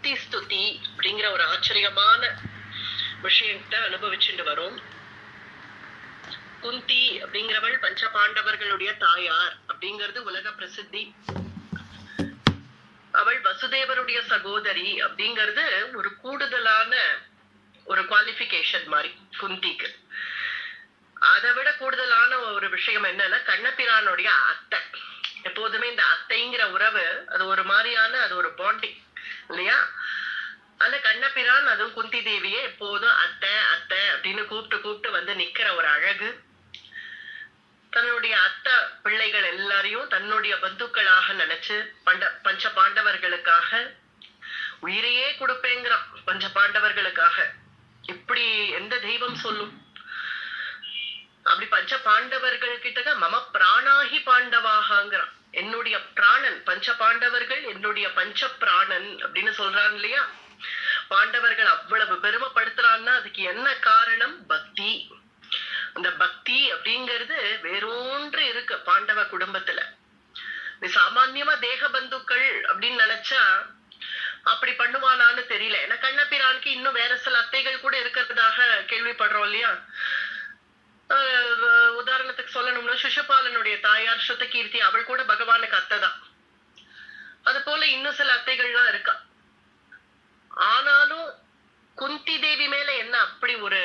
குந்தி ஸ்துதி அப்படிங்கிற ஒரு ஆச்சரியமான விஷயத்தை அனுபவிச்சுட்டு வரும். குந்தி அப்படிங்கிறவள் பஞ்ச பாண்டவர்களுடைய தாயார் அப்படிங்கிறது உலக பிரசித்தி. அவள் வசுதேவருடைய சகோதரி அப்படிங்கிறது ஒரு கூடுதலான ஒரு குவாலிபிகேஷன் மாதிரி குந்திக்கு. அதை விட கூடுதலான ஒரு விஷயம் என்னன்னா கண்ணபிரானுடைய அத்தை. எப்போதுமே இந்த அத்தைங்கிற உறவு அது ஒரு மாதிரியான அது ஒரு பாண்டிங் இல்லையா? அந்த கண்ணபிரான் அதுவும் குந்தி தேவியை எப்போதும் அத்தை அத்தை அப்படின்னு கூப்பிட்டு வந்து நிக்கிற ஒரு அழகு. தன்னுடைய அத்தை பிள்ளைகள் எல்லாரையும் தன்னுடைய பந்துக்களாக நினைச்சு பஞ்ச பாண்டவர்களுக்காக உயிரையே கொடுப்பேங்கிறான். பஞ்ச பாண்டவர்களுக்காக இப்படி எந்த தெய்வம் சொல்லும்? அப்படி பஞ்ச பாண்டவர்கள் கிட்ட மம பிராணாகி பாண்டவாகங்கிறான். என்னுடைய பிராணன் பஞ்ச பாண்டவர்கள் என்னுடைய பஞ்ச பிராணன் அப்படின்னு சொல்றான் இல்லையா? பாண்டவர்கள் அவ்வளவு பெருமைப்படுத்துறான்னா அதுக்கு என்ன காரணம்? பக்தி. அந்த பக்தி அப்படிங்கிறது வேறொன்று இருக்கு பாண்டவ குடும்பத்துல. சாமான்யமா தேக பந்துக்கள் அப்படின்னு நினைச்சா அப்படி பண்ணுவானான்னு தெரியல. ஏன்னா கண்ணபிரானுக்கு இன்னும் வேற சில அத்தைகள் கூட இருக்கிறதாக கேள்விப்படுறோம் இல்லையா? உதாரணத்துக்கு சொல்லணும்னா சிசுபாலனுடைய தாயார் ஸ்ருதகீர்த்தி, அவள் கூட பகவானுக்கு அத்தை தான். அது போல இன்னும் சில அத்தைகள்லாம் இருக்கா. ஆனாலும் குந்தி தேவி மேல என்ன அப்படி ஒரு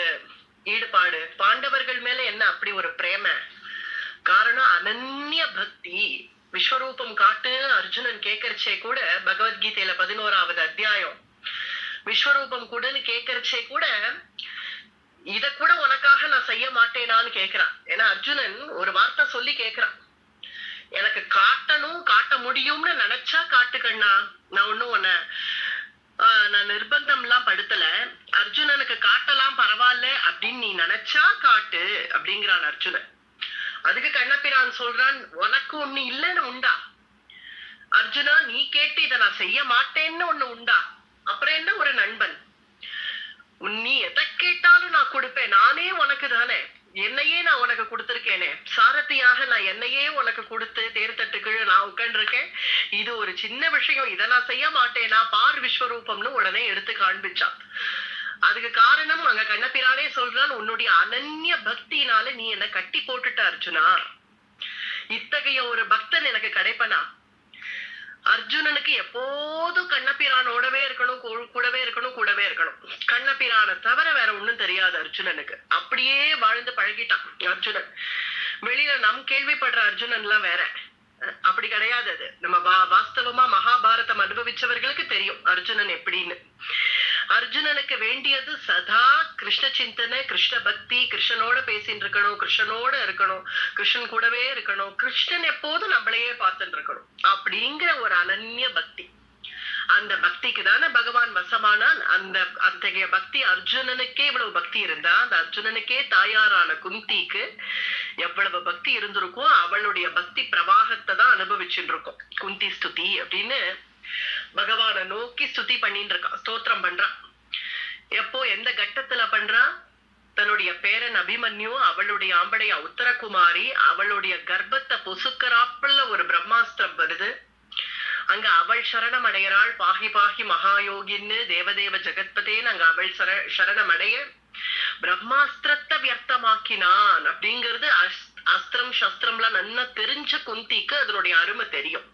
ஈடுபாடு, பாண்டவர்கள் மேல என்ன அப்படி ஒரு பிரேம? காரணம் அனன்ய பக்தி. விஸ்வரூபம் காட்டு அர்ஜுனன் கேட்கறச்சே கூட பகவத்கீதையில 11வது அத்தியாயம் விஸ்வரூபம் கூடன்னு கேட்கறச்சே கூட இத கூட உனக்காக நான் செய்ய மாட்டேனான்னு கேக்குறான். ஏன்னா அர்ஜுனன் ஒரு வார்த்தை சொல்லி கேக்குறான், எனக்கு காட்டணும் காட்ட முடியும்னு நினைச்சா காட்டுக்கண்ணா, நான் ஒண்ணும் உன்ன நான் நிர்பந்தம் எல்லாம் படுத்தல, அர்ஜுனனுக்கு காட்டலாம் பரவாயில்ல அப்படின்னு நீ நினைச்சா காட்டு அப்படிங்கிறான் அர்ஜுனன். அதுக்கு கண்ணபிரான் சொல்றான், உனக்கு ஒண்ணு இல்லைன்னு உண்டா அர்ஜுனா? நீ கேட்டு இதை நான் செய்ய மாட்டேன்னு ஒண்ணு உண்டா? அப்புறம் என்ன ஒரு நண்பன்? நீ எதை கேட்டாலும் நான் கொடுப்பேன், நானே உனக்கு தானே, என்னையே நான் உனக்கு கொடுத்திருக்கேனே, சாரதியாக நான் என்னையே உனக்கு கொடுத்து தேர்தட்டுக்கு நான் உட்காந்துருக்கேன். இது ஒரு சின்ன விஷயம், இதை நான் செய்ய மாட்டேனா? பார் விஸ்வரூபம்னு உடனே எடுத்து காண்பிச்சான். அதுக்கு காரணம் அங்க கண்ணபிரானே சொல்றான், உன்னுடைய அனன்ய பக்தினால நீ என்ன கட்டி போட்டுட்ட அர்ஜுனா. இத்தகைய ஒரு பக்தன் எனக்கு கிடைப்பனா? அர்ஜுனனுக்கு எப்போதும் கண்ணபிரானோடவே இருக்கணும், கூடவே இருக்கணும், கூடவே இருக்கணும். கண்ணபிரானை தவிர வேற ஒண்ணும் தெரியாது அர்ஜுனனுக்கு. அப்படியே வாழ்ந்து பழகிட்டான் அர்ஜுனன். வெளியில நம் கேள்விப்படுற அர்ஜுனன் எல்லாம் வேற, அப்படி கிடையாது. அது நம்ம வாஸ்தவமா மகாபாரதம் அனுபவிச்சவர்களுக்கு தெரியும் அர்ஜுனன் எப்படின்னு. அர்ஜுனனுக்கு வேண்டியது சதா கிருஷ்ண சிந்தனை, கிருஷ்ண பக்தி, கிருஷ்ணனோட பேசிட்டு இருக்கணும், கிருஷ்ணனோட இருக்கணும், கிருஷ்ணன் கூடவே இருக்கணும், கிருஷ்ணன் எப்போதும் நம்மளையே பார்த்துட்டு இருக்கணும் அப்படிங்கிற ஒரு அனன்ய பக்தி. அந்த பக்திக்கு தானே பகவான் வசமானான். அந்த அத்தகைய பக்தி அர்ஜுனனுக்கே இவ்வளவு பக்தி இருந்தா அந்த அர்ஜுனனுக்கே தாயாரான குந்திக்கு எவ்வளவு பக்தி இருந்திருக்கும். அவளுடைய பக்தி பிரவாகத்தை தான் அனுபவிச்சுட்டு இருக்கும். குந்தி ஸ்துதி அப்படின்னு பகவானை நோக்கி ஸ்துதி பண்ணிட்டு இருக்கான், ஸ்தோத்திரம் பண்றான். எப்போ எந்த கட்டத்துல பண்றான்? தன்னுடைய பேரன் அபிமன்யு, அவளுடைய ஆம்படைய உத்தரகுமாரி, அவளுடைய கர்ப்பத்தை பொசுக்கராப்புல ஒரு பிரம்மாஸ்திரம் வருது. அங்க அவள் சரணம் அடைகிறாள். பாகி பாகி மகாயோகின்னு தேவதேவ ஜெகத்பதேன்னு அங்க அவள் சரணம் அடைய பிரம்மாஸ்திரத்தை வியர்த்தமாக்கினான் அப்படிங்கிறது அஸ்திரம் சஸ்திரம்லாம் நல்லா தெரிஞ்ச குந்திக்கு அதனுடைய அருமை தெரியும்.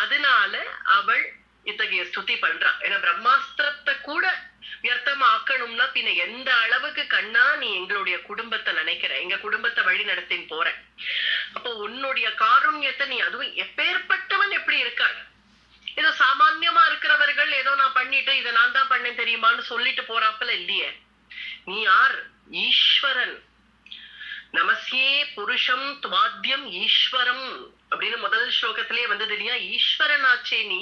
அதனால அவள் இத்தகைய ஸ்துதி பண்றா. ஏன்னா பிரம்மாஸ்திரத்தை கூட வியர்த்தமாக்கணும்னா பின்ன எந்த அளவுக்கு கண்ணா நீ எங்களுடைய குடும்பத்தை நினைக்கிற, எங்க குடும்பத்தை வழி நடத்தின்னு போற. அப்போ உன்னுடைய காருண்யத்தை நீ, அதுவும் எப்பேற்பட்டவன் எப்படி இருக்காய்? ஏதோ சாமான்யமா இருக்கிறவர்கள் ஏதோ நான் பண்ணிட்டு இதை நான் தான் பண்ணேன் தெரியுமான்னு சொல்லிட்டு போறாப்பல இல்லையே. நீ யார்? ஈஸ்வரன். நமஸ்யே புருஷம் துவாத்யம் ஈஸ்வரம் அப்படின்னு முதல் ஸ்லோகத்திலேயே வந்தது இல்லையா? ஈஸ்வரன் ஆச்சே நீ.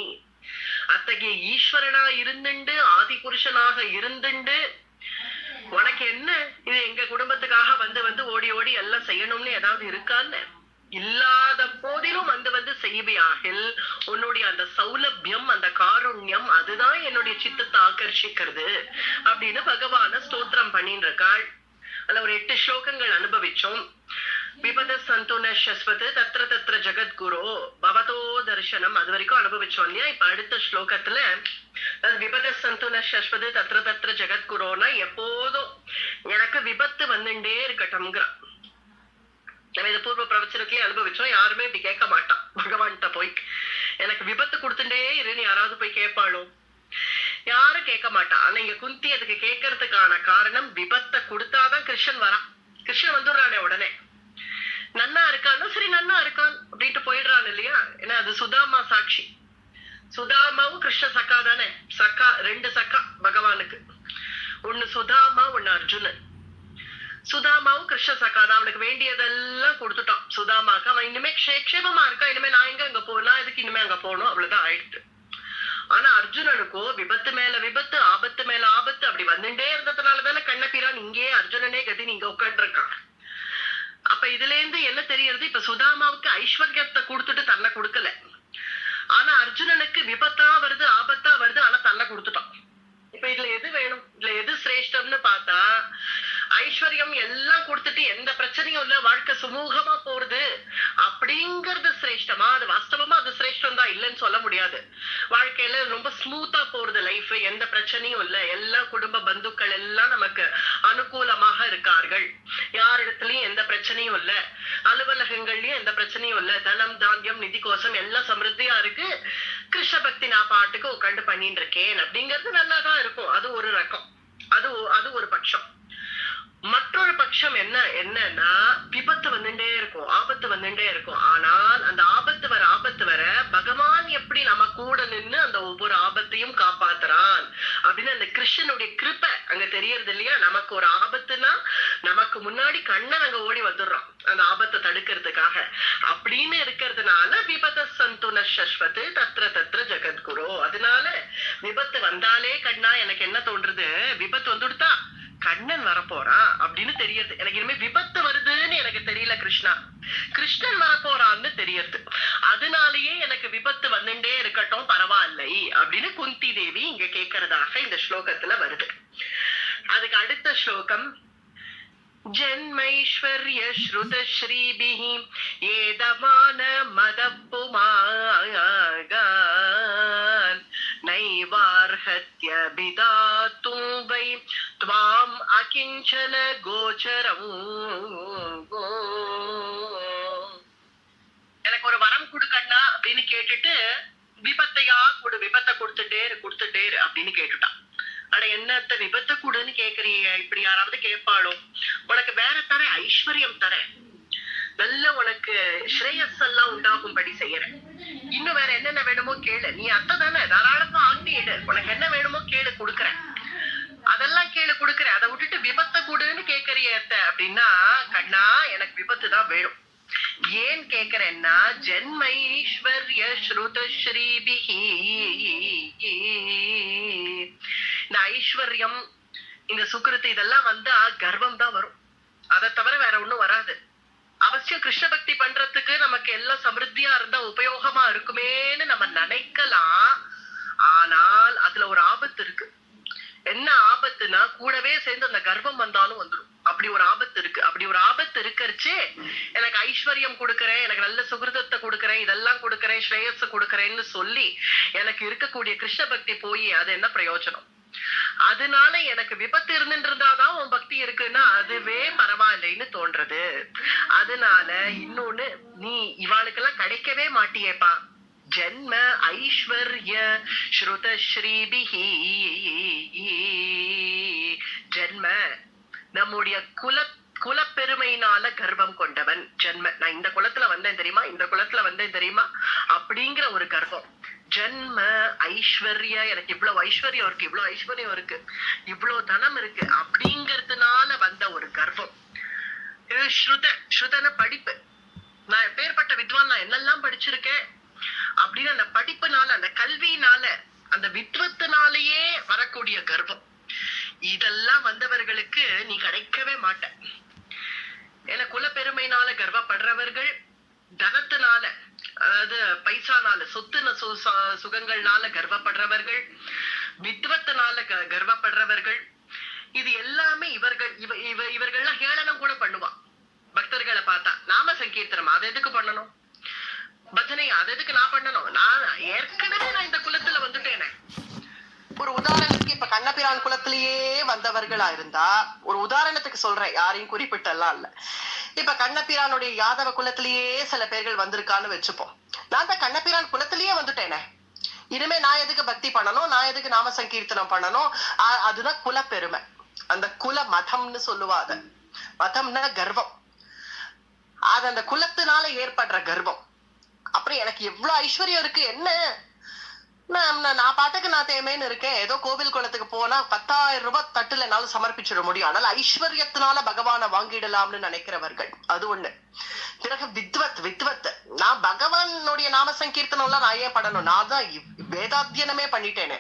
அத்தகைய ஈஸ்வரனா இருந்துண்டு ஆதி புருஷனாக இருந்துண்டு உனக்கு என்ன இது எங்க குடும்பத்துக்காக வந்து ஓடி ஓடி எல்லாம் செய்யணும்னு ஏதாவது இருக்கான்னு? இல்லாத போதிலும் வந்து செய்வியாகில் உன்னுடைய அந்த சௌலபியம், அந்த காருண்யம், அதுதான் என்னுடைய சித்தத்தை ஆகர்ஷிக்கிறது அப்படின்னு பகவான ஸ்தோத்திரம் பண்ணிட்டு இருக்காள். அதுல ஒரு 8 ஸ்லோகங்கள் அனுபவிச்சோம். விபத சந்துன சஸ்வத் தத்ர தத்ர ஜகத்குரு பவதோ தர்சனம் அது வரைக்கும் அனுபவிச்சோம் இல்லையா? இப்ப அடுத்த ஸ்லோகத்துல விபத சந்துன சஸ்வது தத்ர தத்ர ஜெகத்குரோனா எப்போதும் எனக்கு விபத்து வந்துட்டே இருக்கட்டும்ங்கிறான். நம்ம இது பூர்வ பிரவச்சனத்திலேயே அனுபவிச்சோம். யாருமே இப்படி கேட்க மாட்டான் பகவான்கிட்ட போய் எனக்கு விபத்து கொடுத்துட்டே இருன்னு யாராவது போய் கேட்பாளோ? யாரும் கேட்க மாட்டான். ஆனா இங்க குந்தி அதுக்கு கேட்கறதுக்கான காரணம், விபத்தை கொடுத்தாதான் கிருஷ்ணன் வரான். கிருஷ்ணன் வந்துடுறானே உடனே. நன்னா இருக்கான்னா சரி நன்னா இருக்கான் அப்படின்ட்டு போயிடுறான் இல்லையா? ஏன்னா அது சுதாமா சாட்சி. சுதாமாவும் கிருஷ்ண சக்கா தானே. சக்கா, ரெண்டு சக்கா பகவானுக்கு. ஒண்ணு சுதாமா, ஒண்ணு அர்ஜுனன். சுதாமாவும் கிருஷ்ண சக்கா தான். அவனுக்கு வேண்டியதெல்லாம் கொடுத்துட்டான் சுதாமாக்கு. அவன் இனிமே க்ஷேமமா இருக்கா. இனிமே நான் எங்க அங்க போனா இதுக்கு இனிமே அங்க போகணும், அவ்வளவுதான் ஆயிடுச்சு. ஆனா அர்ஜுனனுக்கோ விபத்து மேல விபத்து, ஆபத்து மேல ஆபத்து அப்படி வந்துட்டே இருந்ததுனாலதானே கண்ணபிரான் இங்கே அர்ஜுனனே கதி நீங்க உட்காந்து இருக்கான். அப்ப இதுல இருந்து என்ன தெரியறது? இப்ப சுதாமாவுக்கு ஐஸ்வர்யத்தை கொடுத்துட்டு தன்னை கொடுக்கல. ஆனா அர்ஜுனனுக்கு விபத்தா வருது, ஆபத்தா வருது, ஆனா தன்னை கொடுத்துட்டான். இப்ப இதுல எது வேணும்? இதுல எது சிரேஷ்டம்னு பார்த்தா, ஐஸ்வர்யம் எல்லாம் கொடுத்துட்டு எந்த பிரச்சனையும் இல்ல, வாழ்க்கை சுமூகமா போறது அப்படிங்கறது சிரேஷ்டமா? அது வாஸ்தவமா அது சிரேஷ்டம் தான், இல்லைன்னு சொல்ல முடியாது. வாழ்க்கையில ரொம்ப ஸ்மூத்தா போறது லைஃப், எந்த பிரச்சனையும் இல்ல, எல்லா குடும்ப பந்துக்கள் எல்லாம் நமக்கு அனுகூலமாக இருக்கார்கள், யாரிடத்துலயும் எந்த பிரச்சனையும் இல்ல, அலுவலகங்கள்லயும் எந்த பிரச்சனையும் இல்ல, தனம் தானியம் நிதி கோஷம் எல்லாம் சமிருத்தியா இருக்கு, கிருஷ்ண பக்தி நான் பாட்டுக்கு உட்காந்து பண்ணிட்டு இருக்கேன் அப்படிங்கிறது நல்லாதான் இருக்கும். அது ஒரு ரகம், அது ஒரு பட்சம். மற்றொரு பட்சம் என்னன்னா விபத்து வந்துட்டே இருக்கும், ஆபத்து வந்துட்டே இருக்கும். ஆனால் அந்த ஆபத்து வர பகவான் எப்படி நம்ம கூட நின்று அந்த ஒவ்வொரு ஆபத்தையும் காப்பாத்துறான் அப்படின்னு அந்த கிருஷ்ணனுடைய கிருபை அங்க தெரியறது இல்லையா? நமக்கு ஒரு ஆபத்துனா நமக்கு முன்னாடி கண்ணன் அங்க ஓடி வந்துடுறான் அந்த ஆபத்தை தடுக்கிறதுக்காக. அப்படின்னு இருக்கிறதுனால விபத சந்துன சஸ்வத் தத்ர தத்ர ஜெகத்குரு. அதனால விபத்து வந்தாலே கண்ணா எனக்கு என்ன தோன்றது, விபத்து வந்துடுதா கண்ணன் வரப்போறான் அப்படின்னு தெரியுது எனக்கு. இனிமே விபத்து வருதுன்னு எனக்கு தெரியல கிருஷ்ணா, கிருஷ்ணன் வரப்போறான்னு தெரியுது. அதனாலேயே எனக்கு விபத்து வந்துட்டே இருக்கட்டும் பரவாயில்லை அப்படின்னு குந்தி தேவி இங்க கேட்கறதாக இந்த ஸ்லோகத்துல வருது. அதுக்கு அடுத்த ஸ்லோகம், ஜன்மைஸ்வர்ய ஸ்ருத ஸ்ரீபிஹி ஏதமான மதப்புமாகான் நைவார்ஹத்ய பிதாத்தும் வை த்வாம் அகிஞ்சன கோச்சரம். எனக்கு ஒரு வரம் கொடுக்கண்ணா அப்படின்னு கேட்டுட்டு விபத்தையா கொடு, விபத்தை கொடுத்துட்டே அப்படின்னு கேட்டுட்டான். ஆனா என்னத்த விபத்து கூடுன்னு கேக்குறீங்க, இப்படி யாராவது கேட்பாளோ? உனக்கு வேற தர ஐஸ்வர்யம் தர, நல்ல உனக்கு ஸ்ரேயஸ் எல்லாம் உண்டாகும்படி செய்யறேன். இன்னும் வேற என்னென்ன வேணுமோ கேளு, நீ அத்தை தானே, தாராளமா ஆண்டிடு, உனக்கு என்ன வேணுமோ கேளு கொடுக்குறேன், அதெல்லாம் கேளு கொடுக்குறேன். அதை விட்டுட்டு விபத்தை கூடுன்னு கேக்குறிய அப்படின்னா, கண்ணா எனக்கு விபத்து தான் வேணும். ஏன் கேக்குறேன்னா, ஜென்மைஸ்வர்ய ஸ்ருத ஸ்ரீபிஹி, இந்த ஐஸ்வர்யம் இந்த சுக்கிருத்து இதெல்லாம் வந்தா கர்வம் தான் வரும், அதை தவிர வேற ஒண்ணும் வராது. அவசியம் கிருஷ்ண பக்தி பண்றதுக்கு நமக்கு எல்லாம் சமிருத்தியா இருந்தா உபயோகமா இருக்குமேன்னு நம்ம நினைக்கலாம். ஆனால் அதுல ஒரு ஆபத்து இருக்கு. என்ன ஆபத்துனா, கூடவே சேர்ந்து அந்த கர்வம் வந்தாலும் வந்துடும். அப்படி ஒரு ஆபத்து இருக்கு. அப்படி ஒரு ஆபத்து இருக்கறச்சே எனக்கு ஐஸ்வர்யம் கொடுக்கறேன், எனக்கு நல்ல சுகிருதத்தை கொடுக்கறேன், இதெல்லாம் கொடுக்கறேன், ஸ்ரேயஸ் கொடுக்கறேன்னு சொல்லி எனக்கு இருக்கக்கூடிய கிருஷ்ண பக்தி போய் அது என்ன பிரயோஜனம்? அதனால எனக்கு விபத்து இருந்துருந்தாதான் உன் பக்தி இருக்குன்னா அதுவே பரவாயில்லைன்னு தோன்றது. அதனால இன்னொன்னு, நீ இவாளுக்கெல்லாம் கிடைக்கவே மாட்டியேப்பா. ஜன்ம ஐஸ்வர்ய ஸ்ருத ஸ்ரீபிஹி, ஜன்ம நம்முடைய குலப்பெருமையினால கர்வம் கொண்டவன். ஜன்ம, நான் இந்த குலத்துல வந்தேன் தெரியுமா, இந்த குலத்துல வந்தேன் தெரியுமா அப்படிங்கிற ஒரு கர்வம். ஜன்ம ஐஸ்வர்ய, எனக்கு இவ்வளவு ஐஸ்வர்யம் இருக்கு, இவ்வளவு ஐஸ்வர்யம் இருக்கு, இவ்வளவு தனம் இருக்கு அப்படிங்கறதுனால வந்த ஒரு கர்வம். ஸ்ருதன படிப்பு, நான் எப்பேற்பட்ட வித்வான், நான் என்னெல்லாம் படிச்சிருக்கேன் அப்படின்னு அந்த படிப்புனால, அந்த கல்வியினால, அந்த வித்வத்தினாலேயே வரக்கூடிய கர்வம். இதெல்லாம் வந்தவர்களுக்கு நீ கிடைக்கவே மாட்ட. ஏன்னா குலப்பெருமையினால கர்வப்படுறவர்கள், தனத்தினால அதாவது பைசானால சொத்து சுகங்கள்னால கர்வப்படுறவர்கள், வித்வத்தினால கர்வப்படுறவர்கள், இது எல்லாமே இவர்கள்லாம் ஹேளனம் கூட பண்ணுவான். பக்தர்களை பார்த்தா நாம சங்கீர்த்தனம் அதை எதுக்கு பண்ணணும், பஜனை அதை எதுக்கு நான் பண்ணணும், நான் ஏற்கனவே நான் இந்த குலத்துல வந்துட்டேனே, இப்ப கண்ணபிரான் குலத்திலேயே வந்தவர்களா இருந்தா, ஒரு உதாரணத்துக்கு சொல்றேன், யாரையும் குறிப்பிட்டெல்லாம் இல்ல. இப்ப கண்ணபிரானுடைய யாதவ குலத்திலேயே சில பேர்கள் வந்திருக்கான்னு வச்சுப்போம். நான் தான் கண்ணபிரான் குலத்திலேயே வந்துட்டேனே, இனிமே நான் எதுக்கு பக்தி பண்ணணும், நான் எதுக்கு நாம சங்கீர்த்தனம் பண்ணணும்? அதுதான் குல பெருமை. அந்த குல மதம்னு சொல்லுவா. அத மதம்னா கர்வம். அது அந்த குலத்தினால ஏற்படுற கர்வம். அப்புறம் எனக்கு எவ்வளவு ஐஸ்வர்யம் இருக்கு, என்ன நான் பாட்டுக்கு நான் தேமேன்னு இருக்கேன், ஏதோ கோவில் குளத்துக்கு போனா 10,000 ரூபாய் தட்டுல என்னால சமர்ப்பிச்சிட முடியும், அதனால ஐஸ்வர்யத்தினால பகவானை வாங்கிடலாம்னு நினைக்கிறவர்கள், அது ஒண்ணு. பிறகு வித்வத் நான் பகவானுடைய நாம சங்கீர்த்தனம் எல்லாம் நான் ஏன் பண்ணணும், நான் தான் வேதாத்தியனமே பண்ணிட்டேனே,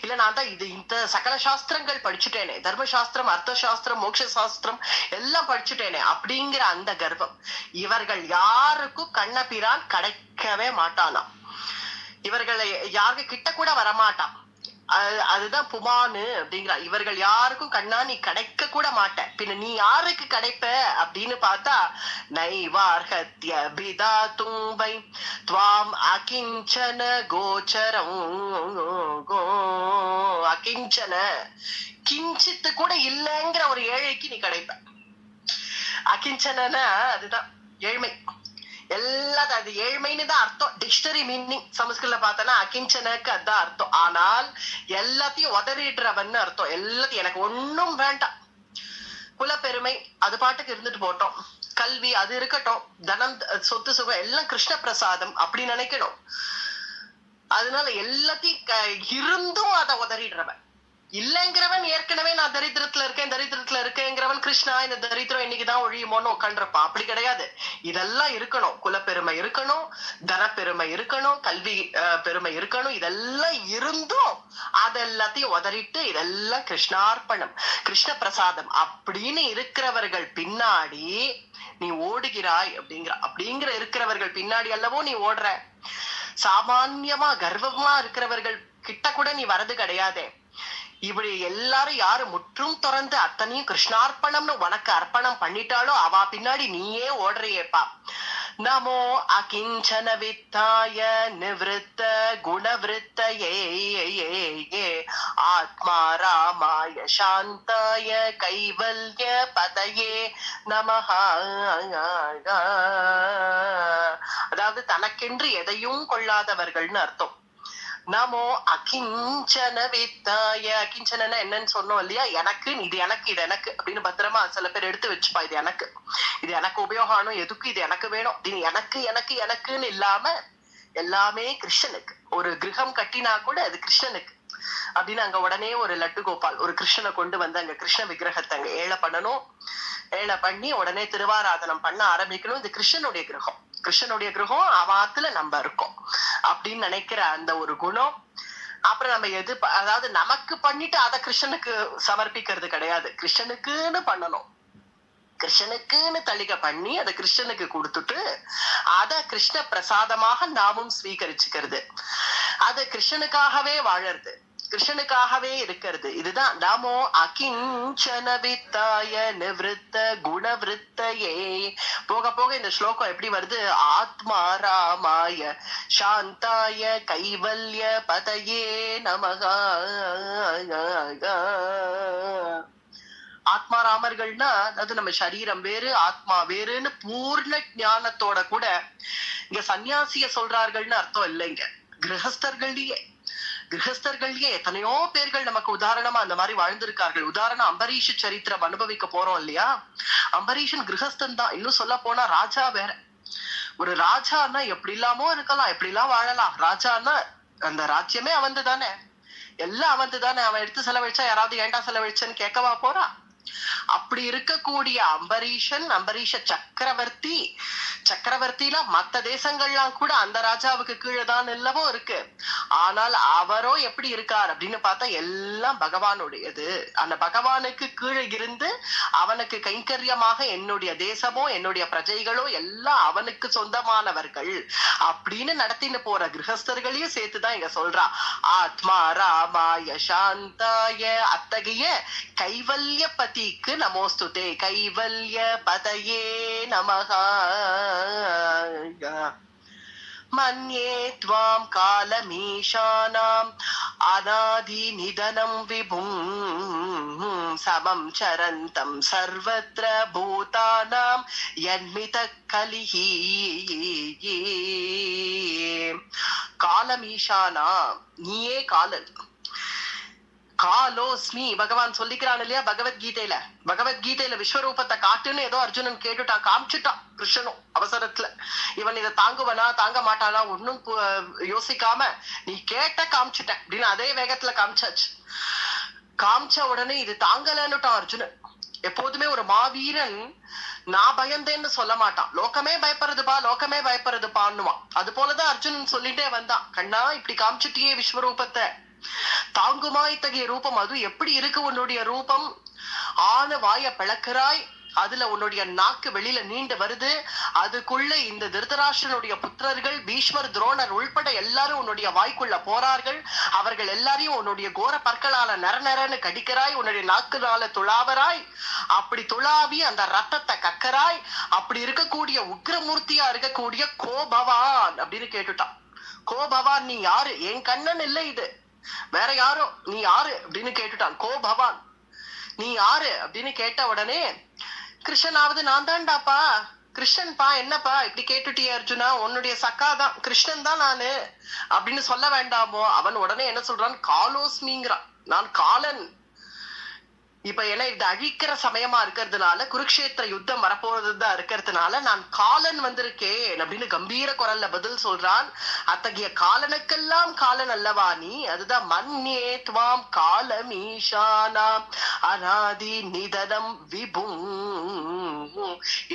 இல்ல நான் தான் இந்த சகல சாஸ்திரங்கள் படிச்சுட்டேனே, தர்மசாஸ்திரம், அர்த்த சாஸ்திரம், மோட்ச சாஸ்திரம் எல்லாம் படிச்சுட்டேனே அப்படிங்கிற அந்த கர்வம். இவர்கள் யாருக்கும் கண்ணபிரான் கிடைக்கவே மாட்டானா, இவர்களை யாருக்கு கிட்ட கூட வரமாட்டான். அதுதான் புமானு அப்படிங்கிறா. இவர்கள் யாருக்கும் கண்ணா நீ கிடைக்க கூட மாட்ட, பின்ன நீ யாருக்கு கிடைப்ப அப்படின்னு பார்த்தா, நைவார்ஹத்ய பிதாதும்பை த்வாம் அகிஞ்சன கோச்சரம், அகிஞ்சன கிஞ்சித்து கூட இல்லைங்கிற ஒரு ஏழைக்கு நீ கிடைப்ப. அகிஞ்சன அதுதான் ஏழ்மை. எல்லாத்தையும் அது ஏழ்மைன்னு தான் அர்த்தம், டிக்ஷனரி மீனிங் சமஸ்கிருத பார்த்தனா அகிஞ்சனக்கு அதுதான் அர்த்தம். ஆனால் எல்லாத்தையும் உதறிடுறவன்னு அர்த்தம். எல்லாத்தையும் எனக்கு ஒன்னும் வேண்டாம், குலப்பெருமை அது பாட்டுக்கு இருந்துட்டு போட்டோம், கல்வி அது இருக்கட்டும், தனம் சொத்து சுகம் எல்லாம் கிருஷ்ண பிரசாதம் அப்படி நினைக்கணும். அதனால எல்லாத்தையும் இருந்தும் அதை உதறிடுறவன். இல்லங்கிறவன் ஏற்கனவே நான் தரித்திரத்துல இருக்கேங்கிறவன் கிருஷ்ணா இந்த தரித்திரம் இன்னைக்குதான் ஒழியுமோன்னு உட்காந்துருப்பான். அப்படி கிடையாது. இதெல்லாம் இருக்கணும், குலப்பெருமை இருக்கணும், தனப்பெருமை இருக்கணும், கல்வி பெருமை இருக்கணும். இதெல்லாம் இருந்தும் அதெல்லாத்தையும் உதறிட்டு இதெல்லாம் கிருஷ்ணார்ப்பணம், கிருஷ்ண பிரசாதம் அப்படின்னு இருக்கிறவர்கள் பின்னாடி நீ ஓடுகிறாய் அப்படிங்கிற இருக்கிறவர்கள் பின்னாடி அல்லவோ நீ ஓடுற. சாமான்யமா கர்வமா இருக்கிறவர்கள் கிட்ட கூட நீ வரது கிடையாதே. இப்படி எல்லாரும் யாரு முற்றும் திறந்து அத்தனையும் கிருஷ்ணார்ப்பணம்னு உனக்கு அர்ப்பணம் பண்ணிட்டாலோ அவ பின்னாடி நீயே ஓடுறியேப்பா. நமோ அகிஞ்சன வித்தாய நிவிருத்த குணவிருத்தயே ஆத்மா ராமாய சாந்தாய கைவல்ய பதயே நமஹ. அதாவது தனக்கென்று எதையும் கொள்ளாதவர்கள்னு அர்த்தம். நமோ அகிஞ்சன வித்தாய. அகிஞ்சனா என்னன்னு சொன்னோம் இல்லையா, எனக்கு இது எனக்கு இது எனக்கு அப்படின்னு பத்திரமா சில பேர் எடுத்து வச்சுப்பா. இது எனக்கு உபயோகம், எதுக்கு இது எனக்கு வேணும், இது எனக்கு எனக்கு எனக்குன்னு இல்லாம எல்லாமே கிருஷ்ணனுக்கு. ஒரு கிரகம் கட்டினா கூட அது கிருஷ்ணனுக்கு அப்படின்னு அங்க உடனே ஒரு லட்டு கோபால் ஒரு கிருஷ்ணனை கொண்டு வந்து அங்க கிருஷ்ண விக்கிரகத்தை அங்க ஏழை பண்ணணும். ஏழை பண்ணி உடனே திருவாராதனம் பண்ண ஆரம்பிக்கணும். இது கிருஷ்ணனுடைய கிரகம், கிருஷ்ணனுடைய கிரகம், அவாத்துல நம்ம இருக்கோம் அப்படின்னு நினைக்கிற அந்த ஒரு குணம். அப்புறம் நம்ம அதாவது நமக்கு பண்ணிட்டு அதை கிருஷ்ணனுக்கு சமர்ப்பிக்கிறது கிடையாது, கிருஷ்ணனுக்குன்னு பண்ணணும். கிருஷ்ணனுக்குன்னு தளிகை பண்ணி அதை கிருஷ்ணனுக்கு கொடுத்துட்டு அத கிருஷ்ண பிரசாதமாக நாமும் ஸ்வீகரிச்சுக்கிறது. அது கிருஷ்ணனுக்காகவே வாழறது, கிருஷ்ணனுக்காகவே இருக்கிறது. இதுதான் நமோ அகிஞ்சன வித்தாய நிவிருத்த குணவிருத்தயே. போக போக இந்த ஸ்லோகம் எப்படி வருது, ஆத்மா ராமாய சாந்தாய கைவல்ய பதயே நமக. ஆத்மாராமர்கள்னா அதாவது நம்ம சரீரம் வேறு ஆத்மா வேறுன்னு பூர்ண ஞானத்தோட கூட இங்க சன்னியாசிய சொல்றார்கள்னு அர்த்தம் இல்லைங்க. கிரகஸ்தர்கள்லயே எத்தனையோ பேர்கள் நமக்கு உதாரணமா அந்த மாதிரி வாழ்ந்திருக்கார்கள். உதாரணம் அம்பரீஷ சரித்திரம் அனுபவிக்க போறோம் இல்லையா. அம்பரீஷன் கிரகஸ்தன் தான். இன்னும் சொல்ல போனா ராஜா வேற. ஒரு ராஜான்னா எப்படி இல்லாமோ இருக்கலாம், எப்படி எல்லாம் வாழலாம். ராஜான்னா அந்த ராஜ்யமே அவந்து தானே, எல்லாம் அவந்து தானே. அவன் எடுத்து செலவழிச்சா யாராவது ஏண்டா செலவழிச்சன்னு கேட்கவா போறா. அப்படி இருக்கக்கூடிய அம்பரீஷ சக்கரவர்த்தில மத்த தேசங்கள்லாம் கூட அந்த ராஜாவுக்கு கீழேதான் இல்லவோ இருக்கு. ஆனால் அவரோ எப்படி இருக்கார் அப்படின்னு பார்த்தா எல்லாம் பகவானுடையது. அந்த பகவானுக்கு கீழே இருந்து அவனுக்கு கைங்கரியமாக என்னுடைய தேசமோ என்னுடைய பிரஜைகளோ எல்லாம் அவனுக்கு சொந்தமானவர்கள் அப்படின்னு நடத்தின்னு போற கிரகஸ்தர்களையும் சேர்த்துதான் இங்க சொல்றா. ஆத்மா ராமாய சாந்தாய. அத்தகைய கைவல்ய பதிக்கு நமோஸ்துதே, கைவல்ய பதயே நமஹ. மன்யே த்வாம் காலமீஷானாம் அநாதி நிதனம் விபும் சமம் சரந்தம் சர்வத்ர பூதானாம் யன்மித கலிஹி. காலமீஷானா, நீயே காலன். காலோஸ்மி பகவான் சொல்லிக்கிறான் இல்லையா பகவத்கீதையில. பகவத்கீதையில விஸ்வரூபத்தை காட்டுன்னு ஏதோ அர்ஜுனன் கேட்டுட்டான், காமிச்சுட்டான் கிருஷ்ணனும் அவசரத்துல. இவன் இதை தாங்குவனா தாங்க மாட்டானா ஒன்னும் யோசிக்காம நீ கேட்ட காமிச்சுட்ட அப்படின்னு அதே வேகத்துல காமிச்சாச்சு. காமிச்ச உடனே இது தாங்கலன்னுட்டான் அர்ஜுனன். எப்போதுமே ஒரு மாவீரன் நான் பயந்தேன்னு சொல்ல மாட்டான், லோகமே பயப்படுறதுப்பா லோகமே பயப்படுறதுப்பான்னுவான். அது போலதான் அர்ஜுனன் சொல்லிட்டே வந்தான், கண்ணா இப்படி காமிச்சுட்டியே விஸ்வரூபத்தை, தாங்குமா இத்தகைய ரூபம்? அது எப்படி இருக்கு உன்னுடைய ரூபம்? ஆன வாய பிளக்கிறாய், அதுல உன்னுடைய நாக்கு வெளியில நீண்டு வருது, அதுக்குள்ள இந்த திருதராஷ்டிரனுடைய புத்திரர்கள் பீஷ்மர் துரோணர் உள்பட எல்லாரும் உன்னுடைய வாய்க்குள்ள போறார்கள். அவர்கள் எல்லாரையும் உன்னுடைய கோர பற்களால நரநரன்னு கடிக்கிறாய், உன்னுடைய நாக்குனால துளாவராய், அப்படி துளாவி அந்த ரத்தத்தை கக்கராய். அப்படி இருக்கக்கூடிய உக்ரமூர்த்தியா இருக்கக்கூடிய கோபவான் அப்படின்னு கேட்டுட்டான். கோபவான் நீ யாரு? என் கண்ணன் இல்லை இது, வேற யாரோ, நீ யாரு அப்படின்னு கேட்டுட்டான். கோ பவான் நீ யாரு அப்படின்னு கேட்ட உடனே கிருஷ்ணனாவது நான் தான்டாப்பா கிருஷ்ணன்பா, என்னப்பா இப்படி கேட்டுட்டியே அர்ஜுனா, உன்னுடைய சக்காதான் கிருஷ்ணன் தான் நானு அப்படின்னு சொல்ல வேண்டாமோ? அவன் உடனே என்ன சொல்றான், காலோஸ்மிங்கிறான், நான் காலன். இப்ப ஏன்னா இது அழிக்கிற சமயமா இருக்கிறதுனால, குருக்ஷேத்திர யுத்தம் வரப்போறதுதான் இருக்கிறதுனால நான் காலன் வந்திருக்கேன் அப்படின்னு கம்பீர குரல்ல பதில் சொல்றான். அத்தகைய காலனுக்கெல்லாம் காலன் அல்லவா நீ? அதுதான் மன்யே த்வாம் காலமீஷானாம் அநாதி நிதனம் விபும்,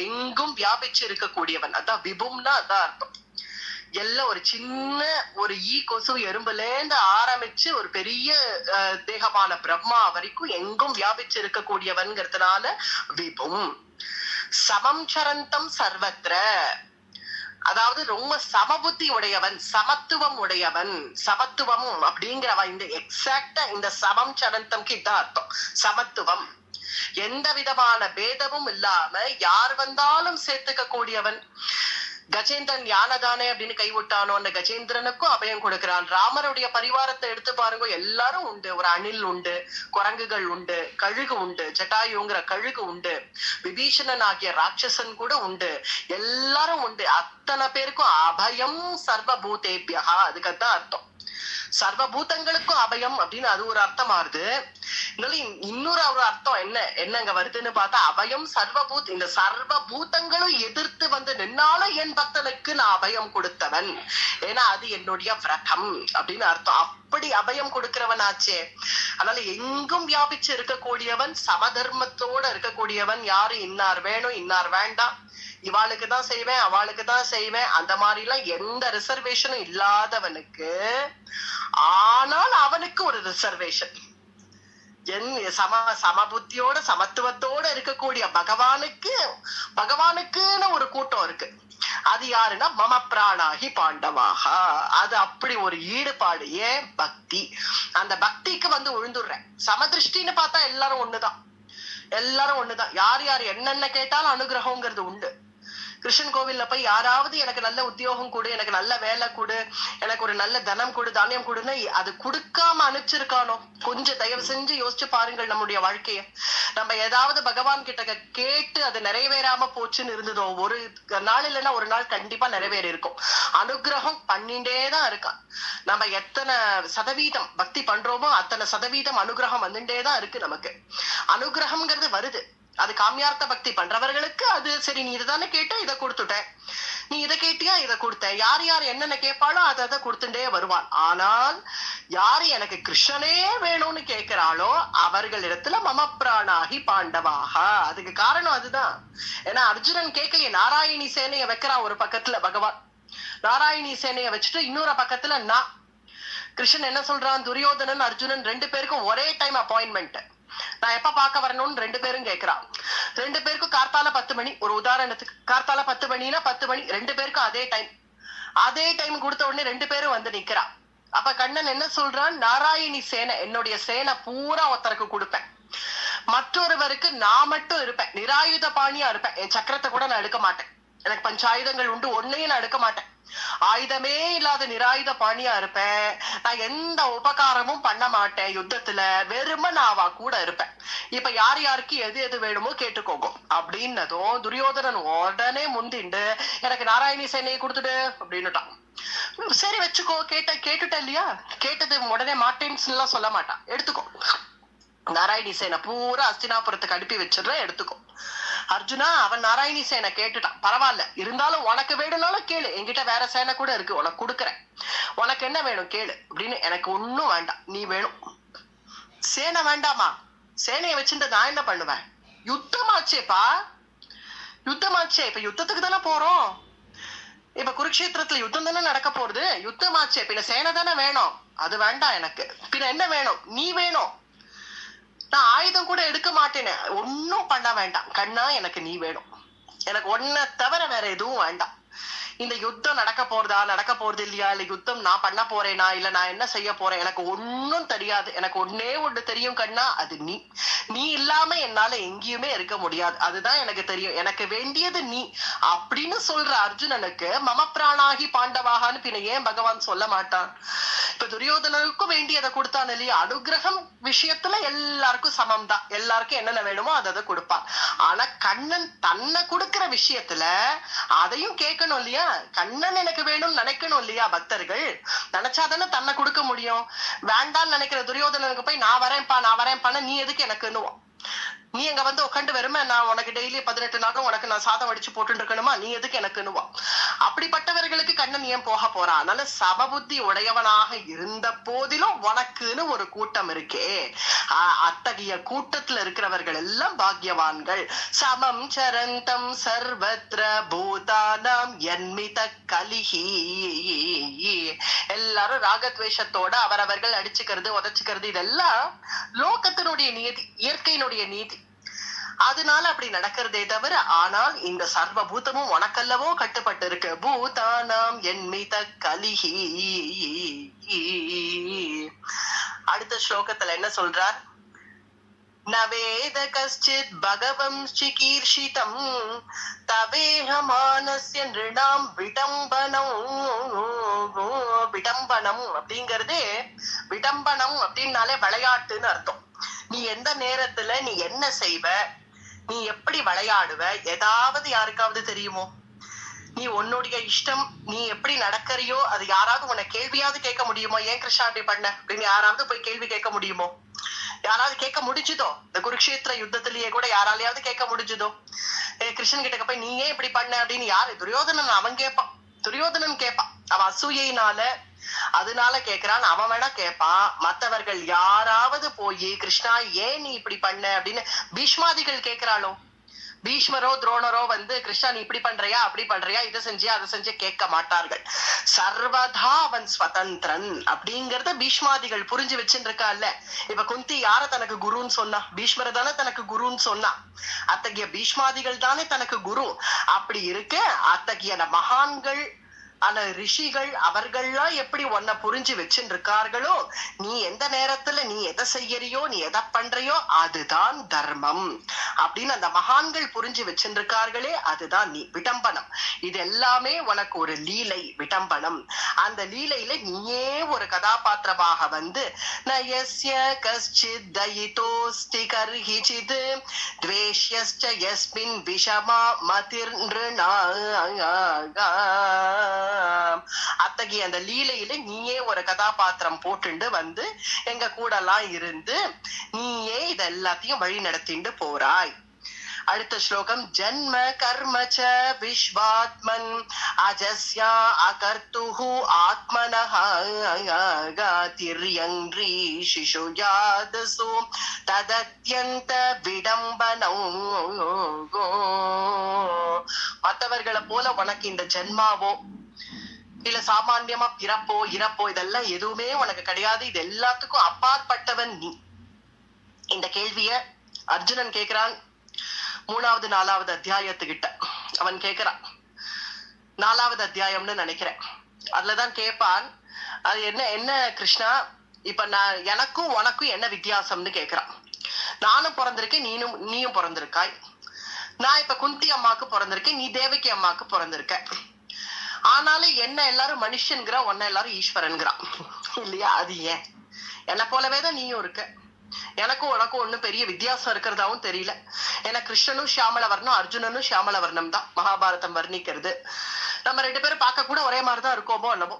எங்கும் வியாபிச்சு இருக்கக்கூடியவன். அதான் விபும்னா அதான் அர்த்தம். எல்லாம் ஒரு சின்ன ஒரு ஈ கொசு எறும்புல இருந்து ஆரம்பிச்சு ஒரு பெரிய தேகமான பிரம்மா வரைக்கும் எங்கும் வியாபிச்சு இருக்கக்கூடியவன்கிறதுனால விபும். சமம் சரந்தம் சர்வத்ர, அதாவது ரொம்ப சமபுத்தி உடையவன், சமத்துவம் உடையவன். சமத்துவம் அப்படிங்கிறவன் இந்த எக்ஸாக்டா இந்த சமம் சரந்தம்க்கு இதான் அர்த்தம், சமத்துவம். எந்த விதமான பேதமும் இல்லாம யார் வந்தாலும் சேர்த்துக்க கூடியவன். கஜேந்திரன் யானதானே அப்படின்னு கைவிட்டானோ அந்த கஜேந்திரனுக்கும் அபயம் கொடுக்கிறான். ராமருடைய பரிவாரத்தை எடுத்து பாருங்க, எல்லாரும் உண்டு. ஒரு அணில் உண்டு, குரங்குகள் உண்டு, கழுகு உண்டு, ஜட்டாயுங்கிற கழுகு உண்டு, விபீஷணன் ஆகிய ராட்சசன் கூட உண்டு, எல்லாரும் உண்டு. அத்தனை பேருக்கும் அபயம் சர்வபூதேபியா, அதுக்குதான் அர்த்தம். சர்வபூதங்களுக்கும் அபயம் அப்படின்னு அது ஒரு அர்த்தம் ஆறுது. இன்னொரு ஒரு அர்த்தம் என்னங்க வருதுன்னு பார்த்தா, அபயம் சர்வபூத், இந்த சர்வபூதங்களும் எதிர்த்து வந்து நின்னாலும் என் பக்தனுக்கு நான் அபயம் கொடுத்தவன், ஏன்னா அது என்னுடைய விரதம் அப்படின்னு அர்த்தம். அப்படி அபயம் கொடுக்கிறவன் ஆச்சே. அதனால எங்கும் வியாபிச்சு இருக்கக்கூடியவன், சமதர்மத்தோட இருக்கக்கூடியவன். யாரு இன்னார் வேணும் இன்னார் வேண்டாம், இவாளுக்கு தான் செய்வேன் அவளுக்கு தான் செய்வேன், அந்த மாதிரி எல்லாம் எந்த ரிசர்வேஷனும் இல்லாதவனுக்கு, ஆனால் அவனுக்கு ஒரு ரிசர்வேஷன். சமபுத்தியோட சமத்துவத்தோட இருக்கக்கூடிய பகவானுக்குன்னு ஒரு கூட்டம் இருக்கு. அது யாருன்னா மம பிராணாகி பாண்டவாக. அது அப்படி ஒரு ஈடுபாடு. ஏன்? பக்தி. அந்த பக்திக்கு வந்து உழுந்துடுறேன். சமதிருஷ்டின்னு பார்த்தா எல்லாரும் ஒண்ணுதான், எல்லாரும் ஒண்ணுதான். யார் யார் என்னென்ன கேட்டாலும் அனுகிரகங்கிறது உண்டு. கிருஷ்ணன் கோவில்ல போய் யாராவது எனக்கு நல்ல உத்தியோகம் கொடு, எனக்கு நல்ல வேலை கொடு, எனக்கு ஒரு நல்ல தனம் கொடு, தானியம் கொடுன்னு அது கொடுக்காம அனுப்பிச்சிருக்கானோ? கொஞ்சம் தயவு செஞ்சு யோசிச்சு பாருங்கள் நம்முடைய வாழ்க்கைய. நம்ம ஏதாவது பகவான் கிட்ட கேட்டு அது நிறைவேறாம போச்சுன்னு இருந்ததோ, ஒரு நாள் இல்லைன்னா ஒரு நாள் கண்டிப்பா நிறைவேறி இருக்கும். அனுகிரகம் பண்ணிட்டேதான் இருக்கான். நம்ம எத்தனை சதவீதம் பக்தி பண்றோமோ அத்தனை சதவீதம் அனுகிரகம் வந்துட்டேதான் இருக்கு. நமக்கு அனுகிரகம்ங்கிறது வருது. அது காமியார்த்த பக்தி பண்றவர்களுக்கு அது சரி, நீ இதுதானே கேட்ட, இதை கொடுத்துட்ட, நீ இதை கேட்டியா, இதை கொடுத்த. யார் யார் என்னென்ன கேட்பாளோ அதை கொடுத்துட்டே வருவான். ஆனால் யாரு எனக்கு கிருஷ்ணனே வேணும்னு கேட்கிறாளோ அவர்களிடத்துல மம பிராணாகி பாண்டவாக. அதுக்கு காரணம் அதுதான். ஏன்னா அர்ஜுனன் கேட்கலையே, நாராயணி சேனைய வைக்கிறான் ஒரு பக்கத்துல பகவான், நாராயணி சேனைய வச்சுட்டு இன்னொரு பக்கத்துல நான். கிருஷ்ணன் என்ன சொல்றான், துரியோதனன் அர்ஜுனன் ரெண்டு பேருக்கும் ஒரே டைம் அப்பாயின்மெண்ட். நான் எப்ப பார்க்க வரணும்னு ரெண்டு பேரும் கேட்கிறான். ரெண்டு பேருக்கும் கார்த்தால 10 மணி, ஒரு உதாரணத்துக்கு கார்த்தால 10 மணினா 10 மணி, ரெண்டு பேருக்கும் அதே டைம். அதே டைம் கொடுத்த உடனே ரெண்டு பேரும் வந்து நிக்கிறான். அப்ப கண்ணன் என்ன சொல்றான், நாராயணி சேனை, என்னுடைய சேனை பூரா ஒருத்தருக்கு கொடுப்பேன், மற்றொருவருக்கு நான் மட்டும் இருப்பேன், நிராயுத பாணியா இருப்பேன். என் சக்கரத்தை கூட நான் எடுக்க மாட்டேன், எனக்கு பஞ்சாயுதங்கள் உண்டு, ஒன்னையும் நான் எடுக்க மாட்டேன். ஆயுதமே இல்லாத நிராயுத பாணியா இருப்பேன், நான் எந்த உபகாரமும் பண்ண மாட்டேன் யுத்தத்துல, வெறும நான் அவ கூட இருப்பேன், இப்ப யார் யாருக்கு எது எது வேணுமோ கேட்டுக்கோங்க அப்படின்னதும் துரியோதனன் உடனே முந்திண்டு எனக்கு நாராயணி சேனையை கொடுத்துடு அப்படின்னுட்டான். சரி வச்சுக்கோ, கேட்டுட்ட இல்லையா, கேட்டது உடனே மாட்டேன்னு எல்லாம் சொல்ல மாட்டான், எடுத்துக்கோ நாராயணி சேனை பூரா அஸ்தினாபுரத்துக்கு அனுப்பி வச்சிடுறேன், எடுத்துக்கோ. அர்ஜுனா அவன் நாராயணி சேனை கேட்டுட்டான், பரவாயில்ல இருந்தாலும் உனக்கு வேணும்னாலும் கேளு, என்கிட்ட வேற சேனை கூட இருக்கு உனக்கு கொடுக்குறேன், உனக்கு என்ன வேணும் கேளு அப்படின்னு. எனக்கு ஒன்னும் வேண்டாம், நீ வேணும். சேனை வேண்டாமா, சேனையை வச்சுட்டு நான் என்ன பண்ணுவேன், யுத்தமாச்சேப்பா யுத்தமாச்சே, இப்ப யுத்தத்துக்கு தானே போறோம், இப்ப குருக்ஷேத்திரத்துல யுத்தம் தானே நடக்க போறது, யுத்தமாச்சே, பின்ன சேனை தானே வேணும், அது வேண்டாம் எனக்கு, பின்ன என்ன வேணும், நீ வேணும், நான் ஆயுதம் கூட எடுக்க மாட்டேன்னு, ஒன்னும் பண்ண வேண்டாம் கண்ணா, எனக்கு நீ வேணும், எனக்கு ஒன்ன தவிர வேற எதுவும் வேண்டாம். இந்த யுத்தம் நடக்க போறதா நடக்க போறது இல்லையா, இல்ல யுத்தம் நான் பண்ண போறேனா இல்ல நான் என்ன செய்ய போறேன், எனக்கு ஒன்னும் தெரியாது, எனக்கு ஒன்னே ஒண்ணு தெரியும் கண்ணா, அது நீ, நீ இல்லாம என்னால எங்கேயுமே இருக்க முடியாது, அதுதான் எனக்கு தெரியும், எனக்கு வேண்டியது நீ அப்படின்னு சொல்ற அர்ஜுனனுக்கு மம பிராணாகி பாண்டவாகான்னு பின்ன ஏன் பகவான் சொல்ல மாட்டான். இப்ப துரியோதனனுக்கும் வேண்டியதை கொடுத்தான் இல்லையா, அனுகிரகம் விஷயத்துல எல்லாருக்கும் சமம் தான், எல்லாருக்கும் என்னென்ன வேணுமோ அதை கொடுப்பான். ஆனா கண்ணன் தன்னை கொடுக்கிற விஷயத்துல அதையும் கேட்கணும் இல்லையா, கண்ணன் எனக்கு வேணும்னு நினைக்கணும் இல்லையா, பக்தர்கள் நினைச்சாதானே தன்னை கொடுக்க முடியும். வேண்டான்னு நினைக்கிற துரியோதனனுக்கு போய் நான் வரேன்ப்பா நீ எதுக்கு எனக்குன்னுவோம், நீ எங்க வந்து உட்காந்து வருமே, நான் உனக்கு டெய்லி 18 நாளும் உனக்கு நான் சாதம் அடிச்சு போட்டு இருக்கணுமா, நீ எதுக்கு எனக்குன்னுவா. அப்படிப்பட்டவர்களுக்கு கண்ணன் ஏன் போக போறான். அதனால சமபுத்தி உடையவனாக இருந்த போதிலும் உனக்குன்னு ஒரு கூட்டம் இருக்கே, அத்தகைய கூட்டத்துல இருக்கிறவர்கள் எல்லாம் பாக்யவான்கள். சமம் சரந்தம் சர்வத்ர பூதானாம் யன்மித கலிஹி, எல்லாரும் ராகத்வேஷத்தோட அவரவர்கள் அடிச்சுக்கிறது உதச்சுக்கிறது, இதெல்லாம் லோகத்தினுடைய நீதி, இயற்கையினுடைய நீதி, அதனால அப்படி நடக்கிறதே தவிர, ஆனால் இந்த சர்வபூதமும் உனக்கல்லவோ கட்டுப்பட்டு இருக்கு. பூதானாம் என்மித கலிஹி. அடுத்த ஸ்லோகத்துல என்ன சொல்றார், நவேத கஷ்டித் பகவம் சிகீர்ஷிதம் தவேஹமானஸ்ய நிருணாம் விடம்பனம். விடம்பனம் அப்படிங்கறது, விடம்பனம் அப்படின்னாலே விளையாட்டுன்னு அர்த்தம். நீ எந்த நேரத்துல நீ என்ன செய்வ, நீ எப்படி விளையாடுவ, ஏதாவது யாருக்காவது தெரியுமோ, நீ உன்னுடைய இஷ்டம் நீ எப்படி நடக்கறியோ அது யாராவது உன்னை கேள்வியாவது கேட்க முடியுமோ, ஏன் கிருஷ்ணா அப்படி பண்ண அப்படின்னு யாராவது போய் கேள்வி கேட்க முடியுமோ, யாராவது கேட்க முடிஞ்சுதோ, இந்த குருக்ஷேத்திர யுத்தத்திலேயே கூட யாராலையாவது கேட்க முடிஞ்சுதோ, கிருஷ்ணன் கிட்ட போய் நீ ஏன் இப்படி பண்ண அப்படின்னு யாரு, துரியோதனன் அவன் கேட்பான், துரியோதனன் கேட்பான், அவன் அசூயினால அதனால கேக்குறான், அவன் வேணா கேட்பான். மற்றவர்கள் யாராவது போய் கிருஷ்ணா ஏன் நீ இப்படி பண்ண அப்படின்னு பீஷ்மாதிகள் கேட்கிறாளோ, பீஷ்மரோ துரோணரோ வந்து கிருஷ்ணா நீ இப்படி பண்றியா அப்படி பண்றியா, இதை செஞ்சியா அதை செஞ்சு கேட்க மாட்டார்கள். சர்வதா அவன் ஸ்வதந்திரன் அப்படிங்கறத பீஷ்மாதிகள் புரிஞ்சு வச்சுருக்கால. இப்ப குந்தி யார தனக்கு குருன்னு சொன்னா, பீஷ்மர தானே தனக்கு குருன்னு சொன்னா, அத்தகைய பீஷ்மாதிகள் தானே தனக்கு குரு. அப்படி இருக்க அத்தகைய மகான்கள் ஆனா ரிஷிகள் அவர்கள்லாம் எப்படி உன்னை புரிஞ்சு வச்சுட்டு இருக்கார்களோ, நீ எந்த நேரத்துல நீ எதை செய்யறியோ நீ எதை பண்றியோ அதுதான் தர்மம் அப்படின்னு அந்த மகான்கள் புரிஞ்சு வச்சுட்டு இருக்கார்களே, அதுதான் நீ. விடம்பனம் இது எல்லாமே உனக்கு ஒரு லீலை, விடம்பனம். அந்த லீலையில நீயே ஒரு கதாபாத்திரமாக வந்து நயஸ்ய கஷ்சித் தயிதோஸ்தி கர்ஹிசித் த்வேஷ்யஸ்ச யஸ்மின் விஷமா மதிர் நிருணா. அத்தகைய அந்த லீலையில நீயே ஒரு கதாபாத்திரம் போட்டுண்டு வந்து எங்க கூட எல்லாம் இருந்து நீயே இத எல்லாத்தையும் வழி நடத்திண்டு போறாய். அடுத்த ஸ்லோகம், ஜன்ம கர்மச்ச விஸ்வாத்மன் அஜஸ்யா அகர்த்துஹு ஆத்மனஹ திர்யங்ரி சிசுயாதசு ததத்யந்த விடம்பனம். மற்றவர்களை போல உனக்கு இந்த ஜென்மாவோ இல்ல சாமான்யமா பிறப்போ இறப்போ இதெல்லாம் எதுவுமே உனக்கு கிடையாது, இது எல்லாத்துக்கும் அப்பாற்பட்டவன் நீ. இந்த கேள்விய அர்ஜுனன் கேக்குறான் 3வது 4வது அத்தியாயத்துக்கிட்ட. அவன் கேக்குறான் 4வது அத்தியாயம்னு நினைக்கிறேன், அதுலதான் கேட்பான். அது என்ன என்ன கிருஷ்ணா, இப்ப நான் எனக்கும் உனக்கும் என்ன வித்தியாசம்னு கேக்குறான். நானும் பிறந்திருக்கேன், நீயும் பிறந்திருக்காய். நான் இப்ப குந்தி அம்மாக்கு பிறந்திருக்கேன், நீ தேவகி அம்மாக்கு பிறந்திருக்க. ஆனாலும் என்ன எல்லாரும் மனுஷன்கிறா, உன்ன எல்லாரும் ஈஸ்வரன்கிறா இல்லையா? அது ஏன்? என்ன போலவேதான் நீயும் இருக்க. எனக்கும் உனக்கும் ஒண்ணும் பெரிய வித்தியாசம் இருக்கிறதாவும் தெரியல. ஏன்னா கிருஷ்ணனும் ஷியாமள வர்ணம், அர்ஜுனனும் ஷியாமள வர்ணம் தான் மகாபாரதம் வர்ணிக்கிறது. நம்ம 2 பேரும் பார்க்க கூட ஒரே மாதிரிதான் இருக்கோமோ என்னமோ.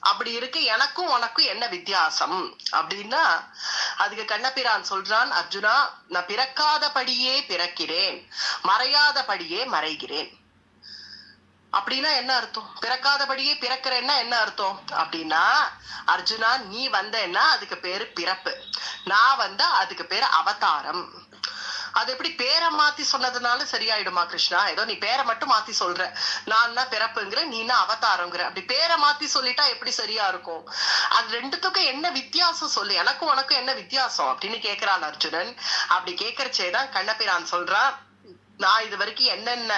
அப்படி இருக்கு, எனக்கும் உனக்கும் என்ன வித்தியாசம் அப்படின்னா, அதுக்கு கண்ணபிரான் சொல்றான், அர்ஜுனா நான் பிறக்காதபடியே பிறக்கிறேன், மறையாதபடியே மறைகிறேன். அப்படின்னா என்ன அர்த்தம்? பிறக்காதபடியே பிறக்கிறேன்னா என்ன அர்த்தம் அப்படின்னா, அர்ஜுனா நீ வந்தேன்னா அதுக்கு பேரு பிறப்பு, நான் வந்தா அதுக்கு பேரு அவதாரம். அது எப்படி பேரை மாத்தி சொன்னதுனால சரியாயிடுமா கிருஷ்ணா? ஏதோ நீ பேரை மட்டும் மாத்தி சொல்ற, நான் பிறப்புங்கிற, நீனா அவதாரங்கிற. அப்படி பேரை மாத்தி சொல்லிட்டா எப்படி சரியா இருக்கும்? அது ரெண்டுத்துக்கும் என்ன வித்தியாசம் சொல்லு, எனக்கும் உனக்கும் என்ன வித்தியாசம் அப்படின்னு கேக்குறான் அர்ஜுனன். அப்படி கேக்குறச்சேதான் கண்ணபிரான் சொல்றான், நான் இது வரைக்கும் என்னென்ன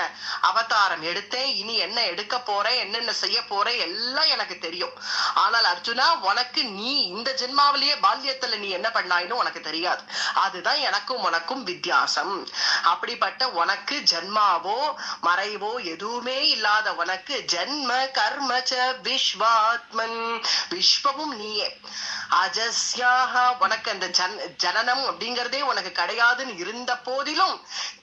அவதாரம் எடுத்தேன், இனி என்ன எடுக்க போறேன், என்னென்ன செய்ய போறேன் எல்லாம் எனக்கு தெரியும். ஆனால் அர்ஜுனா உனக்கு நீ இந்த ஜென்மாவிலேயே பால்யத்துல நீ என்ன பண்ணாயின்னு உனக்கு தெரியாது. அதுதான் எனக்கும் உனக்கும் வித்தியாசம். அப்படிப்பட்ட உனக்கு ஜென்மாவோ மறைவோ எதுவுமே இல்லாத உனக்கு ஜென்ம கர்மச்ச விஸ்வாத்மன், விஸ்வமும் நீயே. அஜஸ்யாக உனக்கு அந்த ஜனனம் அப்படிங்கறதே உனக்கு கிடையாதுன்னு இருந்த போதிலும்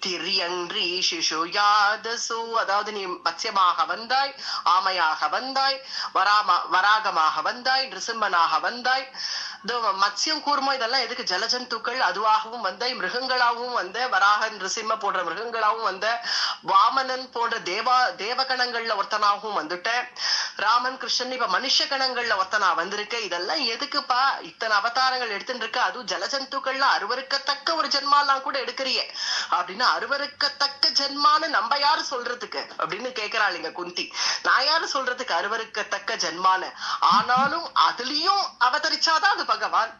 திரியன்றி சிசு யாதசு, அதாவது நீ மத்ஸ்யமாக வந்தாய், ஆமையாக வந்தாய், வராகமாக வந்தாய், நிருசிம்மனாக வந்தாய். மத்ஸ்யம் கூர்மம் இதெல்லாம் எதுக்கு? ஜலஜந்துக்கள் அதுவாகவும் வந்தாய், மிருகங்களாகவும் வந்த, வராக நிருசிம்ம போன்ற மிருகங்களாகவும் வந்த, வாமனன் போன்ற தேவகணங்கள்ல ஒருத்தனாகவும் வந்துட்ட, ராமன் கிருஷ்ணன் இப்ப மனுஷ கணங்கள்ல ஒருத்தனா வந்திருக்க. இதெல்லாம் எதுக்குப்பா இத்தனை அவதாரங்கள் எடுத்துட்டு இருக்க? அதுவும் ஜலஜந்துக்கள்ல அருவருக்கத்தக்க ஒரு ஜென்மாலாம் கூட எடுக்கிறிய அப்படின்னு, அருவருக்கத்தக்க ஜென்மான்னு நம்ம யாரு சொல்றதுக்கு அப்படின்னு கேக்குறாள் இங்க குந்தி. நான் யாரு சொல்றதுக்கு அருவருக்கத்தக்க ஜென்மான்னு? ஆனாலும் அதுலயும் அவதரிச்சாதான் அது பகவான்.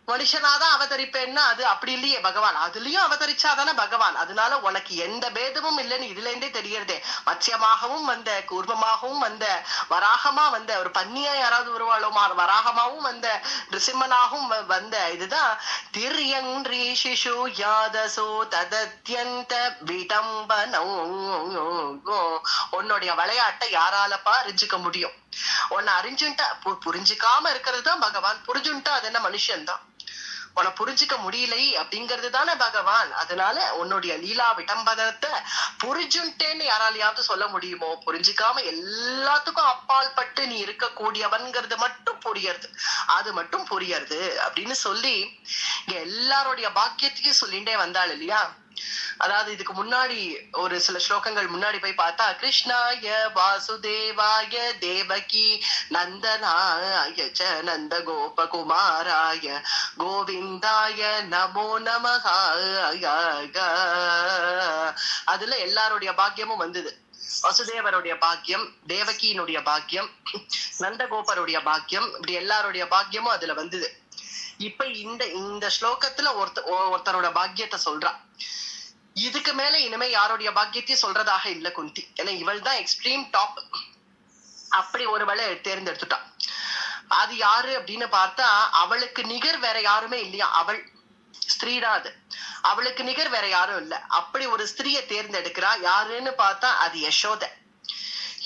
மனுஷனாதான் அவதரிப்பேன்னா அது அப்படி இல்லையே பகவான், அதுலயும் அவதரிச்சாதானே பகவான். அதனால உனக்கு எந்த பேதமும் இல்லைன்னு இதுல இருந்தே தெரியறதே. மத்ஸ்யமாகவும் வந்த, கூர்மமாகவும் வந்த, வராகமா வந்த, ஒரு பன்னியா யாராவது வருவாளோ வராகமாவும் வந்த, நிருசிம்மனாகவும் வந்த. இதுதான் திரியன்றி சிசு யாதசோ ததத்யந்த விடம்பனோ. உன்னுடைய விளையாட்டை யாராலப்பா அறிஞ்சுக்க முடியும்? உன்னை அறிஞ்சுட்டா, புரிஞ்சுக்காம இருக்கிறது தான் பகவான். புரிஞ்சுட்டா அது என்ன மனுஷன்தான். உன்னை புரிஞ்சுக்க முடியலை அப்படிங்கிறது தானே பகவான். அதனால உன்னுடைய லீலா விடம்பனத்தை புரிஞ்சுட்டேன்னு யாராலையாவது சொல்ல முடியுமோ? புரிஞ்சுக்காம எல்லாத்துக்கும் அப்பால் பட்டு நீ இருக்கக்கூடியவன்கிறது மட்டும் புரியறது, அது மட்டும் புரியறது அப்படின்னு சொல்லி இங்க எல்லாருடைய பாக்கியத்தையும் சொல்லிண்டே வந்தாள் இல்லையா? அதாவது இதுக்கு முன்னாடி ஒரு சில ஸ்லோகங்கள் முன்னாடி போய் பார்த்தா, கிருஷ்ணாய வாசுதேவாய தேவகி நந்தனாய ச நந்த கோபகுமாராய கோவிந்தாய நமோ நமஹ. அதுல எல்லாருடைய பாக்கியமும் வந்தது. வசுதேவருடைய பாக்கியம், தேவகியினுடைய பாக்கியம், நந்தகோபருடைய பாக்கியம், இப்படி எல்லாருடைய பாக்கியமும் அதுல வந்தது. இப்ப இந்த ஸ்லோகத்துல ஒருத்தரோட பாக்கியத்தை சொல்றான். இதுக்கு மேல இனிமே யாருடைய பாக்கியத்தையும் சொல்றதாக இல்ல குந்தி. ஏன்னா இவள் தான் எக்ஸ்ட்ரீம் டாப். அப்படி ஒருவளை தேர்ந்தெடுத்துட்டான். அது யாரு அப்படின்னு பார்த்தா, அவளுக்கு நிகர் வேற யாருமே இல்லையா. அவள் ஸ்திரீடா, அது அவளுக்கு நிகர் வேற யாரும் இல்ல. அப்படி ஒரு ஸ்திரீயை தேர்ந்தெடுக்கிறா. யாருன்னு பார்த்தா அது யசோதை.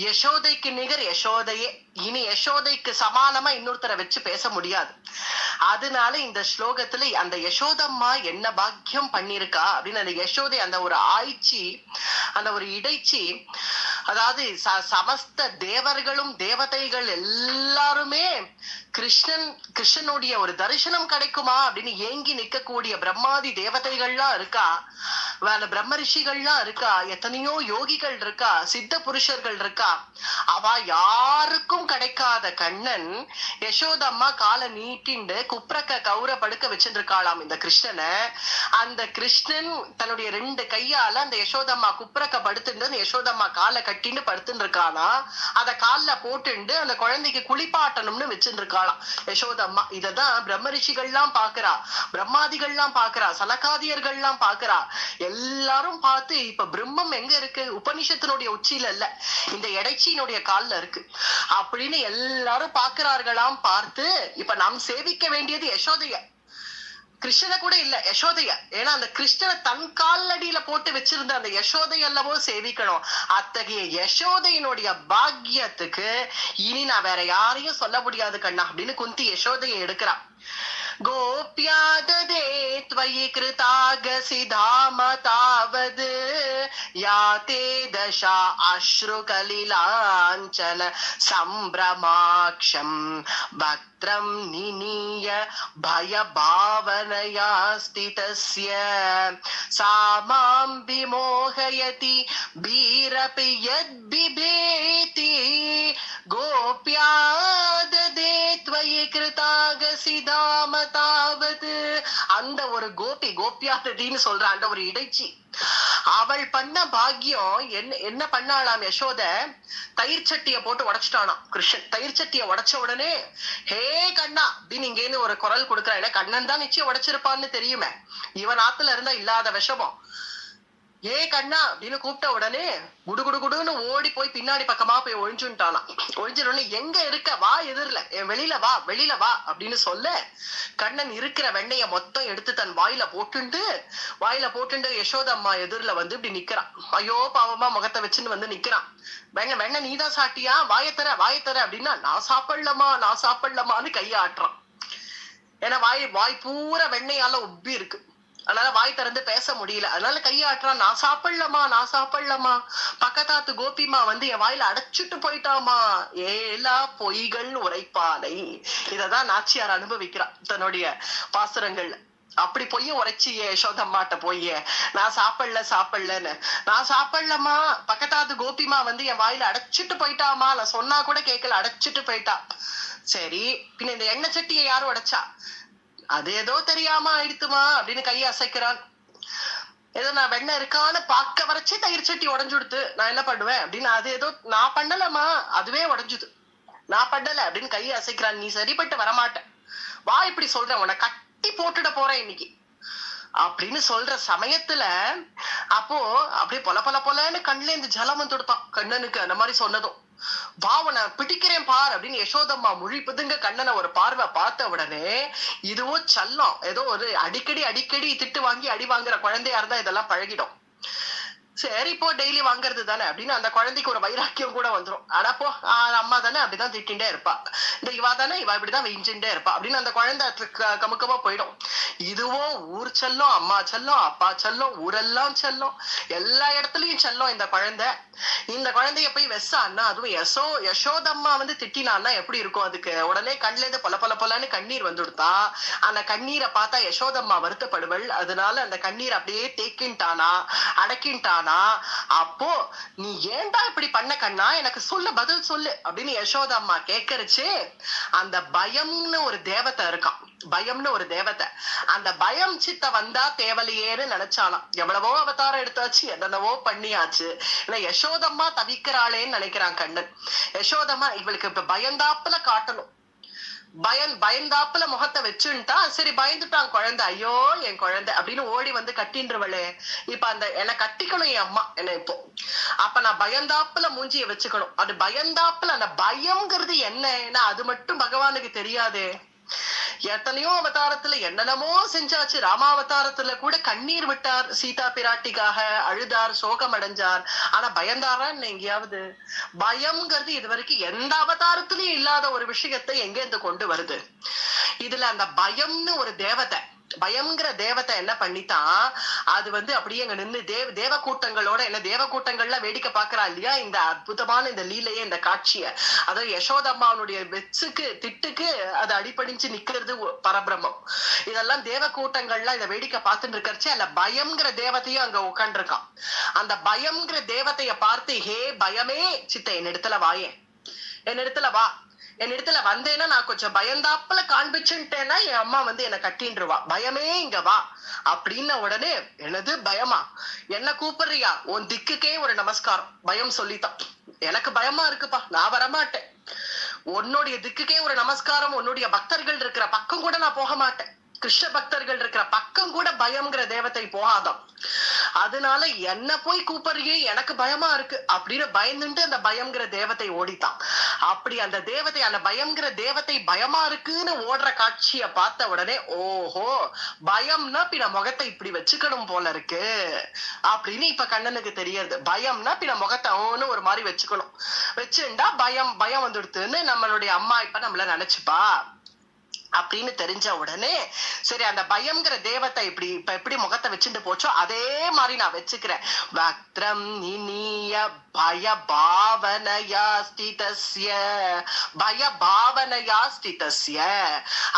யசோதைக்கு நிகர் யசோதையே. இனி யசோதைக்கு சமானமா இன்னொருத்தரை வச்சு பேச முடியாது. அதனால இந்த ஸ்லோகத்துல அந்த யசோதம்மா என்ன பாக்கியம் பண்ணிருக்கா அப்படின்னு, அந்த யசோதை அந்த ஒரு ஆய்ச்சி, அந்த ஒரு இடைச்சி, அதாவது சமஸ்த தேவர்களும் தேவதைகள் எல்லாருமே கிருஷ்ணனுடைய ஒரு தரிசனம் கிடைக்குமா அப்படின்னு ஏங்கி நிக்கக்கூடிய பிரம்மாதி தேவதைகள்லாம் இருக்கா, பிரம்ம ரிஷிகள்லாம் இருக்கா, எத்தனையோ யோகிகள் இருக்கா, சித்த புருஷர்கள் இருக்கா. அவ யாருக்கும் கிடைக்காத கண்ணன் யசோதம்மா காலை நீட்டிண்டு குப்ரக்க கௌர படுக்க வச்சிருக்காளாம் இந்த கிருஷ்ணனை. அந்த கிருஷ்ணன் தன்னுடைய 2 கையால அந்த யசோதம்மா குப்ரக்க படுத்துட்டு யசோதம்மா காலை கட்டின்னு படுத்துட்டு இருக்கானா, அத கால்ல போட்டுண்டு அந்த குழந்தைக்கு குளிப்பாட்டணும்னு வச்சிருக்காளாம் யசோதம்மா. இததான் பிரம்ம ரிஷிகள்லாம் பாக்குறா, பிரம்மாதிகள்லாம் பாக்குறா, சனகாதியர்கள்லாம் பாக்குறா. எல்லாரும் பார்த்து இப்ப பிரம்மம் எங்க இருக்கு? உபனிஷத்தினுடைய உச்சியில இல்ல, இந்த இடைச்சியினுடைய கால்ல இருக்கு அப்படின்னு எல்லாரும் பாக்குறார்களாம். பார்த்து இப்ப நாம் சேவிக்க வேண்டியது யசோதைய. கிருஷ்ணனை கூட இல்ல, யசோதைய. ஏன்னா அந்த கிருஷ்ணனை தன் காலடியில போட்டு வச்சிருந்த அந்த யசோதை அல்லவோ சேவிக்கணும். அத்தகைய யசோதையினுடைய பாக்கியத்துக்கு இனி நான் வேற யாரையும் சொல்ல முடியாது கண்ணா அப்படின்னு குந்தி யசோதையை எடுக்கிறான். गोप्या ददे त्वयि कृतागसि धाम तावद् याते दशा अश्रुकलिलाञ्चन सम्भ्रमाक्षम् वक्त्रं निनीय भयभावनया स्थितस्य सा मां विमोहयति भीरपि यद्बिभेति गोप्या ददे त्वयि कृतागसि धाम தாவது. அந்த ஒரு கோபி, கோபியாததின்னு சொல்ற அந்த ஒரு இடைச்சி, அவள் பண்ண பாக்கியம் என்ன பண்ணாளாம் யசோத? தயிர் சட்டிய போட்டு உடைச்சிட்டானாம் கிருஷ்ணன். தயிர் சட்டிய உடைச்ச உடனே ஹே கண்ணா அப்படின்னு இங்க இருந்து ஒரு குரல் கொடுக்குறா. ஏன்னா கண்ணன் தான் நிச்சயம் உடைச்சிருப்பான்னு தெரியுமே, இவன் ஆத்துல இருந்தா இல்லாத விஷமம். ஏ கண்ணா அப்படின்னு கூப்பிட்ட உடனே குடுகுடுன்னு ஓடி போய் பின்னாடி பக்கமா போய் ஒழிஞ்சுட்டானா. ஒழிஞ்சிடனே எங்க இருக்க, வா எதிரில, என் வெளியில வா வெளியில வா அப்படின்னு சொல்ல, கண்ணன் இருக்கிற வெண்ணைய மொத்தம் எடுத்து தன் வாயில போட்டுண்டு யசோதம்மா எதிரில வந்து இப்படி நிக்கிறான். ஐயோ பாவமா முகத்தை வச்சுன்னு வந்து நிக்கிறான். வெண்ணை நீதான் சாட்டியா, வாயத்தர அப்படின்னா, நான் சாப்பிடலமான்னு கைய ஆட்டுறான். ஏன்னா வாய் பூரா வெண்ணையால உப்பி இருக்கு, அதனால வாய் திறந்து பேச முடியல. அதனால கையாட்டுறான், நான் சாப்பிடலமா. பக்கத்தாத்து கோபிமா வந்து என் வாயில அடைச்சிட்டு போயிட்டாமா. ஏலா பொய்கள் உரைப்பாலை. இததான் நாச்சியார் அனுபவிக்கிறான் தன்னுடைய பாசுரங்கள்ல. அப்படி பொய்ய உரைச்சி யசோதம்மாட்ட போய் நான் சாப்பிடலன்னு, நான் சாப்பிடலமா, பக்கத்தாத்து கோபிமா வந்து என் வாயில அடைச்சிட்டு போயிட்டாமா, நான் சொன்னா கூட கேட்கல, அடைச்சிட்டு போயிட்டா. சரி, பின்ன இந்த எண்ணெய் சட்டியை யாரும் உடைச்சா? அது ஏதோ தெரியாம ஆயிடுத்துமா அப்படின்னு கையை அசைக்கிறான். ஏதோ நான் வெண்ணெய் இருக்கான்னு பாக்க வரைச்சே தயிர் சட்டி உடஞ்சுடுத்து, நான் என்ன பண்ணுவேன் அப்படின்னு. அது ஏதோ நான் பண்ணலமா, அதுவே உடஞ்சுது, நான் பண்ணல அப்படின்னு கையை அசைக்கிறான். நீ சரிப்பட்டு வரமாட்டேன், வா இப்படி சொல்றேன், உன்னை கட்டி போட்டுட போறேன் இன்னைக்கு அப்படின்னு சொல்ற சமயத்துல, அப்போ அப்படியே பொலன்னு கண்ணுல இந்த ஜலம் வந்து கொடுப்பான் கண்ணனுக்கு. அந்த மாதிரி சொன்னதும், வா உன்னை பிடிக்கிறேன் பார் அப்படின்னு யசோதம்மா முழிப்புதுங்க கண்ணனை ஒரு பார்வை பார்த்த உடனே, இதுவோ சல்லம், ஏதோ ஒரு அடிக்கடி திட்டு வாங்கி அடி வாங்குற குழந்தையா இருந்தா இதெல்லாம் பழகிடும். சரி இப்போ டெய்லி வாங்குறது தானே அப்படின்னு அந்த குழந்தைக்கு ஒரு வைராக்கியம் கூட வந்துடும். ஆனாப்போ அம்மா தானே அப்படிதான் திட்டின்டே இருப்பா, இந்த இவா தானே இவா இப்படிதான் வெஞ்சுட்டே இருப்பா அப்படின்னு அந்த குழந்தை கமுக்கமா போயிடும். இதுவோ ஊர் செல்லம், அம்மா செல்லம், அப்பா செல்லம், ஊரெல்லாம் செல்லம், எல்லா இடத்துலயும் செல்லம் இந்த குழந்தை. இந்த குழந்தைய போய் வெஸ்ஸான்னா, அதுவும் யசோதம்மா வந்து திட்டினான்னா எப்படி இருக்கும்? அதுக்கு உடனே கண்ணுல இருந்து பொலன்னு கண்ணீர் வந்துடுத்தா. அந்த கண்ணீரை பார்த்தா யசோதம்மா வருத்தப்படுவள். அதனால அந்த கண்ணீர் அப்படியே தேக்கின்ட்டானா, அடக்கின்ட்டானா. அப்போ நீ ஏன்டா இப்படி பண்ண கண்ணா, எனக்கு சொல்லு, பதில் சொல்லு அப்படின்னு யசோதம்மா கேட்கறச்சு. அந்த பயம்னு ஒரு தேவதை இருக்கான், அந்த பயம் சித்த வந்தா தேவலையேன்னு நினைச்சாலாம். எவ்வளவோ அவதாரம் எடுத்தாச்சு, என்னென்னவோ பண்ணியாச்சு, இல்ல யசோதம்மா தவிக்கிறாளேன்னு நினைக்கிறான் கண்ணன். யசோதம்மா இவளுக்கு இப்ப பயந்தாப்புல காட்டணும், பயந்தாப்புல முகத்தை வச்சுட்டா. சரி பயந்துட்டான் குழந்தை, ஐயோ என் குழந்தை அப்படின்னு ஓடி வந்து கட்டின்றவளே. இப்ப அந்த என்ன கட்டிக்கணும் என் அம்மா என்ன இப்போ, அப்ப நான் பயந்தாப்புல மூஞ்சிய வச்சுக்கணும். அது பயந்தாப்புல அந்த பயம்ங்கிறது என்ன, அது மட்டும் பகவானுக்கு தெரியாதே. எத்தனையோ அவதாரத்துல என்னென்னமோ செஞ்சாச்சு. ராமாவதாரத்துல கூட கண்ணீர் விட்டார் சீதா பிராட்டிக்காக, அழுதார், சோகம் அடைஞ்சார். ஆனா பயந்தாரா எங்கேயாவது? பயம்ங்கிறது இது வரைக்கும் எந்த அவதாரத்திலயும் இல்லாத ஒரு விஷயத்தை எங்க இருந்து கொண்டு வருது. இதுல அந்த பயம்னு ஒரு தேவதை, பயம்ங்கிற தேவத்தை என்ன பண்ணித்தான், அது வந்து அப்படியே அங்க நின்று தேவ கூட்டங்களோட, என்ன தேவ கூட்டங்கள்ல வேடிக்கை பாக்குறா இல்லையா இந்த அற்புதமான இந்த லீலையே, இந்த காட்சிய. அதாவது யசோதம்மாவுடைய வெச்சுக்கு திட்டுக்கு அது அடிபடிஞ்சு நிக்கிறது பரபிரம்மம். இதெல்லாம் தேவ கூட்டங்கள்ல இதை வேடிக்கை பார்த்துட்டு இருக்கறச்சு, அல்ல பயம்ங்கிற தேவதையும் அங்க உட்காந்துருக்கான். அந்த பயம்ங்கிற தேவதைய பார்த்து, ஹே பயமே சித்த என்னிடத்துல வாயே, என்னிடத்துல வந்தேன்னா நான் கொஞ்சம் பயந்தாப்புல காண்பிச்சுட்டேன்னா என் அம்மா வந்து என்ன கட்டின்றுவா, பயமே இங்க வா அப்படின்ன உடனே, எனது பயமா, என்ன கூப்பிடுறியா, உன் திக்குக்கே ஒரு நமஸ்காரம். பயம் சொல்லித்தான், எனக்கு பயமா இருக்குப்பா, நான் வரமாட்டேன், உன்னுடைய திக்குக்கே ஒரு நமஸ்காரம், உன்னுடைய பக்தர்கள் இருக்கிற பக்கம் கூட நான் போக மாட்டேன் கிருஷ்ண பக்தர்கள் இருக்கிற பக்கம் கூட பயம்ங்கிற தேவதை போகாதாம். அதனால என்ன போய் கூப்பிடுறியே, எனக்கு பயமா இருக்கு அப்படின்னு பயந்துட்டு அந்த பயம்ங்கிற தேவதை ஓடித்தான். அப்படி அந்த தேவதை, அந்த பயம்ங்கிற தேவதை பயமா இருக்குன்னு ஓடுற காட்சிய பார்த்த உடனே, ஓஹோ பயம்னா பின்ன முகத்தை இப்படி வச்சுக்கணும் போல இருக்கு அப்படின்னு இப்ப கண்ணனுக்கு தெரியாது. பயம்னா பின்ன முகத்தை ஒரு மாதிரி வச்சுக்கணும், வச்சுண்டா பயம் பயம் வந்துடுத்துன்னு நம்மளுடைய அம்மா இப்ப நம்மள நினைச்சுப்பா அப்படின்னு தெரிஞ்ச உடனே, சரி அந்த பயம்ங்கிற தேவத்தை இப்படி இப்ப எப்படி முகத்தை வச்சுட்டு போச்சோ அதே மாதிரி நான் வச்சுக்கிறேன். வக்ரம் நினிய பய பாவனையா ஸ்திதஸ்ய, பய பாவனையா ஸ்திதஸ்ய,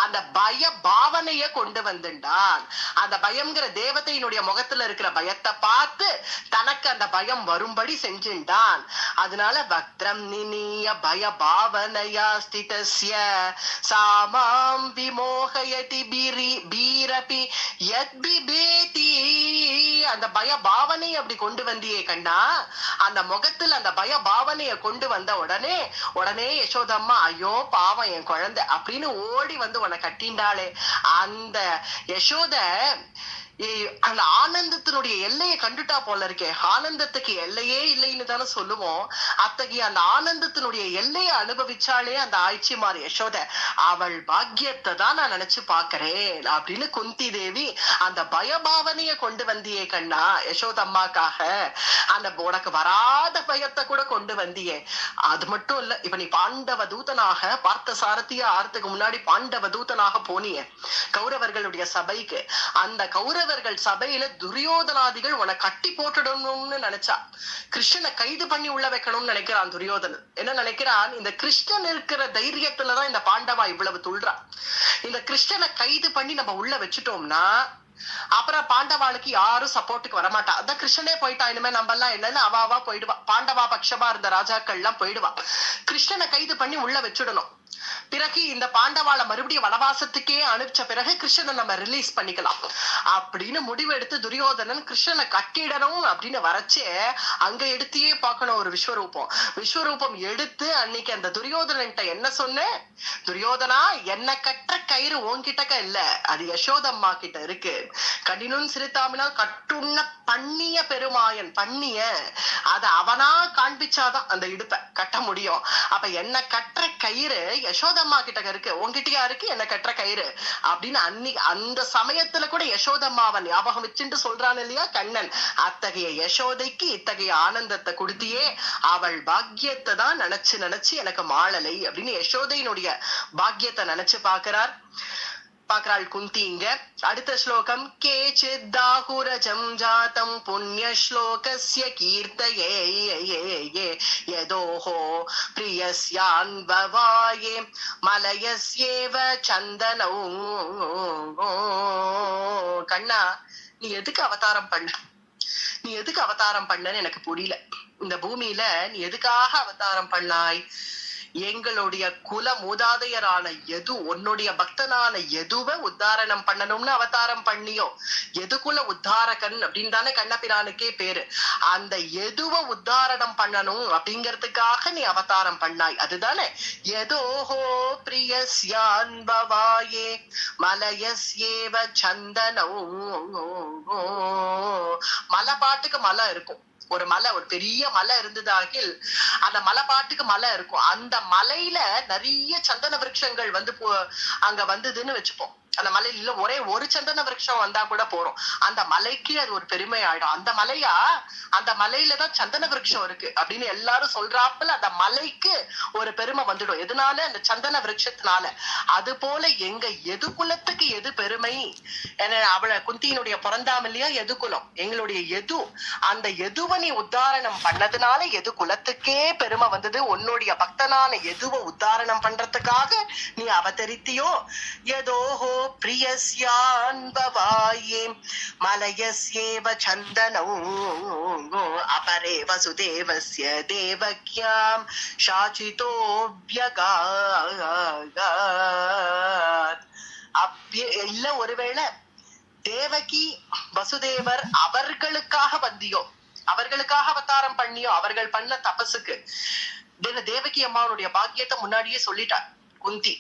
அந்த பய பாவனைய கொண்டு வந்துட்டான். அந்த பயம்ங்கிற தேவதையினுடைய முகத்துல இருக்கிற பயத்தை பார்த்து தனக்கு அந்த பயம் வரும்படி செஞ்சுட்டான். அதனால வக்ரம் நினிய பய பாவனையா ஸ்திதஸ்ய சாமாம் விமோகயதி பீரபி யத்பிபேதி. அந்த பய பாவனை அப்படி கொண்டு வந்தியே கண்ணா, அந்த முகத்துல அந்த பய பாவனைய கொண்டு வந்த உடனே யசோதம்மா ஐயோ பாவம் என் குழந்தை அப்படின்னு ஓடி வந்து உன்னை கட்டிண்டாளே. அந்த யசோத அந்த ஆனந்தத்தினுடைய எல்லையை கண்டுட்டா போல இருக்கே. ஆனந்தத்துக்கு எல்லையே இல்லைன்னு தானே சொல்லுவோம். அத்தகைய அந்த ஆனந்தத்தினுடைய எல்லையை அனுபவிச்சாலே அந்த ஆய்ச்சிமார் யசோத, அவள் பாக்கியத்தை தான் நான் நினைச்சு பாக்குறேன் அப்படின்னு குந்தி தேவி அந்த பயபாவனைய கொண்டு வந்தியே கண்ணா யசோதம்மாக்காக. அந்த உனக்கு வராத பயத்தை கூட கொண்டு வந்தியே. அது மட்டும் இல்ல, இப்ப நீ பாண்டவ தூதனாக பார்த்த சாரதியா ஆறதுக்கு முன்னாடி பாண்டவ தூதனாக போனிய கௌரவர்களுடைய சபைக்கு. அந்த கௌரவர்கள் சபையில துரியோதனாதிகள் உன கட்டி போட்டுடணும்னு நினைச்சா. கிருஷ்ணனை கைது பண்ணி உள்ள வைக்கணும்னு நினைக்கிறான் துரியோதனன். என்ன நினைக்கிறான், இந்த கிருஷ்ணன் இருக்கிற தைரியத்துலதான் இந்த பாண்டவா இவ்வளவு துள்றா. இந்த கிருஷ்ணனை கைது பண்ணி நம்ம உள்ள வச்சுட்டோம்னா அப்புறம் பாண்டவாளுக்கு யாரும் சப்போர்ட்டுக்கு வரமாட்டா. அதான் கிருஷ்ணனே போயிட்டா, இனிமே நம்ம எல்லாம் என்னன்னு அவாவா போயிடுவா. பாண்டவா பட்சமா இருந்த ராஜாக்கள் எல்லாம் போயிடுவா. கிருஷ்ணனை கைது பண்ணி உள்ள வச்சுடணும். பிறகு இந்த பாண்டவாள மறுபடியும் வனவாசத்துக்கே அனுப்பிச்ச பிறகு கிருஷ்ணனை நம்ம ரிலீஸ் பண்ணிக்கலாம் அப்படின்னு முடிவு எடுத்து துரியோதனன் கிருஷ்ணனை கட்டிடணும் அப்படின்னு வரச்சே அங்க எடுத்தியே பார்க்கணும் ஒரு விஸ்வரூபம் எடுத்து அன்னைக்கு அந்த துரியோதனன்ட்ட என்ன சொன்னேன், துரியோதனா என்ன கற்ற கயிறு உன்கிட்டக்க இல்ல, அது யசோதம்மா கிட்ட இருக்கு. கடினும் சிறுத்தாமினால் கட்டுண்ண பண்ணிய பெருமாயன் பண்ணிய அத அவனா காண்பிச்சாதான் அந்த இடுப்பை கட்ட முடியும். அப்ப என்ன கற்ற கயிறு யசோதம்மா கிட்ட இருக்கு, உன்கிட்டயா இருக்கு என்ன கற்ற கயிறு அப்படின்னு அன்னைக்கு அந்த சமயத்துல கூட யசோதம்மாவை ஞாபகம் வச்சுட்டு சொல்றான் இல்லையா கண்ணன். அத்தகைய யசோதைக்கு இத்தகைய ஆனந்தத்தை கொடுத்தியே, அவள் பாக்கியத்தை தான் நினைச்சு எனக்கு மாளலை அப்படின்னு யசோதையினுடைய பாக்கியத்தை நினைச்சு பாக்குறாள் குந்தி. இங்க அடுத்த ஸ்லோகம், கேச்சித்தாகுரஜம் ஜாதம் புண்ணிய ஸ்லோகஸ்ய கீர்த்தயே யதோஹோ பிரியஸ்யான்வவாயே மலயஸ்யேவ சந்தனோ. கண்ணா நீ எதுக்கு அவதாரம் பண்ணன்னு எனக்கு புரியல. இந்த பூமியில நீ எதுக்காக அவதாரம் பண்ணாய்? எங்களுடைய குல மூதாதையரான எது, உன்னுடைய பக்தனான எதுவை உத்தாரணம் பண்ணணும்னு அவதாரம் பண்ணியோ. எதுக்குள்ள உத்தாரகன் அப்படின்னு தானே கண்ணபிரானுக்கே பேரு. அந்த எதுவை உத்தாரணம் பண்ணணும் அப்படிங்கிறதுக்காக நீ அவதாரம் பண்ணாய், அதுதானே. எதோஹோ பிரியஸ்யான்வவாயே மலயஸ்யேவ சந்தனோ. மலை பாட்டுக்கு மலை இருக்கும், ஒரு மலை, ஒரு பெரிய மலை இருந்ததாகில் அந்த மலை பாட்டுக்கு மலை இருக்கும். அந்த மலையில நிறைய சந்தன விருட்சங்கள் வந்து அங்க வந்ததுன்னு வச்சுப்போம். அந்த மலையில ஒரே ஒரு சந்தன விருட்சம் வந்தா கூட போறோம், அந்த மலைக்கு அது ஒரு பெருமை ஆயிடும். அந்த மலையிலதான் சந்தன விருட்சம் இருக்கு அப்படின்னு எல்லாரும் சொல்றாப்புல அந்த மலைக்கு ஒரு பெருமை வந்துடும். எதனால? அந்த சந்தன விருட்சத்தினால. அது போல எங்க எது குலத்துக்கு எது பெருமை, அவளை குந்தியினுடைய பிறந்தாம் இல்லையா எது குலம், எங்களுடைய எது, அந்த எதுவை நீ உத்தாரணம் பண்ணதுனால எது குலத்துக்கே பெருமை வந்தது. உன்னுடைய பக்தனான எதுவை உத்தாரணம் பண்றதுக்காக நீ அவதரித்தியோ. எதோஹோ பிரியஸ்யான்வவாயே மலயஸ்யேவ சந்தனோ அபரே வசுதேவஸ்ய தேவக்யாம் ஷாச்சிதோவ்யகாத். இல்ல ஒருவேளை தேவகி வசுதேவர் அவர்களுக்காக வந்தியோ, அவர்களுக்காக அவதாரம் பண்ணியோ, அவர்கள் பண்ண தபசுக்கு. தேவகி அம்மாவுடைய பாக்கியத்தை முன்னாடியே சொல்லிட்டார் குந்தி.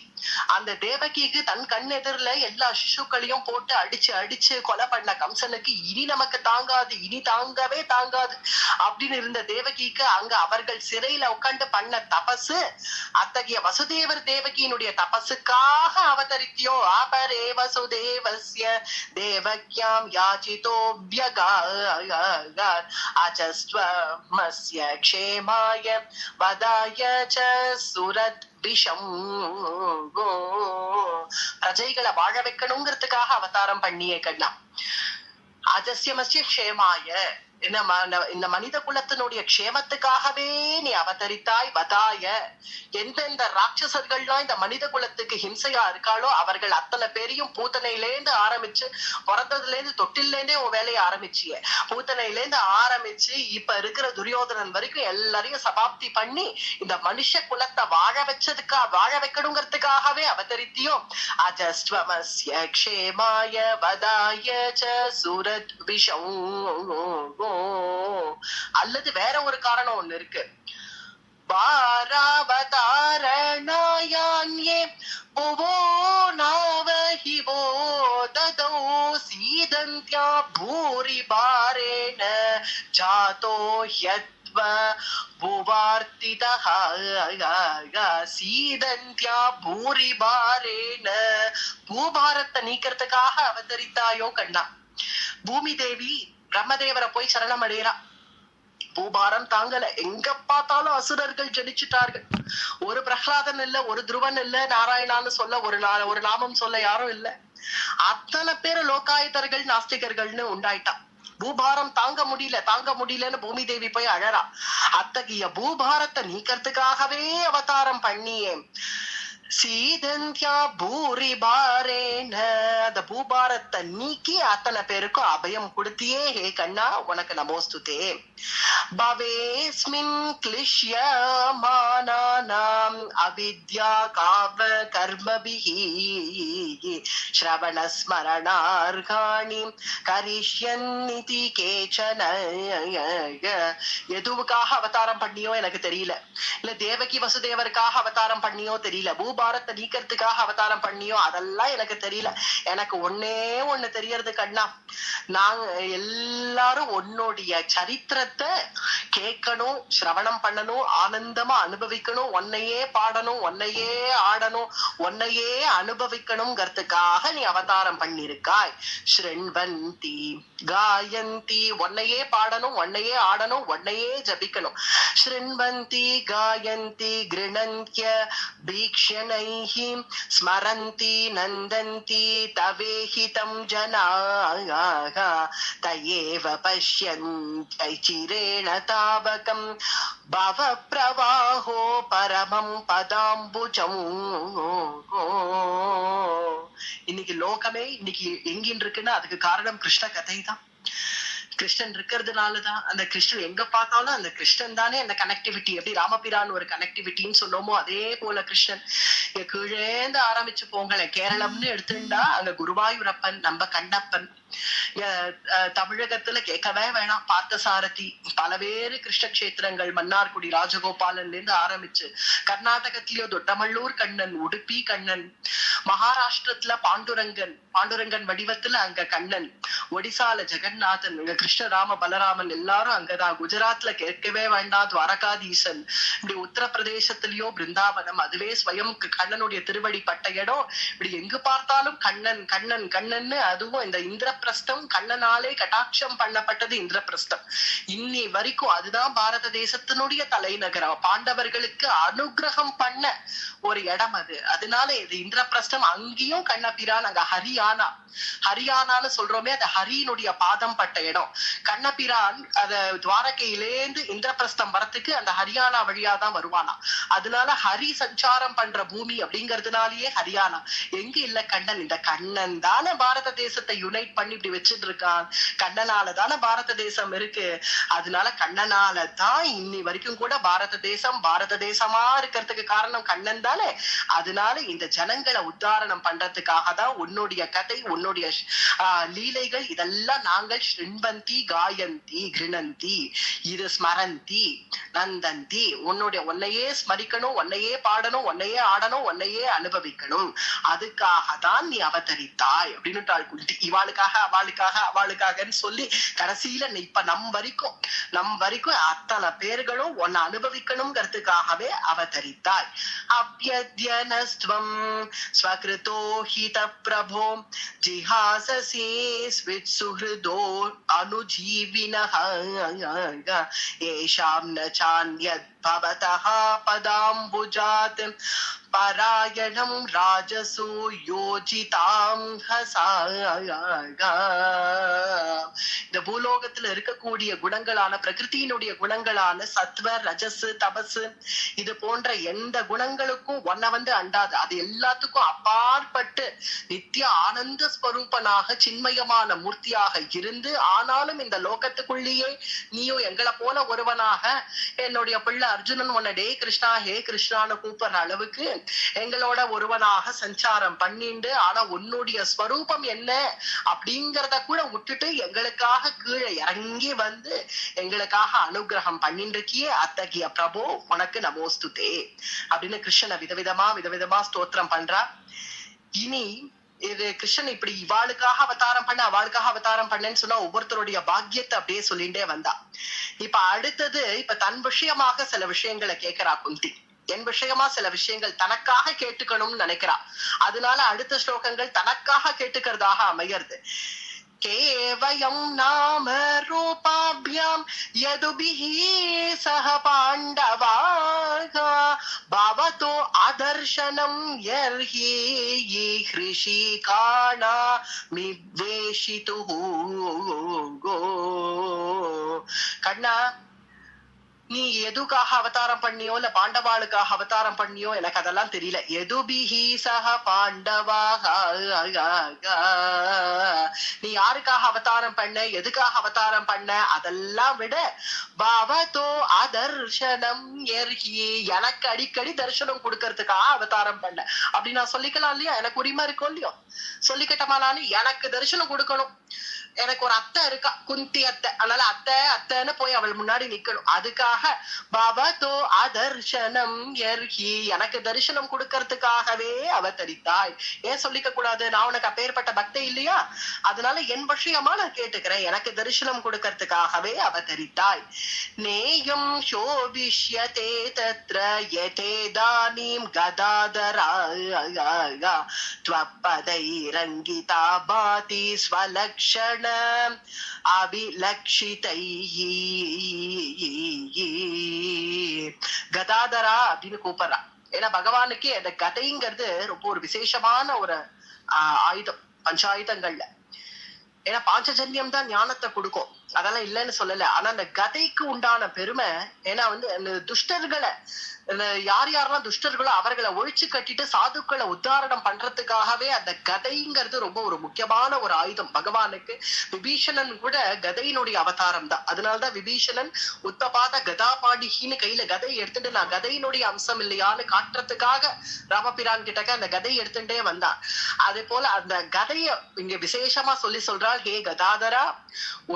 அந்த தேவகிக்கு தன் கண் எதிரில எல்லா சிசுக்களையும் போட்டு அடிச்சு அடிச்சு கொலை பண்ண கம்சனுக்கு இனி நமக்கு தாங்காது, இனி தாங்கவே தாங்காது அப்படின்னு இருந்த தேவகிக்கு அங்க அவர்கள் சிறையில உட்காந்து பண்ண தபசு, அத்தகைய வசுதேவர் தேவகியினுடைய தபசுக்காக அவதரித்தியோ அபரே வசுதேவஸ்ய தேவக்யாம் யாச்சிதோப்யகா அஜஸ்வமஸ்ய க்ஷேமாய வதாய ச சுரத் விஷம். பிரஜைகளை வாழ வைக்கணுங்கிறதுக்காக அவதாரம் பண்ணியே கண்ணா. அஜஸ்யமஸ்ய க்ஷேமாய, இந்த மனித குலத்தினுடைய க்ஷேமத்துக்காகவே நீ அவதரித்தாய். வதாய, எந்தெந்த ராட்சசர்கள்லாம் இந்த மனித குலத்துக்கு ஹிம்சையா இருக்காளோ அவர்கள் அத்தனை பேரையும் பூத்தனையிலேருந்து ஆரம்பிச்சு, பிறந்ததுல இருந்து தொட்டிலேருந்தே உன் வேலையை ஆரம்பிச்சிய, பூத்தனையிலேருந்து ஆரம்பிச்சு இப்ப இருக்கிற துரியோதனன் வரைக்கும் எல்லாரையும் சபாப்தி பண்ணி இந்த மனுஷ குலத்தை வாழ வைக்கணுங்கிறதுக்காகவே அவதரித்தியோ. அஜஸ்வமஸ்ய க்ஷேமாய வதாய ச சுரத் விஷம். அல்லது வேற ஒரு காரணம் ஒண்ணு இருக்கு. வாராவதாரணாயான்யே புவோ நாவஹிவோ ததோ சீதந்த்யா பூரி பாரேண ஜாதோ ஹ்யத்வ புவார்த்திதஹ சீதந்த்யா பூரி பாரேண. பூபாரத்தை நீக்கிறதுக்காக அவதரித்தாயோ கண்ணா. பூமி தேவி பிரம்மதேவரை போய் சரணம் அடைகிறா. பூபாரம் தாங்கல, எங்க பார்த்தாலும் அசுரர்கள் ஜனிச்சுட்டார்கள். ஒரு பிரகலாதன் இல்ல, ஒரு துருவன் இல்ல, நாராயணான்னு சொல்ல ஒரு நாமம் சொல்ல யாரும் இல்ல. அத்தனை பேரு லோகாயுதர்கள் நாஸ்திகர்கள்னு உண்டாயிட்டான். பூபாரம் தாங்க முடியலன்னு பூமி தேவி போய் அழறா. அத்தகைய பூபாரத்தை நீக்கிறதுக்காகவே அவதாரம் பண்ணியே. சீதந்த்யா பூரி பாரேன, அந்த பூபாரத்தை நீக்கி அத்தனை பேருக்கும் அபயம் கொடுத்தியே ஹே கண்ணா, உனக்கு நமோஸ்துதே. பவேஸ்மின் க்லிஷ்யமானானாம் அவித்யா காவ கர்மபிஹி ஸ்ரவண ஸ்மரணார்காணி கரிஷ்யன்னிதி கேச்சன. எதுவுக்காக அவதாரம் பண்ணியோ எனக்கு தெரியல, இல்ல தேவகி வசுதேவருக்காக அவதாரம் பண்ணியோ தெரியல, பூபாரத்தை நீக்கிறதுக்காக அவதாரம் பண்ணியோ அதெல்லாம் எனக்கு தெரியல. எனக்கு ஒன்னே ஒண்ணு தெரியறது கண்ணா, நாங்க எல்லாரும் உன்னுடைய சரித்திரத்தை கேட்கணும், சிரவணம் பண்ணணும், ஆனந்தமா அனுபவிக்கணும், உன்னையே பாடணும், உன்னையே ஆடணும், உன்னையே அனுபவிக்கணும்ங்கிறதுக்காக நீ அவதாரம் பண்ணிருக்காய். ஸ்ருண்வந்தி காயந்தி, உன்னையே பாடணும், உன்னையே ஆடணும், உன்னையே ஜபிக்கணும். ஸ்ருண்வந்தி காயந்தி கிருணந்த்ய பீக்ஷணைஹி ஸ்மரந்தி நந்தந்தி தவேஹிதம் ஜனாः தயேவ பஷ்யந்தி சிரேண தாவகம் பவ பிரவாஹோ பரமம் பதாம்புஜம். இன்னைக்கு லோகமே இன்னைக்கு எங்கின்னு இருக்குன்னா அதுக்கு காரணம் கிருஷ்ண கதை தான். கிருஷ்ணன் இருக்கிறதுனாலதான், அந்த கிருஷ்ணன் எங்க பார்த்தாலும் அந்த கிருஷ்ணன் தானே அந்த கனெக்டிவிட்டி. எப்படி ராமபிரான் ஒரு கனெக்டிவிட்டின்னு சொன்னோமோ அதே போல கிருஷ்ணன் கீழேந்து ஆரம்பிச்சு போங்களேன். கேரளம்னு எடுத்துட்டா அங்க குருவாயூரப்பன், நம்ம கண்ணப்பன். தமிழகத்துல கேட்கவே வேணாம், பார்த்தசாரதி, பலவேறு கிருஷ்ண கஷேத்திரங்கள், மன்னார்குடி ராஜகோபாலன்ல இருந்து ஆரம்பிச்சு கர்நாடகத்திலயோ தொட்டமல்லூர் கண்ணன், உடுப்பி கண்ணன், மகாராஷ்டிரத்துல பாண்டுரங்கன் வடிவத்துல அங்க கண்ணன், ஒடிசால ஜெகநாதன், கிருஷ்ண ராம பலராமன் எல்லாரும் அங்கதான். குஜராத்ல கேட்கவே வேண்டாம் துவாரகாதீசன். இப்படி உத்தரப்பிரதேசத்திலயோ பிருந்தாவனம், அதுவே ஸ்வயம் கண்ணனுடைய திருவடி பட்ட இடம். இப்படி எங்கு பார்த்தாலும் கண்ணன் கண்ணன் கண்ணன்னு. அதுவும் இந்த இந்திரபிரஸ்தம் கண்ணனாலே கட்டாட்சம் பண்ணப்பட்டது இந்திரபிரஸ்தம். இன்னி வரைக்கும் அதுதான் பாரத தேசத்தினுடைய தலைநகரம். பாண்டவர்களுக்கு அனுகிரகம் பண்ண ஒரு இடம் அது. அதனால இது இந்திரபிரஸ்தம். அங்கேயும் கண்ணபிரான், அங்க ஹரியானான்னு சொல்றோமே, அது ஹரியினுடைய பாதம் பட்ட இடம். கண்ணபிரான் அத துவாரகையிலேந்து இந்திரபிரஸ்தம் வரத்துக்கு அந்த ஹரியானா வழியாதான் வருவானா. அதனால ஹரி சஞ்சாரம் பண்ற பூமி அப்படிங்கறதுனாலயே ஹரியானா. எங்க இல்ல கண்ணன், இந்த கண்ணன் தானே பாரத தேசத்தை யுனைட் பண்ணி இப்படி வச்சுட்டு இருக்கான். கண்ணனால தானே பாரத தேசம் இருக்கு. அதனால கண்ணனால தான் இன்னி வரைக்கும் கூட பாரத தேசமா இருக்கிறதுக்கு காரணம் கண்ணன் தானே. அதனால இந்த ஜனங்களை உத்தாரணம் பண்றதுக்காக தான் உன்னுடைய கதை, உன்னுடைய லீலைகள் இதெல்லாம் நாங்கள் ஸ்ருண்வந்தி நுதந்தி காயந்தி கிருணந்தி இது ஸ்மரந்தி நந்தந்தி உன்னையே ஸ்மரிக்கணும், உன்னையே பாடணும், உன்னையே ஆடணும், உன்னையே அனுபவிக்கணும், அதுக்காக தான் நீ அவதரித்தாய் அப்படின்னுட்டாள் குந்தி. இவாளுக்காக அவளுக்காக அவளுக்காகன்னு சொல்லி கடைசியில இப்ப நம் வரைக்கும் அத்தனை பேர்களும் உன்னை அனுபவிக்கணுங்கிறதுக்காகவே அவதரித்தாய். அப்யத்யனஸ்த்வம் ஸ்வக்ருதோ ஹித பிரபோ ஜிஹாசசே ஸ்வித்சுஹ்ருதோ அனுஜீவினஹ ஏஷாம் ந சான்யத் பவதஹ பதாம்புஜாத் பராயணம் ராஜசூ யோஜிதாம் ஹசாக. இந்த பூலோகத்துல இருக்கக்கூடிய குணங்களான பிரகிருத்தியினுடைய குணங்களான சத்வ ரஜஸ் தபசு இது போன்ற எந்த குணங்களுக்கும் ஒன்ன அண்டாது. அது எல்லாத்துக்கும் அப்பாற்பட்டு நித்திய ஆனந்த ஸ்வரூபனாக சின்மயமான மூர்த்தியாக இருந்து, ஆனாலும் இந்த லோகத்துக்குள்ளேயே நீயும் எங்களை போல ஒருவனாக என்னுடைய பிள்ளை அர்ஜுனன் உன்னை டே கிருஷ்ணா ஹே கிருஷ்ணான்னு கூப்பிடுற அளவுக்கு எங்களோட ஒருவனாக சஞ்சாரம் பண்ணிண்டு, ஆனா உன்னுடைய ஸ்வரூபம் என்ன அப்படிங்கறத கூட விட்டுட்டு எங்களுக்காக கீழே இறங்கி வந்து எங்களுக்காக அனுகிரகம் பண்ணிட்டு இருக்கியே, அத்தகைய பிரபு உனக்கு நமோஸ்துதே அப்படின்னு கிருஷ்ணனை விதவிதமா ஸ்தோத்திரம் பண்றா. இனி இது கிருஷ்ணன் இப்படி இவாளுக்காக அவதாரம் பண்ண அவளுக்காக அவதாரம் பண்ணேன்னு சொன்னா ஒவ்வொருத்தருடைய பாக்கியத்தை அப்படியே சொல்லிட்டே வந்தா. இப்ப அடுத்தது இப்ப தன் விஷயமாக சில விஷயங்களை கேட்கிறா குந்தி. என் விஷயமா சில விஷயங்கள் தனக்காக கேட்டுக்கணும்னு நினைக்கிறா. அதனால அடுத்த ஸ்லோகங்கள் தனக்காக கேட்டுக்கிறதாக அமைகிறது. கேவயம் நாம ரூபாபியாம் யதுபிஹி சஹ பாண்டவாக பவதோ அதர்சனம் யர்ஹி ஹ்ரிஷிகாணா மிவேஷிதுஹு. கண்ணா, நீ எதுக்காக அவதாரம் பண்ணியோ இல்ல பாண்டவாளுக்காக அவதாரம் பண்ணியோ எனக்கு அதெல்லாம் தெரியல. எதுபிஹி சஹ பாண்டவாக, நீ யாருக்காக அவதாரம் பண்ண, எதுக்காக அவதாரம் பண்ண அதெல்லாம் விட பவதோ அதர்சனம் யர்ஹி, எனக்கு அடிக்கடி தரிசனம் கொடுக்கறதுக்காக அவதாரம் பண்ண அப்படி நான் சொல்லிக்கலாம் இல்லையா? எனக்கு உரிமை இருக்கும் இல்லையோ? சொல்லிக்கிட்டமா நானு எனக்கு தரிசனம் கொடுக்கணும். எனக்கு ஒரு அத்தை இருக்கா, குந்தி அத்தை. அதனால அத்தைன்னு போய் அவள் முன்னாடி நிக்கணும். அதுக்காக பவதோ அதர்சனம் யர்ஹி, எனக்கு தரிசனம் கொடுக்கறதுக்காகவே அவதரித்தாய். ஏன் சொல்லிக்க கூடாது? நான் உனக்கு அப்பேற்பட்ட பக்தி இல்லையா? அதனால என் விஷயமா நான் கேட்டுக்கிறேன், எனக்கு தரிசனம் கொடுக்கறதுக்காகவே அவதரித்தாய். நேயம் சோபிஷ்யதே தத்ர யதேதானீம் கதாதரா த்வப்பதைரங்கிதா பாதி ஸ்வலக்ஷண அபிலக்ஷிதைஹி. கதாதரா அப்படின்னு கூப்பிடுறா. ஏன்னா பகவானுக்கு அந்த கதைங்கிறது ரொம்ப ஒரு விசேஷமான ஒரு ஆயுதம் பஞ்சாயுதங்கள்ல. ஏன்னா பாஞ்சஜன்யம் தான் ஞானத்தை கொடுக்கும், அதெல்லாம் இல்லைன்னு சொல்லல. ஆனா அந்த கதைக்கு உண்டான பெருமை, ஏன்னா அந்த துஷ்டர்களை யார் யாரெல்லாம் துஷ்டர்களோ அவர்களை ஒழிச்சு கட்டிட்டு சாதுக்களை உத்தாரணம் பண்றதுக்காகவே அந்த கதைங்கிறது ரொம்ப ஒரு முக்கியமான ஒரு ஆயுதம் பகவானுக்கு. விபீஷணன் கூட கதையினுடைய அவதாரம் தான். அதனாலதான் விபீஷணன் உத்தபாத கதாபாடிகின்னு கையில கதையை எடுத்துட்டு நான் கதையினுடைய அம்சம் இல்லையான்னு காட்டுறதுக்காக ராமபிரான் கிட்டக்க அந்த கதையை எடுத்துட்டே வந்தான். அதே போல அந்த கதைய இங்க விசேஷமா சொல்றாள், ஹே கதாதரா,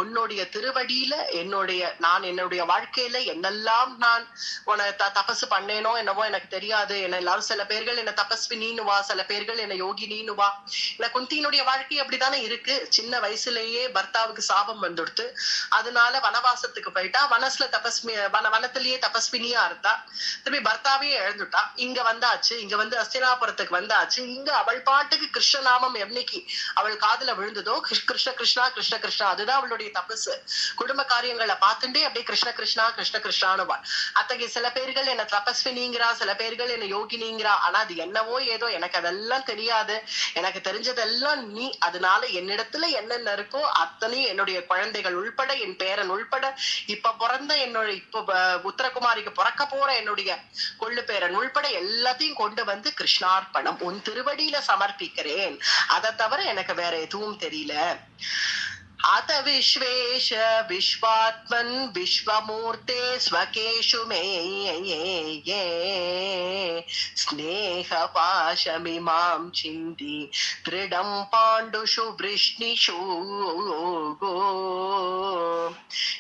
உன்னுடைய திருவடியில என்னுடைய வாழ்க்கையில என்னெல்லாம் நான் உன தபசு பண்ணேனோ என்னவோ எனக்கு தெரியாது. என்ன எல்லாரும் சில பேர்கள் என்ன தபஸ்வினின்னுவா, சில பேர்கள் என்ன யோகினின்னுவா. இல்ல குந்தியினுடைய வாழ்க்கை அப்படித்தானே இருக்கு. சின்ன வயசுலயே பர்த்தாவுக்கு சாபம் வந்துடுத்து. அதனால வனவாசத்துக்கு போயிட்டா. வனத்திலேயே தபஸ்வினியா இருந்தா. திரும்பி பர்த்தாவே இழந்துட்டா. இங்க வந்தாச்சு, இங்க வந்து அஸ்தினாபுரத்துக்கு வந்தாச்சு. இங்க அவள் பாட்டுக்கு கிருஷ்ணநாமம் என்னைக்கு அவள் காதுல விழுந்ததோ, கிருஷ்ண கிருஷ்ணா கிருஷ்ண கிருஷ்ணா, அதுதான் அவளுடைய தபசு. குடும்ப காரியங்களை பார்த்துட்டே அப்படியே கிருஷ்ண கிருஷ்ணா கிருஷ்ண கிருஷ்ணானுவாள். அத்தகைய சில பேர்கள் என்ன தபஸ்வினிங்கிறா, சில பேர்கள் என்ன யோகினிங்கிறா. ஆனா அது என்னவோ ஏதோ எனக்கு அதெல்லாம் தெரியாது. எனக்கு தெரிஞ்சதெல்லாம் நீ. அதனால என்னிடத்துல என்னென்ன இருக்கோ அத்தனையும் என்னுடைய குழந்தைகள் உள்பட, என் பேரன் உள்பட, இப்ப பிறந்த உத்தரகுமாரிக்கு பிறக்க போற என்னுடைய கொள்ளு பேரன் உள்பட எல்லாத்தையும் கொண்டு வந்து கிருஷ்ணார்ப்பணம் உன் திருவடியில சமர்ப்பிக்கிறேன். அதை தவிர எனக்கு வேற எதுவும் தெரியல. अथ विश्वेश विश्वात्मन् विश्वमूर्ते स्वकेषु मे स्नेहपाशमिमां चिन्ति दृढं पाण्डुषु वृष्णिषु.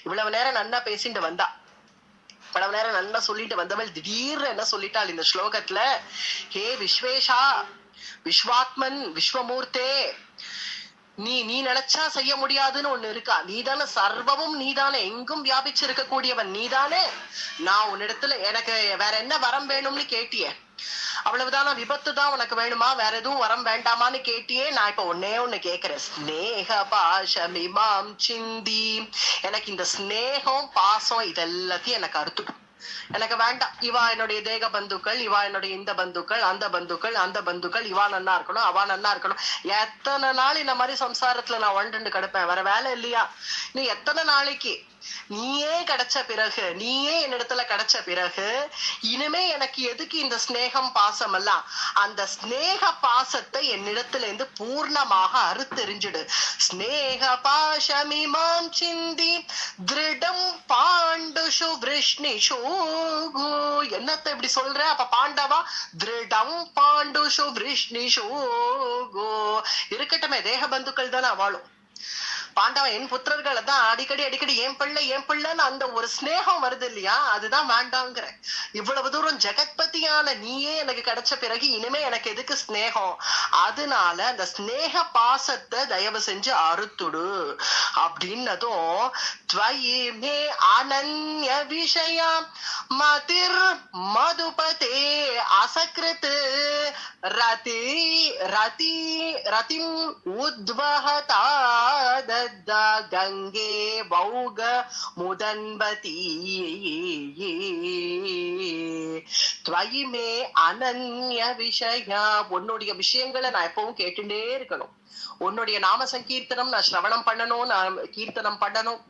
இவ்வளவு நேரம் நன்னா பேசிட்டு வந்தா, பல நேரம் நல்லா சொல்லிட்டு வந்தவள் திடீர்னு என்ன சொல்லிட்டாள் இந்த ஸ்லோகத்துல, ஹே விஸ்வேஷா, விஸ்வாத்மன், விஸ்வமூர்த்தே, நீ நினைச்சா செய்ய முடியாதுன்னு ஒண்ணு இருக்கா? நீதானே சர்வமும், நீதானே எங்கும் வியாபிச்சிருக்க கூடியவன், நீதானே. நான் உன்னிடத்துல எனக்கு வேற என்ன வரம் வேணும்னு கேட்டியே, அவ்வளவுதானா? விபத்து தான் உனக்கு வேணுமா? வேற எதுவும் வரம் வேண்டாமான்னு கேட்டியே. நான் இப்ப ஒன்னே ஒண்ணு கேக்குறேன், ஸ்நேக பாஷமிமாம் சிந்தி, எனக்கு இந்த ஸ்நேகம் பாசம் இதெல்லாத்தையும் எனக்கு அறுத்துடும், எனக்கு வேண்டாம். இவா என்னுடைய தேக பந்துக்கள், இவா என்னுடைய இந்த பந்துக்கள், அந்த பந்துக்கள், அந்த பந்துக்கள், இவா நன்னா இருக்கணும், அவா நன்னா இருக்கணும். எத்தனை நாள் இந்த மாதிரி சம்சாரத்துல நான் ஒன்று கிடப்பேன்? வேற வேலை இல்லையா? நீ எத்தனை நாளைக்கு? நீயே கிடைச்ச பிறகு, நீயே என்னிடத்துல கிடைச்ச பிறகு இனிமே எனக்கு எதுக்கு இந்த ஸ்நேகம் பாசம் எல்லாம்? அந்த ஸ்நேக பாசத்தை என்னிடத்துல இருந்து பூர்ணமாக அறுத்தெறிஞ்சிடு. ஸ்நேக பாஷமிமாம் சிந்தி திருடம் பாண்டுஷு விருஷ்ணிஷு. என்னத்தை இப்படி சொல்ற? அப்ப பாண்டவா திருடம் பாண்டுஷு விருஷ்ணிஷு இருக்கட்டுமே, தேக பந்துக்கள் தானே அவளும். பாண்டவன் என் புத்திரர்களை தான் அடிக்கடி அடிக்கடி என் பிள்ளைன்னு அந்த ஒரு ஸ்நேகம் வருது இல்லையா, அதுதான் வேண்டாங்கிற. இவ்வளவு தூரம் ஜெகத்பதியான நீயே எனக்கு கிடைச்ச பிறகு இனிமே எனக்கு எதுக்கு ஸ்நேகம்? அதனால அந்த ஸ்நேக பாசத்தை தயவு செஞ்சு அறுத்துடு அப்படின்னதும், த்வயி மே அனன்ய விஷயா மதிர் மதுபதே அசக்ருத் ரதி ரதி ரதிம் உத்வஹதா கங்கே பௌக முதன்பதி. த்வயி மே அனன்ய விஷயா, உன்னுடைய விஷயங்களை நான் எப்பவும் கேட்டுட்டே இருக்கணும். உன்னுடைய நாம சங்கீர்த்தனம் நான் சிரவணம் பண்ணணும், நான் கீர்த்தனம் பண்ணணும்,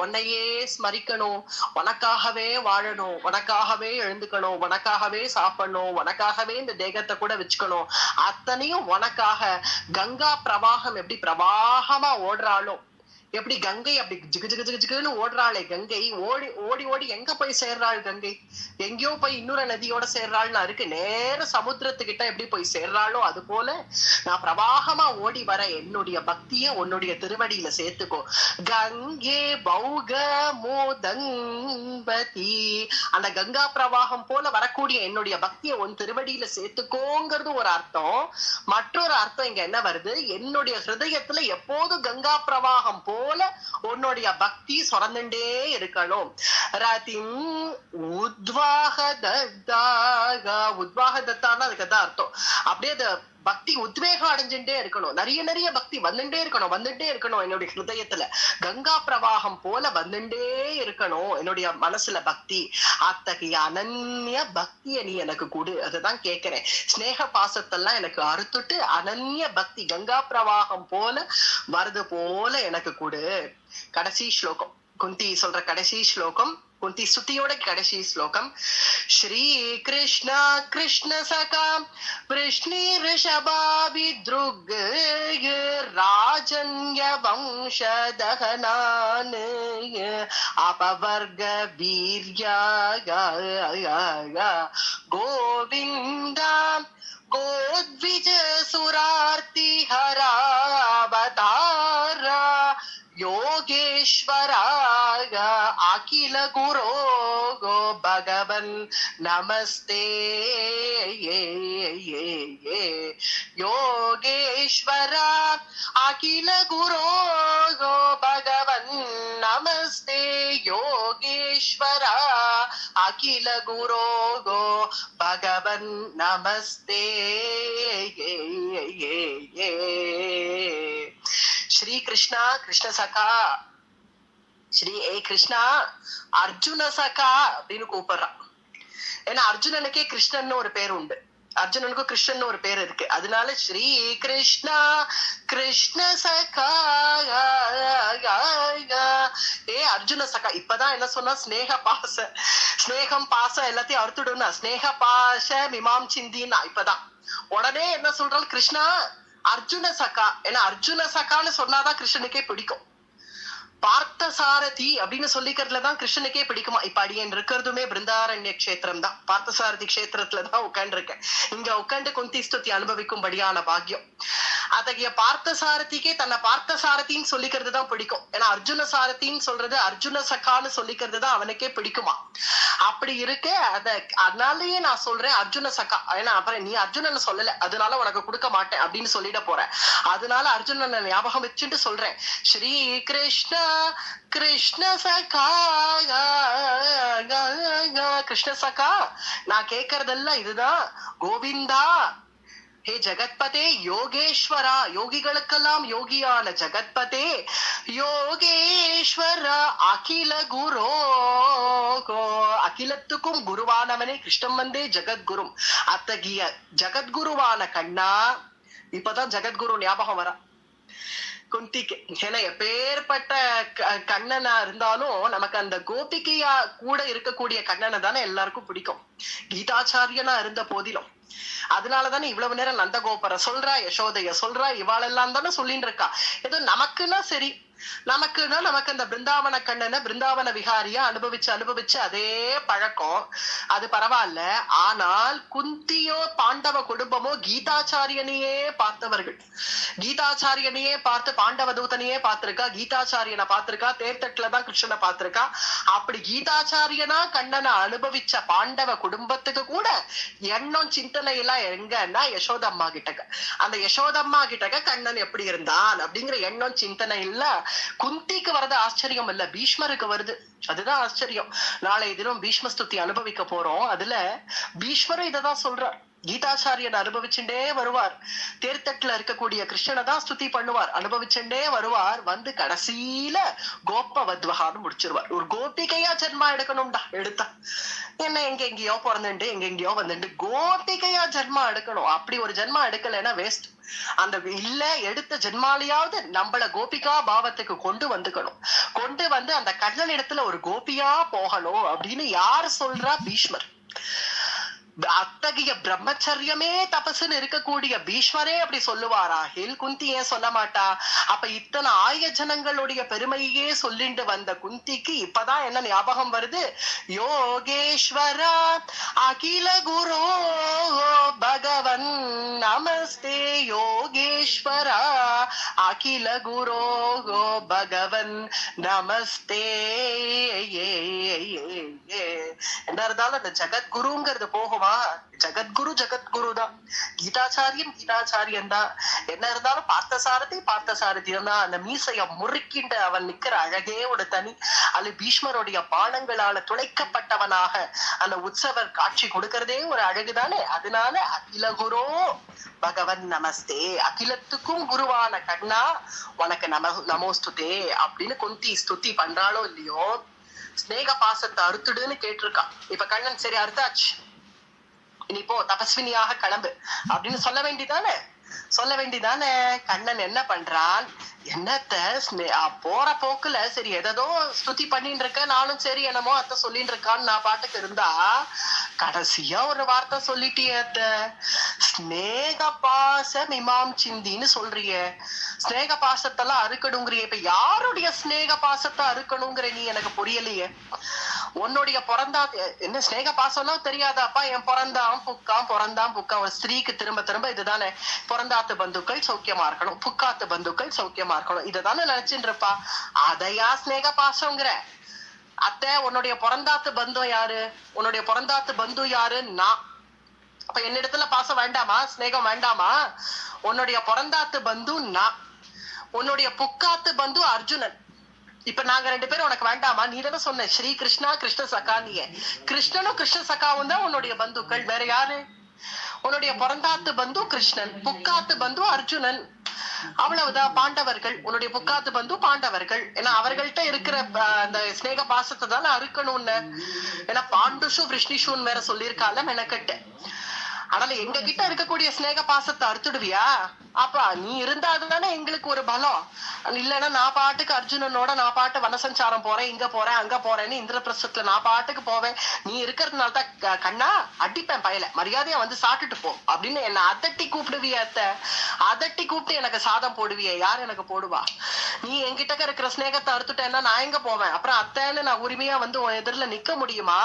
உன்னையே ஸ்மரிக்கணும், உனக்காகவே வாழணும், உனக்காகவே எழுந்துக்கணும், உனக்காகவே சாப்பிடணும், உனக்காகவே இந்த தேகத்தை கூட வச்சுக்கணும். அத்தனையும் உனக்காக. கங்கா பிரவாகம் எப்படி பிரவாகமா ஓடுறாளோ, எப்படி கங்கை அப்படி ஜிகு ஜிகு ஜிகு ஜிகுன்னு ஓடுறாளே கங்கை, ஓடி ஓடி ஓடி எங்க போய் சேர்றாள் கங்கை? எங்கேயோ போய் இன்னொரு நதியோட சேர்றாள்னு இருக்கு. நேர சமுத்திரத்துக்கிட்ட எப்படி போய் சேர்றாளோ அது போல நான் பிரவாகமா ஓடி வர என்னுடைய பக்திய உன்னுடைய திருவடியில சேர்த்துக்கோ. கங்கே பௌக மோதன்பதி, அந்த கங்கா பிரவாகம் போல வரக்கூடிய என்னுடைய பக்திய உன் திருவடியில சேர்த்துக்கோங்கிறது ஒரு அர்த்தம். மற்றொரு அர்த்தம் இங்க என்ன வருது? என்னுடைய ஹிருதயத்துல எப்போதும் கங்கா பிரவாகம் போல உன்னுடைய பக்தி சொரந்துட்டே இருக்கணும். ரதிம் உத்வாகதத்தாக, உத்வாகதத்தான்னா அதுக்கு தான் அர்த்தம். அப்படியே அது பக்தி உத்வேகம் அடைஞ்சுட்டே இருக்கணும், நிறைய நிறைய பக்தி வந்துட்டே இருக்கணும், வந்துட்டே இருக்கணும். என்னுடைய ஹிருதயத்துல கங்கா பிரவாகம் போல வந்துட்டே இருக்கணும் என்னுடைய மனசுல பக்தி. அத்தகைய அனன்ய பக்திய நீ எனக்கு கொடு, அதுதான் கேட்கிறேன். ஸ்நேக பாசத்தெல்லாம் எனக்கு அறுத்துட்டு அனன்ய பக்தி கங்கா பிரவாகம் போல வருது போல எனக்கு கொடு. கடைசி ஸ்லோகம், குந்தி சொல்ற கடைசி ஸ்லோகம், குந்தி ஸ்துதியோட கடைசி ஸ்லோகம். ஸ்ரீ கிருஷ்ணா கிருஷ்ண சகா விஷ்ணி ரிஷபாபித்ருக் ராஜன்ய வம்சதகனான் அபவர்க வீர்யாக கோவிந்தா கோத்விஜ சுரார்த்தி ஹராவதாரா योगेश्वराय अखिल गुरो गो भगवन् नमस्ते योगेश्वरा अखिल गुरो गो भगवन् नमस्ते योगेश्वरा अखिल गुरो गो भगवन् नमस्ते श्री कृष्णा कृष्ण सखा ஸ்ரீ ஏ கிருஷ்ணா அர்ஜுன சகா அப்படின்னு கூப்பிடுறான். ஏன்னா அர்ஜுனனுக்கே கிருஷ்ணன் ஒரு பேர் உண்டு, அர்ஜுனனுக்கும் கிருஷ்ணன் ஒரு பேர் இருக்கு. அதனால ஸ்ரீ கிருஷ்ணா கிருஷ்ண சகா ஏ அர்ஜுன சகா. இப்பதான் என்ன சொன்னா, ஸ்நேக பாச ஸ்நேகம் பாசம் எல்லாத்தையும் அறுத்துடுனா ஸ்நேக பாச மிமாம் சிந்தின்னா இப்பதான் உடனே என்ன சொல்றாள், கிருஷ்ணா அர்ஜுன சகா. ஏன்னா அர்ஜுன சகான்னு சொன்னாதான் கிருஷ்ணனுக்கே பிடிக்கும். பார்த்த சாரதி அப்படின்னு சொல்லிக்கிறதுலதான் கிருஷ்ணனுக்கே பிடிக்குமா. இப்ப அடியன் இருக்கிறதுமே பிருந்தாரண்ய கஷேத்திரம் தான், பார்த்த சாரதி கஷேத்திரத்துலதான் உட்கார்ந்து இருக்கேன். இங்க உட்காந்து குந்தி ஸ்துதி அனுபவிக்கும்படியான பாக்கியம். அத்தகைய பார்த்த சாரதிக்கே தன்னை பார்த்த சாரதின்னு சொல்லிக்கிறது தான் பிடிக்கும். ஏன்னா அர்ஜுன சாரதின்னு சொல்றது, அர்ஜுன சகான்னு சொல்லிக்கிறது தான் அவனுக்கே பிடிக்குமா. அப்படி இருக்க அதனாலயே நான் சொல்றேன் அர்ஜுன சகா. ஏன்னா அப்புறம் நீ அர்ஜுனன் சொல்லல, அதனால உனக்கு கொடுக்க மாட்டேன் அப்படின்னு சொல்லிட போறேன். அதனால அர்ஜுனன் ஞாபகம் வச்சுட்டு சொல்றேன், ஸ்ரீ கிருஷ்ண கிருஷ்ண சகா, கிருஷ்ண சகா நான் கேட்கறதெல்லாம் இதுதான். கோவிந்தா, ஹே ஜகத்பதே, யோகேஸ்வரா, யோகிகளுக்கெல்லாம் யோகியான ஜகத்பதே, யோகேஸ்வரா, அகில குரு, அகிலத்துக்கும் குருவானவனே, கிருஷ்ணன் வந்தே ஜகத்குரு. அத்தகைய ஜகத்குருவான கண்ணா, இப்பதான் ஜகத்குரு ஞாபகம் வர குந்திக்கு. ஏன்னா எப்பேற்பட்ட கண்ணனா இருந்தாலும் நமக்கு அந்த கோபிகையா கூட இருக்கக்கூடிய கண்ணனை தானே எல்லாருக்கும் பிடிக்கும், கீதாச்சாரியனா இருந்த போதிலும். அதனாலதானே இவ்வளவு நேரம் நந்தகோபுர சொல்றா, யசோதைய சொல்றா, இவாளெல்லாம் தானே சொல்லிட்டு இருக்கா. ஏதோ நமக்குன்னா சரி, நமக்குன்னா நமக்கு அந்த பிருந்தாவன கண்ணனை பிருந்தாவன விகாரியா அனுபவிச்சு அதே பழக்கம், அது பரவாயில்ல. ஆனால் குந்தியோ பாண்டவ குடும்பமோ கீதாச்சாரியனையே பார்த்தவர்கள். கீதாச்சாரியனையே பார்த்து பாண்டவ தூதனையே பார்த்திருக்கா, கீதாச்சாரியனை பார்த்திருக்கா, தேர்தட்டுலதான் கிருஷ்ணனை பார்த்திருக்கா. அப்படி கீதாச்சாரியனா கண்ணனை அனுபவிச்ச பாண்டவ குடும்பத்துக்கு கூட எண்ணம் சிந்தனை எல்லாம் எங்கன்னா யசோதம்மா கிட்டக்க. அந்த யசோதம்மா கிட்டக்க கண்ணன் எப்படி இருந்தான் அப்படிங்கிற எண்ணம் சிந்தனை இல்ல. குந்திக்கு வரது ஆச்சரியம் இல்ல, பீஷ்மருக்கு வருது. அதுதான் ஆச்சரியம். நாளைய தினம் பீஷ்ம ஸ்துதி அனுபவிக்க போறோம். அதுல பீஷ்மரும் இததான் சொல்றார். கீதாச்சாரியன் அனுபவிச்சுட்டே வருவார், தேர்தட்டுல இருக்கக்கூடிய கிருஷ்ணனை தான் ஸ்துதி பண்ணுவார், அனுபவிச்சுட்டே வருவார். வந்து கடைசியில கோபவத்வகான்னு முடிச்சிருவார். ஒரு கோபிகையா ஜென்மா எடுக்கணும்டா, எடுத்தா என்ன எங்கெங்கயோ பிறந்துட்டு எங்கெங்கயோ வந்துட்டு கோபிகையா ஜென்மா எடுக்கணும். அப்படி ஒரு ஜென்மா எடுக்கலைன்னா வேஸ்ட். அந்த இல்ல எடுத்த ஜென்மாலையாவது நம்மள கோபிகா பாவத்துக்கு கொண்டு வந்துக்கணும். கொண்டு வந்து அந்த கண்ணன் இடத்துல ஒரு கோபியா போகணும் அப்படின்னு யார் சொல்றா? பீஷ்மர். அத்தகைய பிரம்மச்சரியமே தபசுன்னு இருக்கக்கூடிய பீஷ்மரே அப்படி சொல்லுவாரா? ஹேல் குந்தி ஏன் சொல்ல மாட்டா? அப்ப இத்தனை ஆய ஜனங்களுடைய பெருமையே சொல்லிட்டு வந்த குந்திக்கு இப்பதான் என்ன ஞாபகம் வருது? யோகேஸ்வரா அகில குரு பகவன் நமஸ்தே, யோகேஸ்வரா அகில குரு பகவன் நமஸ்தே. என்ன இருந்தாலும் அந்த ஜகத்குருங்கிறது போகும். ஜகத்குரு ஜகத்குரு தான், கீதாச்சாரியன் கீதாச்சாரியன் தான். என்ன இருந்தாலும் பார்த்தசாரதி தான். அந்த மீசைய முறுக்கின்ற அவன் நிக்கிற அழகே ஒரு தனி. அது பீஷ்மருடைய பானங்களால துளைக்கப்பட்டவனாக அந்த உற்சவர் காட்சி கொடுக்கறதே ஒரு அழகுதானே. அதனால அகில குரு பகவன் நமஸ்தே, அகிலத்துக்கும் குருவான கண்ணா உனக்கு நமோஸ்துதே அப்படின்னு குந்தி ஸ்துதி பண்றாளோ இல்லையோ, ஸ்நேக பாசத்தை அறுத்துடுன்னு கேட்டிருக்கா. இப்ப கண்ணன் சரி அறுத்தாச்சு, இனி போ தபஸ்வினியாக கிளம்பு அப்படின்னு சொல்ல வேண்டிதானே. கண்ணன் என்ன பண்றான்? என்னத்த போற போக்குல சரி எதோ ஸ்துதி பண்ணிட்டு இருக்க, நானும் சரி என்னமோ அத்த சொல்லிட்டு இருக்கான்னு நான் பாட்டுக்கு இருந்தா கடைசியா ஒரு வார்த்தை சொல்லிட்டியே அத்த, ஸ்நேக பாசம் இமாம் சிந்தின்னு சொல்றிய. ஸ்நேக பாசத்தெல்லாம் அறுக்கணுங்கிறிய. இப்ப யாருடைய ஸ்நேக பாசத்தை அறுக்கணுங்கிற நீ எனக்கு புரியலையே. உன்னுடைய பிறந்தா என்ன ஸ்நேக பாசம்னா தெரியாதாப்பா? என் பிறந்தான் புக்கா ஒரு ஸ்திரீக்கு திரும்ப திரும்ப இதுதானே, பிறந்தாத்து பந்துக்கள் சௌக்கியமா இருக்கணும், புக்காத்து பந்துக்கள் சௌக்கியமா இருக்கணும், இததானே நினைச்சுட்டு இருப்பா. அதையா ஸ்நேக பாசங்கிற? அத்தை உன்னுடைய பிறந்தாத்து பந்தம் யாரு? உன்னுடைய பிறந்தாத்து பந்து யாரு? நான். அப்ப என்னிடத்துல பாசம் வேண்டாமா? ஸ்நேகம் வேண்டாமா? உன்னுடைய பிறந்தாத்து பந்து நான், உன்னுடைய புக்காத்து பந்து அர்ஜுனன். இப்ப நாங்க ரெண்டு பேரும் உனக்கு வேண்டாமா? நீ தானே சொன்ன ஸ்ரீ கிருஷ்ணா கிருஷ்ண சகா. நீ கிருஷ்ணனும் கிருஷ்ண சகாவும் தான் உன்னுடைய பந்துக்கள், வேற யாரு? உன்னுடைய பிறந்தாத்து பந்து கிருஷ்ணன், புக்காத்து பந்து அர்ஜுனன், அவ்வளவுதான். பாண்டவர்கள் உன்னுடைய புக்காத்து பந்து பாண்டவர்கள். ஏன்னா அவர்கள்ட்ட இருக்கிற அந்த ஸ்நேக பாசத்தை தானே அறுக்கணும்னு. ஏன்னா பாண்டுஷு விஷ்ணிஷுன்னு வேற சொல்லியிருக்கால மெனக்கட்டு. அதனால எங்க கிட்ட இருக்கக்கூடிய ஸ்நேக பாசத்தை அறுத்துடுவியா? அப்ப நீ இருந்தா அதுதானே எங்களுக்கு ஒரு பலம். இல்லைன்னா நான் பாட்டுக்கு அர்ஜுனனோட நான் பாட்டு வனசஞ்சாரம் போறேன், இங்க போறேன் அங்க போறேன்னு இந்திரபிரஸ்தத்துல நான் பாட்டுக்கு போவேன். நீ இருக்கிறதுனால தான் கண்ணா அடிப்பேன் பயல, மரியாதையா வந்து சாப்பிட்டுட்டு போ அப்படின்னு என்ன அதட்டி கூப்பிடுவிய அத்தை. அதட்டி கூப்பிட்டு எனக்கு சாதம் போடுவிய, யார் எனக்கு போடுவா? நீ என்கிட்ட இருக்கிற ஸ்நேகத்தை அறுத்துட்டேன்னா நான் எங்க போவேன்? அப்புறம் அத்தைன்னு நான் உரிமையா வந்து உன் எதிரில நிக்க முடியுமா?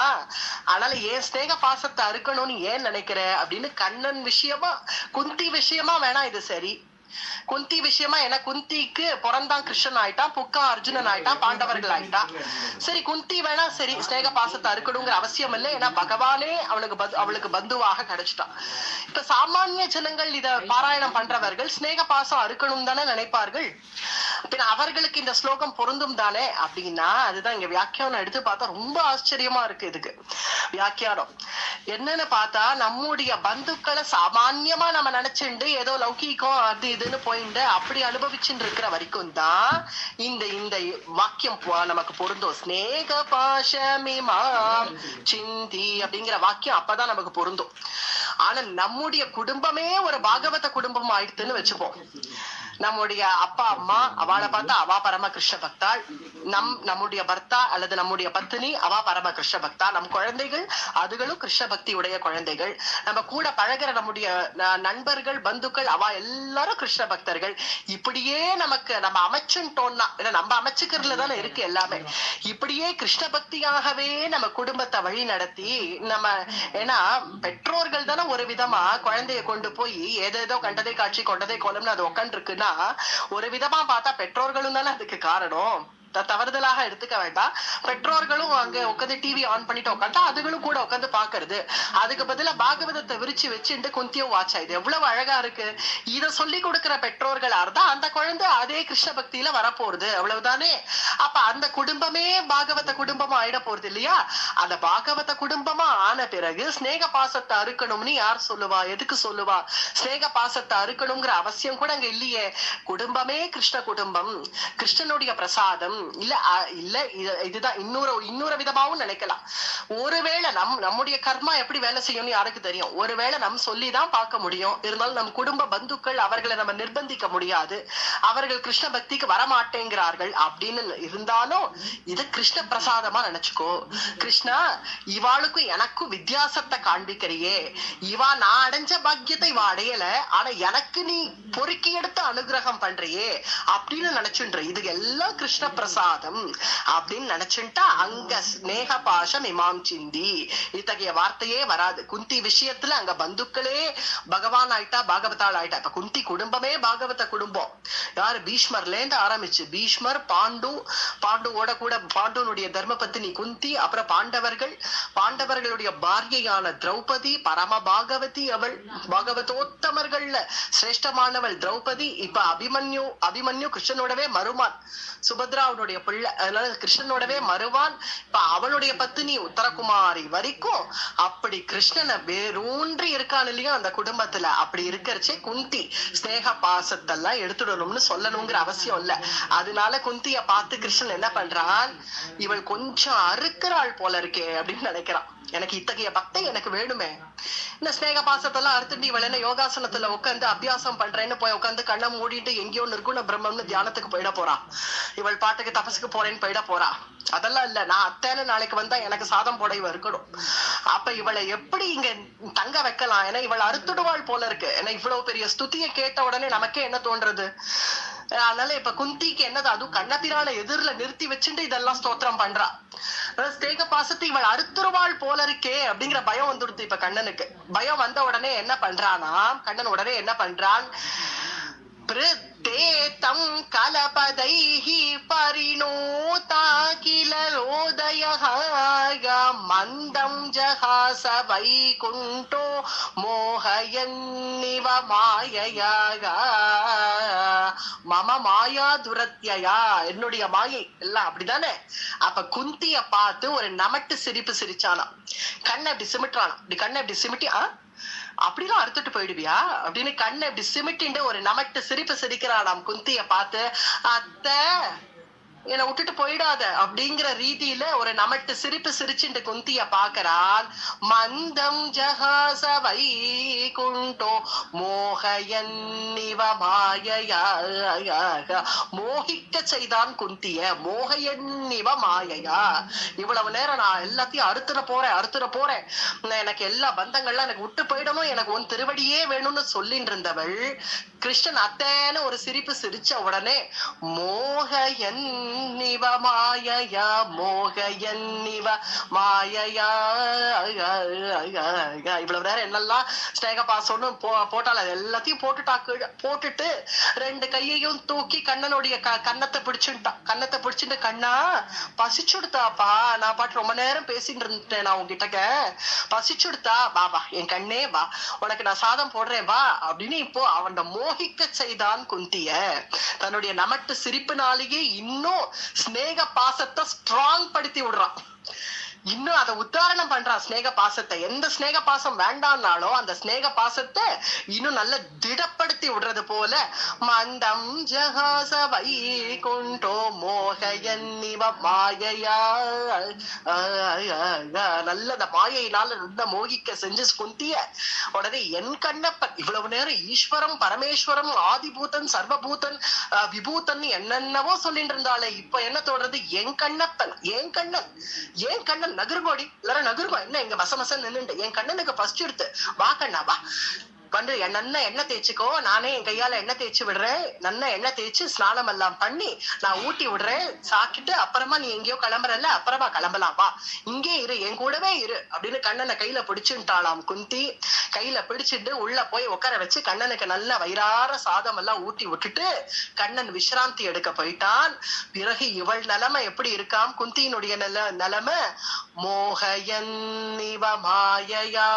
அதனால ஏன் ஸ்நேக பாசத்தை அறுக்கணும்னு ஏன் நினைக்கிற அப்படின்னு கண்ணன் விஷயமா குந்தி விஷயமா வேணா இது சரி. குந்தி விஷயமா ஏன்னா குந்திக்கு பிறந்தான் கிருஷ்ணன் ஆயிட்டான், புக்கா அர்ஜுனன் ஆயிட்டான், பாண்டவர்கள் ஆயிட்டான். சரி குந்தி வேணா சரி ஸ்நேக பாசத்தை அறுக்கணுங்கிற அவசியம் இல்லை. ஏன்னா பகவானே அவளுக்கு பந்துவாக கிடைச்சிட்டான். இப்ப சாமானிய ஜனங்கள் இத பாராயணம் பண்றவர்கள் ஸ்நேக பாசம் அறுக்கணும் தானே நினைப்பார்கள். பின்ன அவர்களுக்கு இந்த ஸ்லோகம் பொருந்தும் தானே அப்படின்னா அதுதான் இங்க வியாக்கியானம் எடுத்து பார்த்தா ரொம்ப ஆச்சரியமா இருக்கு. இதுக்கு வியாக்கியானம் என்னன்னு பார்த்தா நம்முடைய பந்துக்களை சாமான்யமா நம்ம நினைச்சுண்டு ஏதோ லௌகீகம் அது இதுன்னு போயிட்டு அப்படி அனுபவிச்சுட்டு இருக்கிற வரைக்கும் தான் இந்த இந்த வாக்கியம் நமக்கு பொருந்தும். ஸ்நேக பாஷமிமாம் சிந்தி அப்படிங்கிற வாக்கியம் அப்பதான் நமக்கு பொருந்தும். ஆனா நம்முடைய குடும்பமே ஒரு பாகவத குடும்பம் ஆயிடுத்துன்னு வச்சுப்போம். நம்முடைய அப்பா அம்மா அவளை பார்த்தா அவா பரம கிருஷ்ண பக்தாள், நம்முடைய பர்த்தா அல்லது நம்முடைய பத்தினி அவா பரம கிருஷ்ண பக்தா, நம் குழந்தைகள் அதுகளும் கிருஷ்ண பக்தி உடைய குழந்தைகள், நம்ம கூட பழகிற நம்முடைய நண்பர்கள் பந்துக்கள் அவா எல்லாரும் கிருஷ்ண பக்தர்கள். இப்படியே நமக்கு நம்ம அமைச்சுட்டோம்னா, ஏன்னா நம்ம அமைச்சுக்கிறதுல தானே இருக்கு எல்லாமே. இப்படியே கிருஷ்ண பக்தியாகவே நம்ம குடும்பத்தை வழி நடத்தி நம்ம, ஏன்னா பெற்றோர்கள் தானே ஒரு விதமா குழந்தைய கொண்டு போய் ஏதேதோ கண்டதை காட்சி கொண்டதை கோலம்னு அது உட்காந்து இருக்குன்னா ஒரு விதமா பார்த்தா பெற்றோர்களும் தானே அதுக்கு காரணம். தவறுதலாக எடுத்துக்க வேண்டாம். பெற்றோர்களும் அங்க உட்காந்து டிவி ஆன் பண்ணிட்டு உட்காந்து அதுகளும் கூட உட்காந்து பாக்குறது. அதுக்கு பதிலா பாகவதத்தை விரிச்சு வச்சுட்டு குந்தியும் வாட்சா. இது எவ்வளவு அழகா இருக்கு. இத சொல்லி கொடுக்கிற பெற்றோர்களா இருந்தா அந்த குழந்தை அதே கிருஷ்ண பக்தியில வரப்போறது, அவ்வளவுதானே. அப்ப அந்த குடும்பமே பாகவத குடும்பமா ஆயிட போறது இல்லையா? அந்த பாகவத குடும்பமா ஆன பிறகு ஸ்நேக பாசத்தை அறுக்கணும்னு யார் சொல்லுவா? எதுக்கு சொல்லுவா? ஸ்நேக பாசத்தை அறுக்கணுங்கிற அவசியம் கூட அங்க இல்லையே. குடும்பமே கிருஷ்ண குடும்பம், கிருஷ்ணனுடைய பிரசாதம். இல்ல இதுதான் இன்னொரு விதமாவும் நினைக்கலாம். ஒருவேளை நம்முடைய கர்மா எப்படி வேலை செய்யும்னு யாருக்கு தெரியும்? ஒருவேளை நம்ம சொல்லிதான் பார்க்க முடியும். இருந்தாலும் நம் குடும்ப பந்துக்கள் அவர்களை நம்ம நிர்பந்திக்க முடியாது. அவர்கள் கிருஷ்ண பக்திக்கு வரமாட்டேங்கிறார்கள் அப்படின்னு இருந்தாலும் இது கிருஷ்ண பிரசாதமா நினைச்சுக்கோ. கிருஷ்ணா இவாளுக்கும் எனக்கும் வித்தியாசத்தை காண்பிக்கிறியே, இவா நான் அடைஞ்ச பாக்கியத்தை இவா அடையல, ஆனா எனக்கு நீ பொறுக்கி எடுத்து அனுகிரகம் பண்றியே அப்படின்னு நினைச்சுன்ற. இது எல்லாம் கிருஷ்ண பிரசாதம் அப்படின்னு நினைச்சுட்டா அங்க ஸ்நேக பாஷம் இமாம் சிந்தி இத்தகைய வார்த்தையே வராது. குந்தி விஷயத்துல அங்க பந்துக்களே பகவான் ஆயிட்டா, பாகவதாள் ஆயிட்டா. இப்ப குந்தி குடும்பமே பாகவத குடும்பம். யாரு? பீஷ்மர்ல இருந்து ஆரம்பிச்சு பீஷ்மர், பாண்டுவோட கூட பாண்டுனுடைய தர்ம பத்தினி குந்தி, அப்புறம் பாண்டவர்களுடைய பாரியையான திரௌபதி, பரம பாகவதி, அவள் பாகவதோத்தமர்கள்ல சிரேஷ்டமானவள் திரௌபதி. இப்ப அபிமன்யு கிருஷ்ணனோடவே மருமான், சுபத்ராவுடைய பிள்ளை, அதனால கிருஷ்ணனோடவே மருவான். இப்ப அவளுடைய பத்தினி உத்தரகுமாரி வரைக்கும் அப்படி கிருஷ்ணனை வேரூன்றி இருக்கான் இல்லையா அந்த குடும்பத்துல. அப்படி இருக்கிறச்சே குந்தி ஸ்நேக பாசத்தெல்லாம் எடுத்துடணும்னு சொல்லணுங்கிற அவசியம் இல்ல. அதனால குந்திய பார்த்து கிருஷ்ணன் என்ன பண்றான், இவள் கொஞ்சம் அறுக்கிறாள் போல இருக்கே அப்படின்னு நினைக்கிறான். எனக்கு இத்தகைய பக்தை எனக்கு வேணுமே. இந்த ஸ்நேக பாசத்தெல்லாம் அறுத்துட்டு இவள் என்ன யோகாசனத்துல உட்காந்து அபியாசம் பண்றேன்னு போய் உட்காந்து கண்ணை மூடிட்டு எங்கேயோ நிற்குண பிரம்மம்னு தியானத்துக்கு போயிட போறா. இவள் பாட்டுக்கு தபசுக்கு போறேன்னு போயிட போறா. அதெல்லாம் இல்ல, நான் அத்தைன்னு நாளைக்கு வந்தா எனக்கு சாதம் போட இவ இருக்கணும். அப்ப இவளை எப்படி இங்க தங்க வைக்கலாம்? ஏன்னா இவள் அறுத்துடுவாள் போல இருக்கு. ஏன்னா இவ்வளவு பெரிய ஸ்துதியை கேட்ட உடனே நமக்கே என்ன தோன்றது? அதனால இப்ப குந்திக்கு என்னது, அதுவும் கண்ணபிரான எதிரில நிறுத்தி வச்சுட்டு இதெல்லாம் ஸ்தோத்திரம் பண்றா. ஸ்நேக பாசத்தை இவள் அறுத்துருவாள் போல இருக்கே அப்படிங்கிற பயம் வந்துடுது இப்ப கண்ணனுக்கு. பயம் வந்த உடனே என்ன பண்றானா, கண்ணன் உடனே என்ன பண்றான், பிரதேதம் கலபதைஹி பரிணோதா கிலரோதயஹ மந்தம் ஜஹாச வைகுண்டோ மோஹயன்னிவ மாயயாக மம மாயா துரத்யா, என்னுடைய மாயை எல்லாம் அப்படிதானே. அப்ப குந்திய பார்த்து ஒரு நமட்டு சிரிப்பு சிரிச்சானா, கண்ணை அப்படி சிமிட்டானா. இப்படி கண்ணை அப்படி சிமிட்டி அப்படிலாம் அறுத்துட்டு போயிடுவியா அப்படின்னு கண்ணை இப்படி சிமிட்டிண்டு ஒரு நமட்டு சிரிப்பு சிரிக்கிறானாம் குந்திய பார்த்து. அத்தை என்னை விட்டுட்டு போயிடாத அப்படிங்கிற ரீதியில ஒரு நமட்டு சிரிப்பு சிரிச்சுட்டு குந்திய பாக்குறான். மந்தம் ஜஹாச வைகுண்டோ மோகயன்னிவ மாயையா, மோகிக்க செய்தான் குந்திய மோகயன்னிவ மாயையா. இவ்வளவு நேரம் நான் எல்லாத்தையும் அறுத்துட போறேன், எனக்கு எல்லா பந்தங்கள்லாம் எனக்கு விட்டு போயிடணும், எனக்கு உன் திருவடியே வேணும்னு சொல்லிட்டு இருந்தவள் கிருஷ்ணன் அத்தேன்னு ஒரு சிரிப்பு சிரிச்ச உடனே மோகயன்னிவ மாயையா, மோகயன்னிவ மாயையா. இவ்வளவு நேரம் என்னெல்லாம் ஸ்நேக பாசம்னு போட்டால எல்லாத்தையும் போட்டுட்டு ரெண்டு கையையும் தூக்கி கண்ணனுடைய கன்னத்தை பிடிச்சுட்டு, கண்ணா பசிச்சுடுத்தாப்பா, நான் பாட்டு ரொம்ப நேரம் பேசிட்டு இருந்துட்டேன், நான் உங்ககிட்ட பசிச்சுடுத்தா, வா என் கண்ணே வா, உனக்கு நான் சாதம் போடுறேன் வா அப்படின்னு இப்போ அவன் மோகிக்க செய்தான் குந்திய. தன்னுடைய நமட்டு சிரிப்புனாலேயே இன்னும் ஸ்நேக பாசத்தை ஸ்ட்ராங் படுத்தி விடுறான், இன்னும் அதை உத்தாரணம் பண்றான். ஸ்நேக பாசத்தை எந்த ஸ்நேக பாசம் வேண்டாம்னாலும் அந்த ஸ்நேக பாசத்தை இன்னும் நல்ல திடப்படுத்தி விடுறது போல மந்தம் ஜஹாச வைகுண்டோ மோகயன்னிவ மாயையா, நல்ல அந்த மாயையினால நல்ல மோகிக்க செஞ்சு குந்திய உடனே என் கண்ணப்பன். இவ்வளவு நேரம் ஈஸ்வரம் பரமேஸ்வரம் ஆதிபூதன் சர்வபூதன் விபூதன் என்னென்னவோ சொல்லிட்டு இருந்தாலே இப்ப என்ன தோன்றது, என் கண்ணப்பன், என் கண்ணன் நகர்கோடி எல்லாரும் நகர்கோ, என்ன இங்க மசமசம் நின்னுண்டு, என் கண்ணனுக்கு பஸ்ட் எடுத்து வா கண்ணா வா வந்து நன்னா எண்ணெய் தேய்ச்சிக்கோ, நானே என் கையால எண்ணெய் தேய்ச்சி விடுறேன், நன்னா எண்ணெய் தேய்ச்சி ஸ்நானம் எல்லாம் பண்ணி நான் ஊட்டி விடுறேன், சாப்பிட்டுட்டு அப்புறமா நீ எங்கேயோ கிளம்புறல அப்புறமா கிளம்பலாம், வா இங்கே இரு என் கூடவே இரு அப்படின்னு கண்ணனை கையில பிடிச்சுட்டாளாம் குந்தி. கையில பிடிச்சிட்டு உள்ள போய் உட்கார வச்சு கண்ணனுக்கு நல்ல வயிறார சாதம் எல்லாம் ஊட்டி விட்டுட்டு கண்ணன் விசிராந்தி எடுக்க போயிட்டான். பிறகு இவள் நிலைமை எப்படி இருக்காம், குந்தியினுடைய நிலைமை மோகயன்னிவ மாயையா.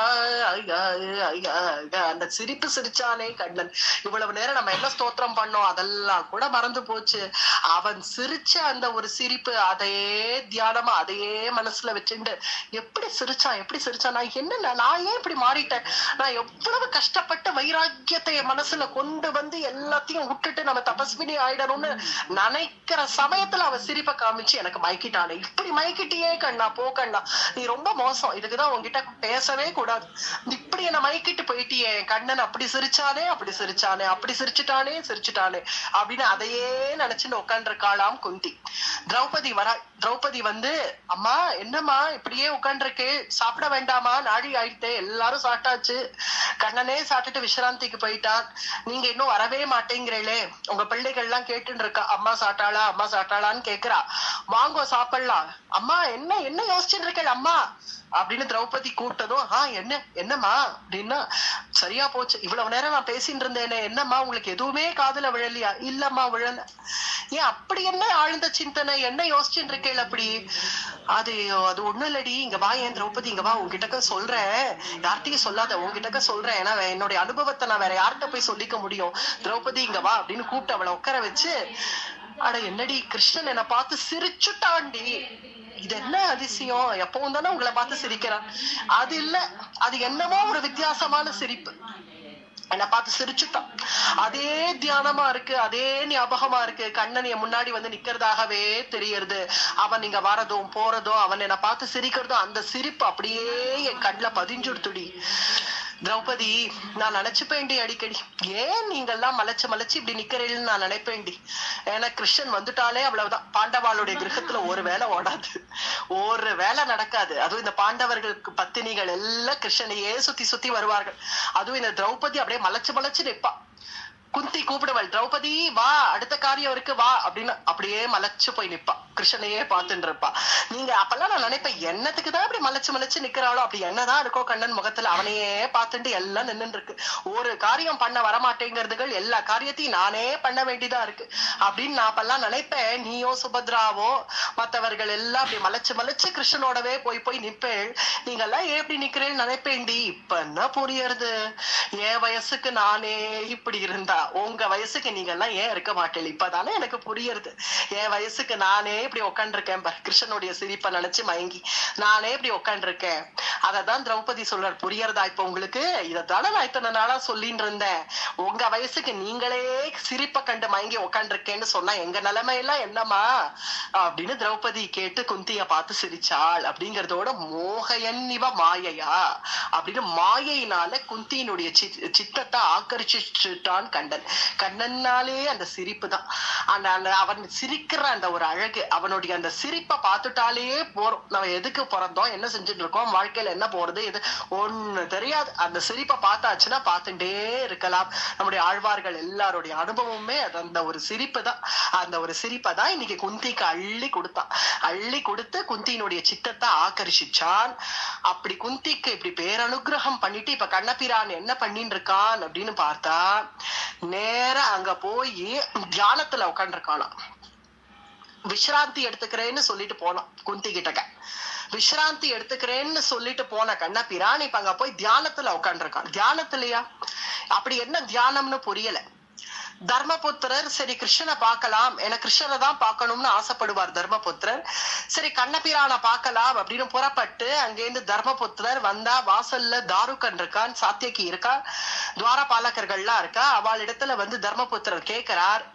அந்த சிரிப்பு சிரிச்சானே கண்ணன், இவ்வளவு நேரம் நம்ம என்ன ஸ்தோத்திரம் பண்ணோம் அதெல்லாம் கூட மறந்து போச்சு. அவன் சிரிச்ச அந்த ஒரு சிரிப்பு அதையே தியானமா அதையே மனசுல வச்சுண்டு எப்படி சிரிச்சான், நான் ஏன் இப்படி மாறிட்டேன், நான் எவ்வளவு கஷ்டப்பட்டு வைராக்கியத்தை மனசுல கொண்டு வந்து எல்லாத்தையும் விட்டுட்டு நம்ம தபஸ்வினி ஆயிடணும்னு நினைக்கிற சமயத்துல அவன் சிரிப்பை காமிச்சு எனக்கு மயக்கிட்டானே, இப்படி மயக்கிட்டியே கண்ணா, போ கண்ணா நீ ரொம்ப மோசம், இதுக்குதான் உங்ககிட்ட பேசவே கூடாது, இப்படி என்ன மயக்கிட்டு போயிட்டியே, கண்ணன் அப்படி சிரிச்சானே அப்படி சிரிச்சுட்டானே அப்படின்னு அதையே நினைச்சுன்னு உட்காந்துருக்காளாம் குந்தி. திரௌபதி வந்து அம்மா என்னம்மா இப்படியே உட்காந்துருக்கு, சாப்பிட வேண்டாமா, நாழி ஆயிட்டே, எல்லாரும் சாப்பிட்டாச்சு, கண்ணனே சாப்பிட்டுட்டு விசிராந்திக்கு போயிட்டான், நீங்க இன்னும் வரவே மாட்டேங்கிறீங்களே, உங்க பிள்ளைகள் எல்லாம் கேட்டுன்னு இருக்கா, அம்மா சாப்பிட்டாளான்னு கேக்குறா, வாங்கோ சாப்பிடலாம், அம்மா என்ன யோசிச்சுட்டு இருக்கேன் அம்மா அப்படின்னு திரௌபதி கூப்பிட்டதும் என்னம்மா அப்படின்னா, சரியா போச்சு, இவ்வளவு நேரம் நான் பேசிட்டு இருந்தேனே, என்னம்மா உங்களுக்கு எதுவுமே காதுல விழலையா, இல்லம்மா விழல, ஏன் அப்படி என்ன ஆழ்ந்த சிந்தனை, என்ன யோசிச்சுட்டு இருக்கேன் அப்படி, அது ஒண்ணும் இல்லடி, இங்க வா ஏன் திரௌபதி இங்க வா, உங்ககிட்ட சொல்றேன், யார்கிட்டயும் சொல்லாத, உங்ககிட்ட சொல்றேன், ஏன்னா என்னுடைய அனுபவத்தை நான் வேற யார்கிட்ட போய் சொல்லிக்க முடியும், திரௌபதி இங்க வா அப்படின்னு கூப்பிட்டு அவளை உட்கார வச்சு, அட என்னடி கிருஷ்ணன் என்னை பார்த்து சிரிச்சுட்டாண்டி, இது என்ன அதிசயம், எப்பவும் தானே உங்களை பார்த்து சிரிக்கிறான், அது இல்ல, அது என்னமோ ஒரு வித்தியாசமான சிரிப்பு, என்னை பார்த்து சிரிச்சுட்டான், அதே தியானமா இருக்கு, அதே ஞாபகமா இருக்கு, கண்ணன் என் முன்னாடி வந்து நிக்கிறதாகவே தெரியறது, அவன் இங்க வரதும் போறதும் அவன் என்னை பார்த்து சிரிக்கிறதும் அந்த சிரிப்பு அப்படியே என் கண்ணுல பதிஞ்சுடுத்துடி. திரௌபதி நான் நினைச்சுப்பேன்டி அடிக்கடி, ஏன் நீங்க எல்லாம் மலைச்சு இப்படி நிக்கிறீங்கன்னு நான் நினைப்பேன்டி, ஏன்னா கிருஷ்ணன் வந்துட்டாலே அவ்வளவுதான், பாண்டவாளுடைய கிரகத்துல ஒரு வேலை ஓடாது, ஒரு வேலை நடக்காது, அதுவும் இந்த பாண்டவர்களுக்கு பத்தினிகள் எல்லாம் கிருஷ்ணனையே சுத்தி வருவார்கள், அதுவும் இந்த திரௌபதி அப்படியே மலைச்சு நிற்பா, குந்தி கூப்பிடுவள், திரௌபதி வா அடுத்த காரியம் இருக்கு வா அப்படின்னு அப்படியே மலைச்சு போய் நிப்பா, கிருஷ்ணனையே பார்த்துட்டு இருப்பா. நீங்க அப்பெல்லாம் நான் நினைப்பேன், என்னத்துக்குதான் அப்படி மலைச்சு நிக்கிறாளோ, அப்படி என்னதான் இருக்கோ கண்ணன் முகத்துல, அவனையே பார்த்துட்டு எல்லாம் நின்று இருக்கு, ஒரு காரியம் பண்ண வரமாட்டேங்கிறதுகள், எல்லா காரியத்தையும் நானே பண்ண வேண்டியதா இருக்கு அப்படின்னு நான் அப்பெல்லாம் நினைப்பேன். நீயோ சுபத்ராவோ மற்றவர்கள் எல்லாம் அப்படி மலைச்சு கிருஷ்ணனோடவே போய் நிப்பேள், நீங்க எல்லாம் ஏன் இப்படி நிக்கிறேன்னு நினைப்பேன்டி. இப்ப என்ன புரியறது, என் வயசுக்கு நானே இப்படி இருந்தா உங்க வயசுக்கு நீங்க எல்லாம் ஏன் இருக்க மாட்டேன், இப்பதானே எனக்கு புரியுறது, என் வயசுக்கு நானே இப்படி உட்காந்துருக்கேன் பார், கிருஷ்ணனுடைய சிரிப்பை நினைச்சு மயங்கி நானே இப்படி உட்காந்துருக்கேன். அததான் திரௌபதி சொல்றார், புரியறதா இப்ப உங்களுக்கு? இதத்தான நான் இத்தனை நாளா சொல்லிட்டு இருந்தேன், உங்க வயசுக்கு நீங்களே சிரிப்பை கண்டு மயங்கி உட்காந்துருக்கேன்னு சொன்னா எங்க நிலைமையெல்லாம் என்னமா அப்படின்னு திரௌபதி கேட்டு குந்திய பார்த்து சிரிச்சாள். அப்படிங்கறதோட மோகையன் இவ மாயையா அப்படின்னு மாயையினால குந்தியினுடைய சித்தத்தை ஆக்கர்ஷிச்சுட்டான் கண்ணன். கண்ணன்னாலே அந்த சிரிப்பு தான், அந்த அவன் சிரிக்கிற அந்த ஒரு அழகு, அவனுடைய அந்த சிரிப்பை பார்த்துட்டாலே போறோம். நம்ம எதுக்கு பிறந்தோம், என்ன செஞ்சுட்டு இருக்கோம், வாழ்க்கையில என்ன போறது, இது ஒண்ணு தெரியாது. அந்த சிரிப்பை பார்த்தாச்சுன்னா பார்த்துட்டே இருக்கலாம். நம்முடைய ஆழ்வார்கள் எல்லாருடைய அனுபவமே அந்த ஒரு சிரிப்பு தான். அந்த ஒரு சிரிப்பை தான் இன்னைக்கு குந்திக்கு அள்ளி கொடுத்தான். அள்ளி கொடுத்து குந்தியினுடைய சித்தத்தை ஆக்கர்ஷிச்சான். அப்படி குந்திக்கு இப்படி பேரனுகிரகம் பண்ணிட்டு இப்ப கண்ணபிரான் என்ன பண்ணிட்டு இருக்கான் அப்படின்னு பார்த்தா, நேரா அங்க போய் தியானத்துல உட்காந்துருக்கானாம். விஸ்ராந்தி எடுத்துக்கிறேன்னு சொல்லிட்டு போனான் குந்தி கிட்டக்க. விஸ்ராந்தி எடுத்துக்கிறேன்னு சொல்லிட்டு போன கண்ணபிரான் இப்ப அங்க போய் தியானத்துல உட்காந்துருக்கான். தியானத்திலயா? அப்படி என்ன தியானம்னு புரியல. தர்மபுத்திரர் சரி கிருஷ்ணனை பார்க்கலாம், எனக்கு கிருஷ்ணனை தான் பார்க்கணும்னு ஆசைப்படுவார் தர்மபுத்திரர். சரி கண்ணபிரான பார்க்கலாம் அப்படின்னு புறப்பட்டு அங்கேருந்து தர்மபுத்திரர் வந்தா, வாசல்ல தாருகன் இருக்கான், சாத்தியகி இருக்கா, துவாரபாலகர்கள்லாம் இருக்கா. அவள் இடத்துல வந்து தர்மபுத்திரர் கேட்கிறார்,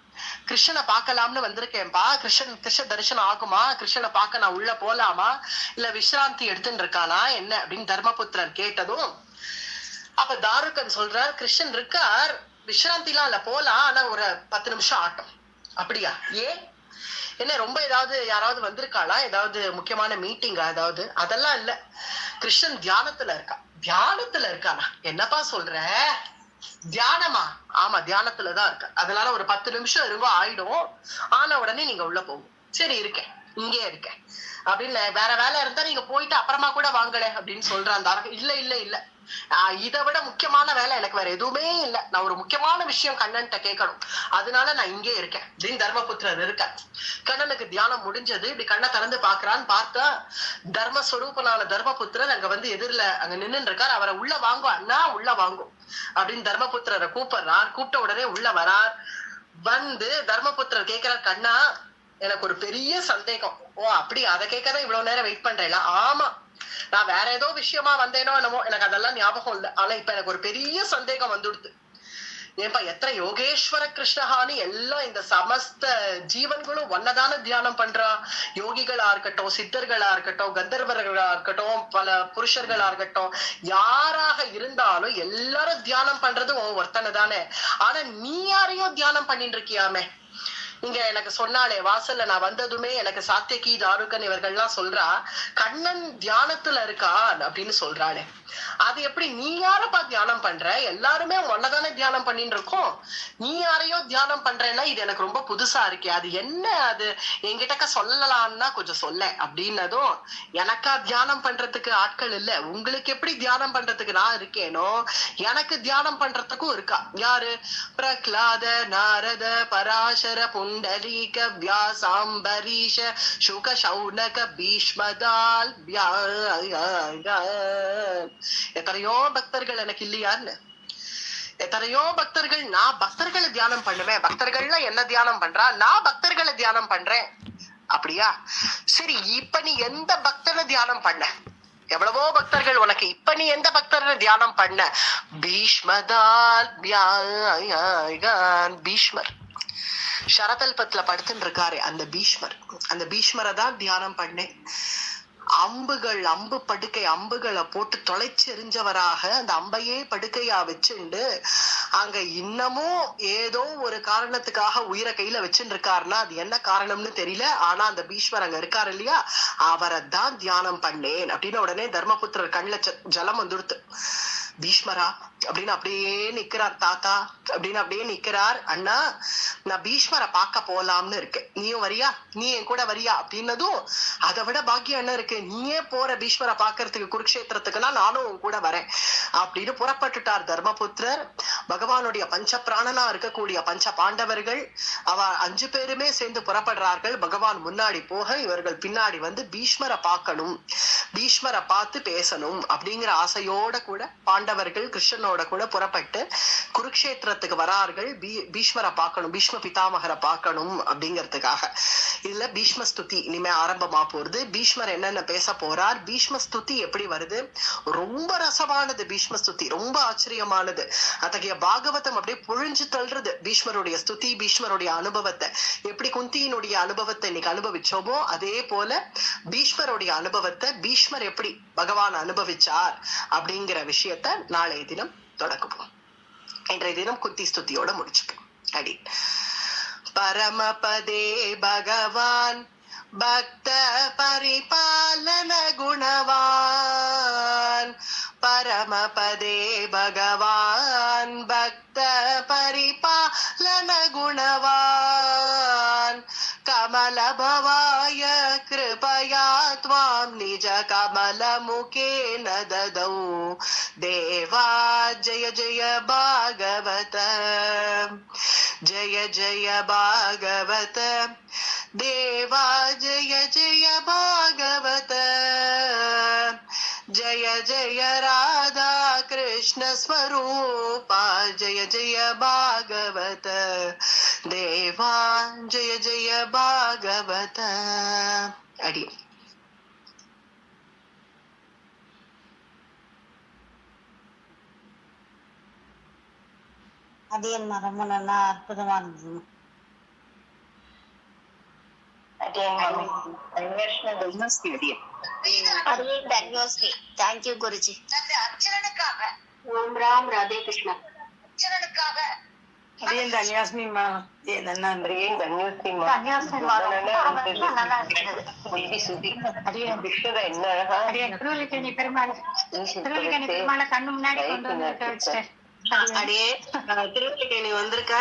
கிருஷ்ணனை பார்க்கலாம்னு வந்திருக்கேன்பா, கிருஷ்ண தரிசனம் ஆகுமா, கிருஷ்ணனை பார்க்க நான் உள்ள போலாமா, இல்ல விஸ்ராந்தி எடுத்துட்டு இருக்கானா என்ன அப்படின்னு தர்மபுத்திரன் கேட்டதும் அப்ப தாருகன் சொல்றார், கிருஷ்ணன் இருக்கார், விஸ்ராந்திலாம் இல்ல, போலாம், ஆனா ஒரு 10 நிமிஷம் ஆட்டம். அப்படியா? ஏன் என்ன, ரொம்ப ஏதாவது யாராவது வந்திருக்காளா, ஏதாவது முக்கியமான மீட்டிங்கா ஏதாவது? அதெல்லாம் இல்ல, கிருஷ்ணன் தியானத்துல இருக்கா. தியானத்துல இருக்கானா? என்னப்பா சொல்ற, தியானமா? ஆமா தியானத்துலதான் இருக்க, அதனால ஒரு 10 நிமிஷம் இருங்கோ ஆயிடும், ஆன உடனே நீங்க உள்ள போகும். சரி இருக்கேன், இங்கே இருக்கேன் அப்படின்னு, வேற வேலை இருந்தா நீங்க போயிட்டு அப்புறமா கூட வாங்கல அப்படின்னு சொல்றான் தாரகன். இல்ல இல்ல இல்ல, இதை விட முக்கியமான வேலை எனக்கு வேற எதுவுமே இல்ல, நான் ஒரு முக்கியமான விஷயம் கண்ணன்ட்ட கேட்கணும், அதனால நான் இங்கே இருக்கேன் அப்படின்னு தர்மபுத்திரர் இருக்க. கண்ணனுக்கு தியானம் முடிஞ்சது. இப்படி கண்ணை திறந்து பாக்குறான்னு பார்த்தா தர்மஸ்வரூபனான தர்மபுத்திரர் அங்க வந்து எதிரில அங்க நின்னு இருக்கார். அவரை உள்ள வாங்கும் அண்ணா, உள்ள வாங்கும் அப்படின்னு தர்மபுத்திரரை கூப்பிடுறார். கூப்பிட்ட உடனே உள்ள வரார். வந்து தர்மபுத்திரர் கேட்கிறார், கண்ணா எனக்கு ஒரு பெரிய சந்தேகம். ஓ அப்படி, அதை கேட்கதான் இவ்வளவு நேரம் வெயிட் பண்றேன்? ஆமா, நான் வேற ஏதோ விஷயமா வந்தேனோ என்னமோ, எனக்கு அதெல்லாம் ஞாபகம் இல்லை, ஆனா இப்ப எனக்கு ஒரு பெரிய சந்தேகம் வந்துடுது. ஏன்பா, எத்தனை யோகேஸ்வர கிருஷ்ணஹான்னு எல்லாம் இந்த சமஸ்த ஜீவன்களும் ஒன்னதான தியானம் பண்றா. யோகிகளா இருக்கட்டும், சித்தர்களா இருக்கட்டும், கந்தர்வர்களா இருக்கட்டும், பல புருஷர்களா இருக்கட்டும், யாராக இருந்தாலும் எல்லாரும் தியானம் பண்றது ஒருத்தனை தானே. ஆனா நீ யாரையும் தியானம் பண்ணிட்டு இருக்கியாமே. இங்க எனக்கு சொன்னாலே வாசல்ல நான் வந்ததுமே எனக்கு சாத்தியகி தாருகன் இவர்கள்லாம் சொல்றா, கண்ணன் தியானத்துல இருக்கான் அப்படின்னு சொல்றாளே. அது எப்படி, நீ யாரப்பா தியானம் பண்ற, எல்லாருமே ஒன்னதானே தியானம் பண்ணிட்டு இருக்கோம், நீ யாரையோ தியானம் பண்றேன்னா இது எனக்கு ரொம்ப புதுசா இருக்கே, அது என்ன, அது என்கிட்ட சொல்லலாம்னா கொஞ்சம் சொல்ல அப்படின்னதும், எனக்கா தியானம் பண்றதுக்கு ஆட்கள் இல்ல, உங்களுக்கு எப்படி தியானம் பண்றதுக்கு நான் இருக்கேனோ எனக்கு தியானம் பண்றதுக்கும் இருக்கா. யாரு? பிரகலாத, நாரத, பராசர, புண்டரீக, வியாசாம்பரீஷ, சுக, சௌனக, பீஷ்மதால், எத்தனையோ பக்தர்கள் எனக்கு இல்லையான்னு. எத்தனையோ பக்தர்கள், நான் பக்தர்களை தியானம் பண்ணுவேன். பக்தர்கள்ல என்ன தியானம் பண்றா, நான் பக்தர்களை தியானம் பண்றேன். அப்படியா? சரி, இப்ப நீ எந்த பக்தரை தியானம் பண்ண? எவ்வளவோ பக்தர்கள் உனக்கு, இப்ப நீ எந்த பக்தரை தியானம் பண்ண? பீஷ்மதால், பீஷ்மர் ஷரதல்பத்துல படுத்துன்னு இருக்காரு அந்த பீஷ்மர், அந்த பீஷ்மரை தான் தியானம் பண்ணேன். அம்புகள், அம்பு படுக்கை, அம்புகளை போட்டு தொலைச்சு எரிஞ்சவராக அந்த அம்பையே படுக்கையா வச்சுண்டு அங்க இன்னமும் ஏதோ ஒரு காரணத்துக்காக உயிரை கையில வச்சுட்டு இருக்காருன்னா அது என்ன காரணம்னு தெரியல. ஆனா அந்த பீஷ்மர் அங்க இருக்காரு இல்லையா, அவரை தான் தியானம் பண்ணேன் அப்படின்னு உடனே தர்மபுத்திரர் கண்ணுல ஜலம் வந்துடுத்து. பீஷ்மரா அப்படின்னு அப்படியே நிக்கிறார். தாத்தா அப்படின்னு அப்படியே நிக்கிறார். அண்ணா நான் பீஷ்மரை பார்க்க போலாம்னு இருக்கேன், நீயும் வரியா, நீ என் கூட வரியா அப்படின்னதும், அதை விட பாக்கியம் என்ன இருக்கு, நீயே போற பீஷ்மரை பாக்குறதுக்கு குருக்ஷேத்திரத்துக்குன்னா நானும் உன் கூட வரேன் அப்படின்னு புறப்பட்டுட்டார் தர்மபுத்திரர். பகவானுடைய பஞ்ச பிராணனா இருக்கக்கூடிய பஞ்ச பாண்டவர்கள் அவ 5 பேருமே சேர்ந்து புறப்படுறார்கள். பகவான் முன்னாடி போக இவர்கள் பின்னாடி வந்து பீஷ்மரை பார்க்கணும், பீஷ்மரை பார்த்து பேசணும் அப்படிங்கிற ஆசையோட கூட பாண்டவர்கள் கிருஷ்ணனோட அர்ஜுனனோட கூட புறப்பட்டு குருக்ஷேத்திரத்துக்கு வரார்கள். பீஷ்மரை பார்க்கணும், பீஷ்ம பிதாமகரை பார்க்கணும் அப்படிங்கிறதுக்காக. இதுல பீஷ்ம ஸ்துதி இனிமே ஆரம்பமா போறது. பீஷ்மர் என்னென்ன பேச போறார், பீஷ்ம ஸ்துதி எப்படி வருது, ரொம்ப ரசமானது பீஷ்ம ஸ்துதி, ரொம்ப ஆச்சரியமானது. அத்தகைய பாகவதம் அப்படியே புழிஞ்சு தள்ளுறது பீஷ்மருடைய ஸ்துதி, பீஷ்மருடைய அனுபவத்தை. எப்படி குந்தியினுடைய அனுபவத்தை இன்னைக்கு அனுபவிச்சோமோ அதே போல பீஷ்மருடைய அனுபவத்தை பீஷ்மர் எப்படி பகவான் அனுபவிச்சார் அப்படிங்கிற விஷயத்த நாளைய தினம் தொடக்குவோம். இன்றைய தினம் குந்தி ஸ்துதியோட முடிச்சுப்போம். அடி பரமபதே பகவான் பக்த பரிபாலன குணவான், பரமபதே பகவான் பக்த பரிபாலன குணவான், கமல பவாய கிருபயா த்வாம் நிஜ கமல முகேன ததௌ தேவா ஜய ஜய பாகவத, ஜய ஜய பாகவத தேவா ஜய ஜய பாகவத, ஜய ஜய ராதா கிருஷ்ண ஸ்வரூபா ஜய ஜய பாகவத தேவா ஜய ஜய பாகவத. அடி அது என்ன ரொம்ப நல்லா அற்புதமா இருந்தது. தேங்க்யூ குருஜி. அர்ச்சனனுக்காக ஓம் ராம் ராதே கிருஷ்ணா. அர்ச்சனனுக்காக அதையும் தன்யாஸ்மி பெருமாளை கண்ணு முன்னாடி கொண்டு வந்து வச்சுட்டேன். அடியே திருவல்லிக்கேணி வந்திருக்கா.